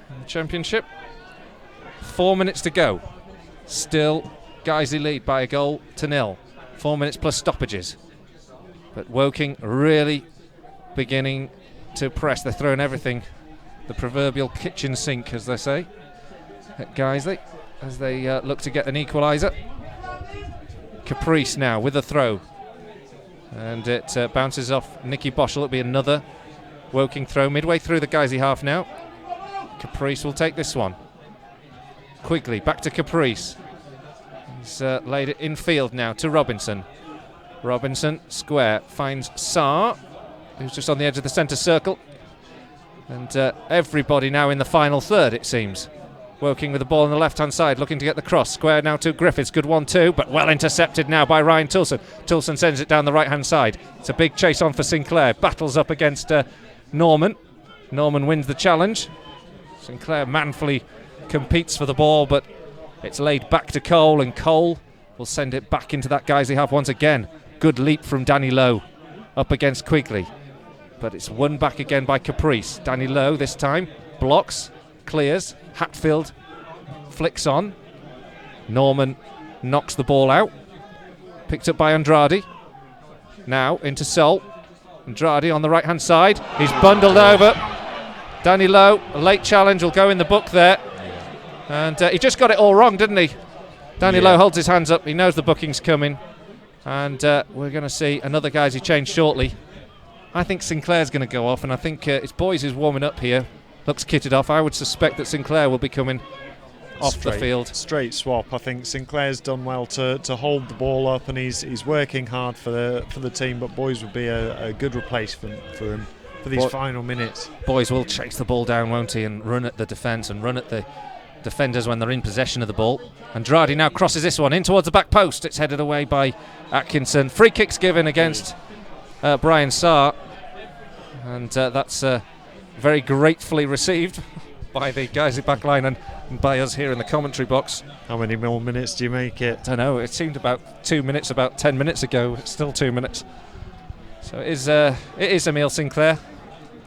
Speaker 2: in the Championship. 4 minutes to go. Still Guiseley lead by a goal to 0. 4 minutes plus stoppages. But Woking really beginning to press. They're throwing everything, the proverbial kitchen sink, as they say, at Guiseley as they look to get an equaliser. Caprice now with a throw, and it bounces off Nicky Boschel. It'll be another Woking throw midway through the Guiseley half now. Caprice will take this one. Quigley back to Caprice. He's laid it infield now to Robinson. Robinson square finds Sarr, who's just on the edge of the centre circle, and everybody now in the final third, it seems. Woking with the ball on the left hand side, looking to get the cross. Square now to Griffiths. Good 1-2, but well intercepted now by Ryan Tilson. Tilson sends it down the right hand side. It's a big chase on for Sinclair. Battles up against Norman. Norman wins the challenge. Sinclair manfully competes for the ball, but it's laid back to Cole, and Cole will send it back into that Guiseley half once again. Good leap from Danny Lowe up against Quigley, but it's won back again by Caprice. Danny Lowe this time blocks, clears. Hatfield flicks on. Norman knocks the ball out. Picked up by Andrade. Now into Sol. Andrade on the right hand side. He's bundled over. Danny Lowe, a late challenge, will go in the book there. And he just got it all wrong, didn't he? Danny Lowe holds his hands up. He knows the booking's coming. And we're going to see another Guiseley change shortly. I think Sinclair's going to go off, and I think it's Boys who's warming up here. Looks kitted off. I would suspect that Sinclair will be coming off the field.
Speaker 4: Straight swap. I think Sinclair's done well to hold the ball up, and he's working hard for the team. But Boys would be a good replacement for him for these final minutes.
Speaker 2: Boys will chase the ball down, won't he, and run at the defence and run at the defenders when they're in possession of the ball. Andrade now crosses this one in towards the back post. It's headed away by Atkinson. Free kicks given against Brian Sarr, and that's very gratefully received by the Guiseley backline and by us here in the commentary box.
Speaker 4: How many more minutes do you make it?
Speaker 2: I don't know. It seemed about 2 minutes, about 10 minutes ago. It's still 2 minutes. So it is Emile Sinclair.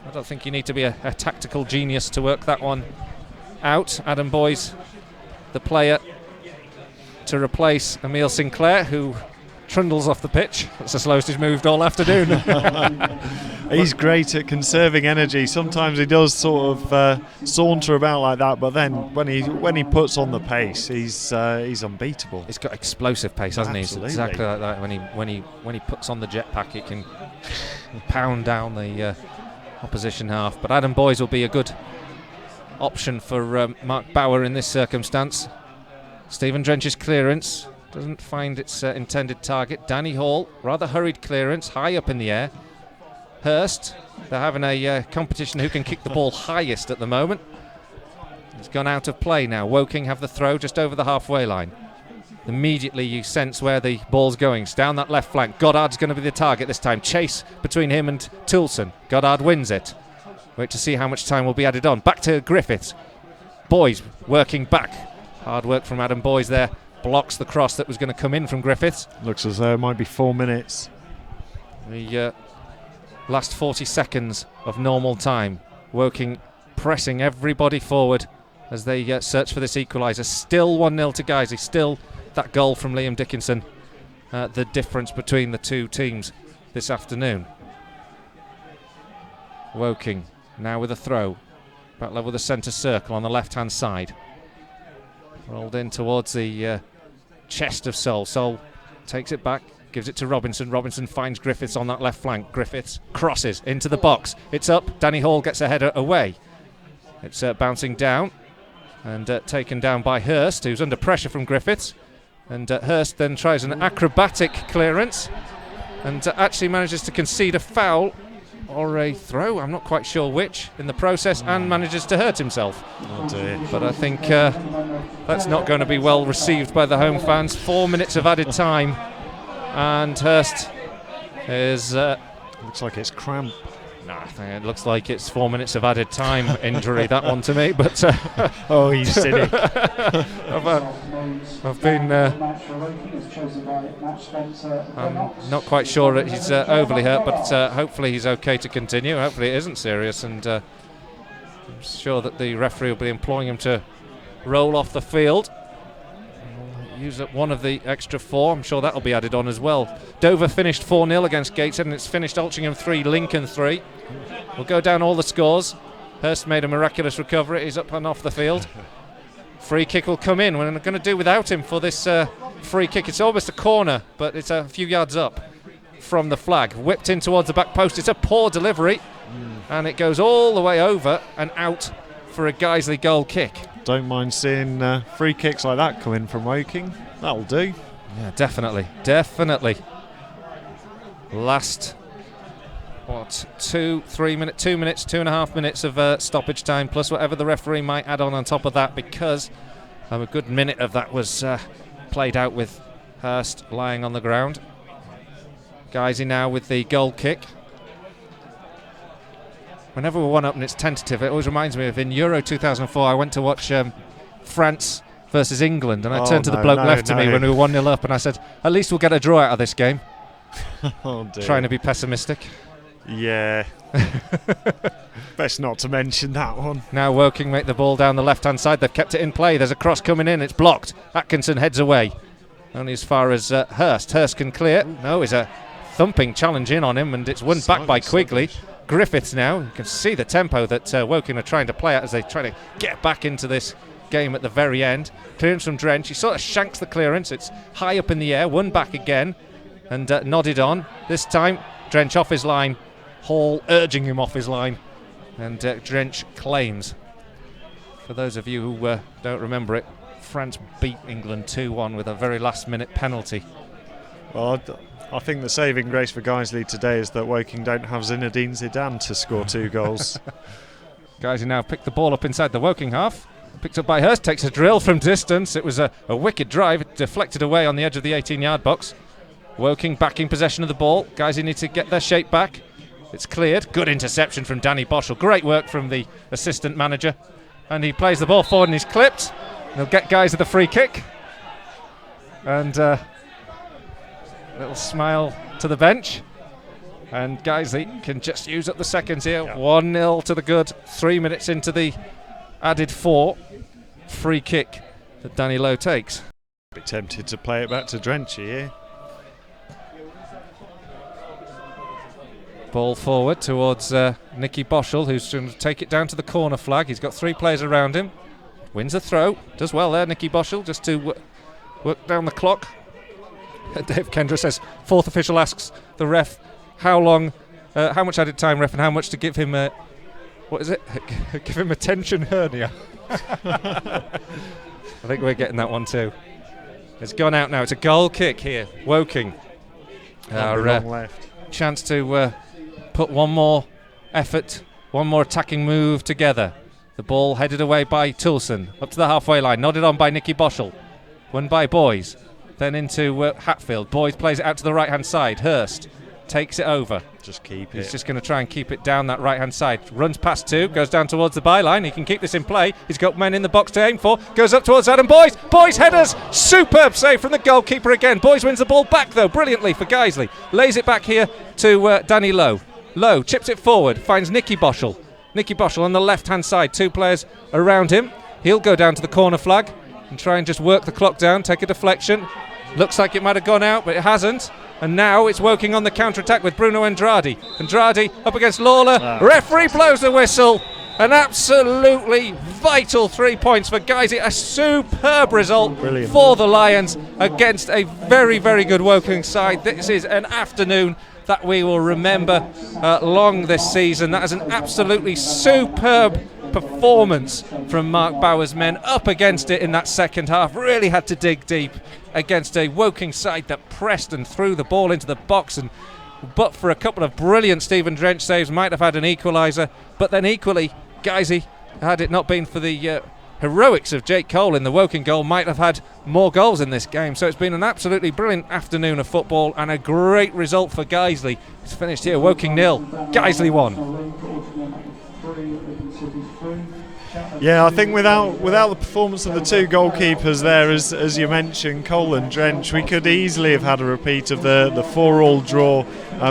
Speaker 2: I don't think you need to be a tactical genius to work that one out. Adam Boyes, the player, to replace Emile Sinclair, who trundles off the pitch. That's the slowest he's moved all afternoon.
Speaker 4: He's great at conserving energy. Sometimes he does sort of saunter about like that, but then when he puts on the pace, he's unbeatable.
Speaker 2: He's got explosive pace, hasn't he?
Speaker 4: Absolutely.
Speaker 2: It's exactly like that. When he puts on the jetpack, it can pound down the opposition half. But Adam Boys will be a good option for Mark Bauer in this circumstance. Stephen Drench's clearance doesn't find its intended target. Danny Hall, rather hurried clearance, high up in the air. Hurst, they're having a competition who can kick the ball highest at the moment. It's gone out of play now. Woking have the throw just over the halfway line. Immediately you sense where the ball's going. It's down that left flank. Goddard's going to be the target this time. Chase between him and Toulson. Goddard wins it. Wait to see how much time will be added on. Back to Griffiths. Boys working back. Hard work from Adam Boys there. Blocks the cross that was going to come in from Griffiths.
Speaker 4: Looks as though it might be 4 minutes.
Speaker 2: The last 40 seconds of normal time. Woking pressing everybody forward as they search for this equaliser. Still 1-0 to Guiseley. Still that goal from Liam Dickinson. The difference between the two teams this afternoon. Woking now with a throw. Back level with the centre circle on the left-hand side. Rolled in towards the chest of Sol. Sol takes it back, gives it to Robinson. Robinson finds Griffiths on that left flank. Griffiths crosses into the box. It's up. Danny Hall gets a header away. It's bouncing down and taken down by Hurst, who's under pressure from Griffiths. And Hurst then tries an acrobatic clearance and actually manages to concede a foul or a throw, I'm not quite sure which, in the process, and manages to hurt himself.
Speaker 4: Oh dear.
Speaker 2: But I think that's not going to be well received by the home fans. 4 minutes of added time, and Hurst is...
Speaker 4: looks like it's cramp.
Speaker 2: No, I think it looks like it's 4 minutes of added time injury, that one to me, but...
Speaker 4: oh, he's cynic.
Speaker 2: I've been... I'm not quite sure that he's overly hurt, but hopefully he's okay to continue. Hopefully it isn't serious, and I'm sure that the referee will be imploring him to roll off the field. Use up one of the extra 4. I'm sure that'll be added on as well. Dover finished 4-0 against Gateshead, and it's finished Altrincham 3, Lincoln 3. We'll go down all the scores. Hurst made a miraculous recovery. He's up and off the field. Free kick will come in. We're going to do without him for this free kick. It's almost a corner, but it's a few yards up from the flag. Whipped in towards the back post. It's a poor delivery, and it goes all the way over and out for a Guiseley goal kick.
Speaker 4: Don't mind seeing free kicks like that come in from Woking. That'll do.
Speaker 2: Yeah, definitely. Last, 2 minutes, 2.5 minutes of stoppage time, plus whatever the referee might add on top of that, because a good minute of that was played out with Hurst lying on the ground. Guisey now with the goal kick. Whenever we're 1-up and it's tentative, it always reminds me of in Euro 2004, I went to watch France versus England, and I turned to the bloke left to me when we were 1-0 up, and I said, at least we'll get a draw out of this game.
Speaker 4: Oh dear.
Speaker 2: Trying to be pessimistic.
Speaker 4: Yeah. Best not to mention that one.
Speaker 2: Now Woking make the ball down the left-hand side. They've kept it in play. There's a cross coming in. It's blocked. Atkinson heads away. Only as far as Hurst. Hurst can clear. No, it's a thumping challenge in on him, and it's won back by Quigley. Griffiths now. You can see the tempo that Woking are trying to play at as they try to get back into this game at the very end. Clearance from Drench. He sort of shanks the clearance. It's high up in the air. Won back again and nodded on. This time, Drench off his line. Hall urging him off his line. And Drench claims. For those of you who don't remember it, France beat England 2-1 with a very last-minute penalty.
Speaker 4: Well, I think the saving grace for Guiseley today is that Woking don't have Zinedine Zidane to score 2 goals.
Speaker 2: Guiseley now picked the ball up inside the Woking half. Picked up by Hurst, takes a drill from distance. It was a wicked drive. It deflected away on the edge of the 18-yard box. Woking back in possession of the ball. Guiseley need to get their shape back. It's cleared. Good interception from Danny Boschel. Great work from the assistant manager. And he plays the ball forward and he's clipped. He'll get Guiseley the free kick. And little smile to the bench. And Guiseley can just use up the seconds here. 1-0 to the good. 3 minutes into the added 4. Free kick that Danny Lowe takes.
Speaker 4: Be tempted to play it back to Drenchy here.
Speaker 2: Ball forward towards Nicky Boschel, who's going to take it down to the corner flag. He's got 3 players around him. Wins the throw. Does well there, Nicky Boschel, just to work down the clock. Dave Kendra says, 4th official asks the ref how much added time, ref, and how much to give him what is it? Give him a tension hernia. I think we're getting that one too. It's gone out now. It's a goal kick here. Woking.
Speaker 4: Left.
Speaker 2: Chance to put one more effort, one more attacking move together. The ball headed away by Toulson, up to the halfway line, nodded on by Nicky Boschel. Won by Boys. Then into Hatfield. Boys plays it out to the right-hand side. Hurst takes it over.
Speaker 4: Just keep it.
Speaker 2: He's just going to try and keep it down that right-hand side. Runs past 2, goes down towards the byline. He can keep this in play. He's got men in the box to aim for. Goes up towards Adam Boys. Boys headers. Superb save from the goalkeeper again. Boys wins the ball back, though, brilliantly for Guiseley. Lays it back here to Danny Lowe. Lowe chips it forward, finds Nicky Boschel. Nicky Boschel on the left-hand side. 2 players around him. He'll go down to the corner flag and try and just work the clock down, take a deflection. Looks like it might have gone out, but it hasn't. And now it's Woking on the counter-attack with Bruno Andrade. Andrade up against Lawler. Referee blows the whistle. An absolutely vital 3 points for Guiseley. A superb result for the Lions against a very, very good Woking side. This is an afternoon that we will remember long this season. That is an absolutely superb performance from Mark Bauer's men up against it in that second half. Really had to dig deep against a Woking side that pressed and threw the ball into the box, and but for a couple of brilliant Stephen Drench saves might have had an equaliser. But then equally, Guiseley, had it not been for the heroics of Jake Cole in the Woking goal, might have had more goals in this game. So it's been an absolutely brilliant afternoon of football and a great result for Guiseley. It's finished here, Woking 0, Guiseley 1.
Speaker 4: Yeah, I think without the performance of the 2 goalkeepers there, as you mentioned, Cole and Drench, we could easily have had a repeat of the 4-4 draw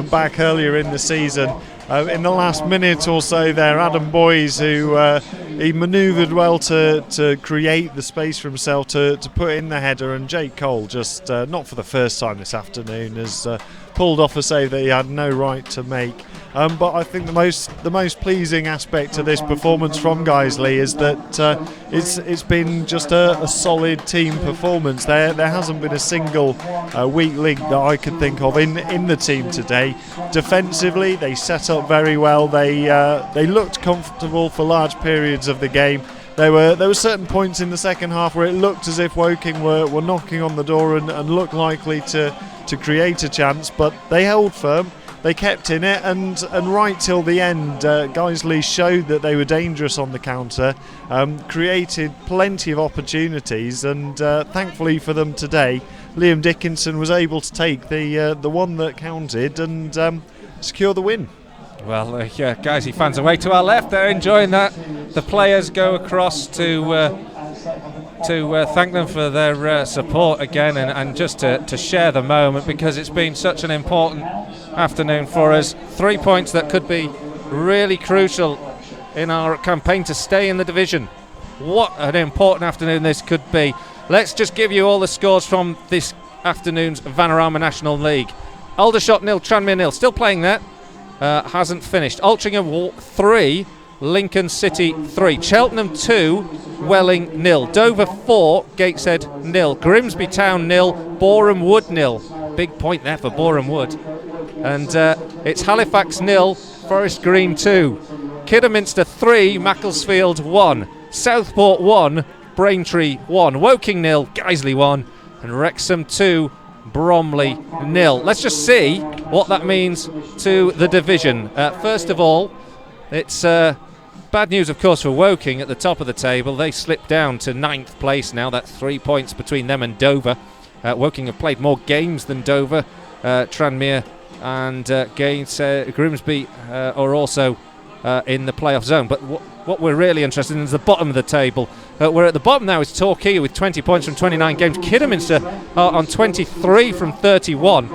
Speaker 4: back earlier in the season. In the last minute or so there, Adam Boys, who he manoeuvred well to create the space for himself to put in the header, and Jake Cole just, not for the first time this afternoon, has pulled off a save that he had no right to make. But I think the most pleasing aspect of this performance from Guiseley is that it's been just a solid team performance. There hasn't been a single weak link that I could think of in the team today. Defensively, they set up very well. They looked comfortable for large periods of the game. There were certain points in the second half where it looked as if Woking were knocking on the door and looked likely to create a chance, but they held firm. They kept in it, and right till the end, Guiseley showed that they were dangerous on the counter, created plenty of opportunities, and thankfully for them today, Liam Dickinson was able to take the one that counted and secure the win.
Speaker 2: Well, Guiseley fans away to our left, they're enjoying that. The players go across to thank them for their support again, and just to share the moment, because it's been such an important afternoon for us. 3 points that could be really crucial in our campaign to stay in the division. What an important afternoon this could be. Let's just give you all the scores from this afternoon's Vanarama National League. Aldershot 0, Tranmere 0, still playing there, hasn't finished. Altrincham 3, Lincoln City 3, Cheltenham 2, Welling 0, Dover 4, Gateshead 0, Grimsby Town 0, Boreham Wood 0. Big point there for Boreham Wood. And it's Halifax 0, Forest Green 2, Kidderminster 3, Macclesfield 1, Southport 1, Braintree 1, Woking 0, Guiseley 1, and Wrexham 2, Bromley 0. Let's just see what that means to the division. First of all, it's bad news, of course, for Woking at the top of the table. They slipped down to 9th place now. That's 3 points between them and Dover. Woking have played more games than Dover. Tranmere and Grimsby are also in the playoff zone. But what we're really interested in is the bottom of the table. We're at the bottom now is Torquay with 20 points from 29 games. Kidderminster on 23 from 31.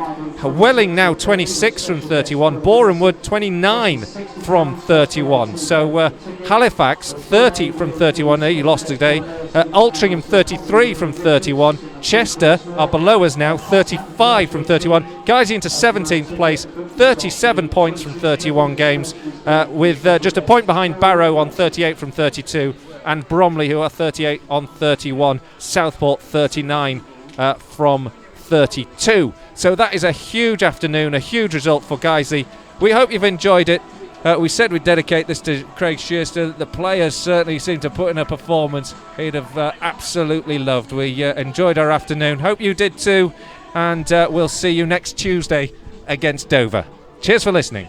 Speaker 2: Welling now 26 from 31. Boreham Wood 29 from 31. So Halifax 30 from 31. He lost today. Altrincham 33 from 31. Chester are below us now, 35 from 31. Guiseley into 17th place, 37 points from 31 games, with just a point behind Barrow on 38 from 32, and Bromley, who are 38 on 31. Southport 39 from 32. So that is a huge afternoon, a huge result for Guiseley. We hope you've enjoyed it. We said we'd dedicate this to Craig Shearstone. The players certainly seem to put in a performance he'd have absolutely loved. We enjoyed our afternoon. Hope you did too. And we'll see you next Tuesday against Dover. Cheers for listening.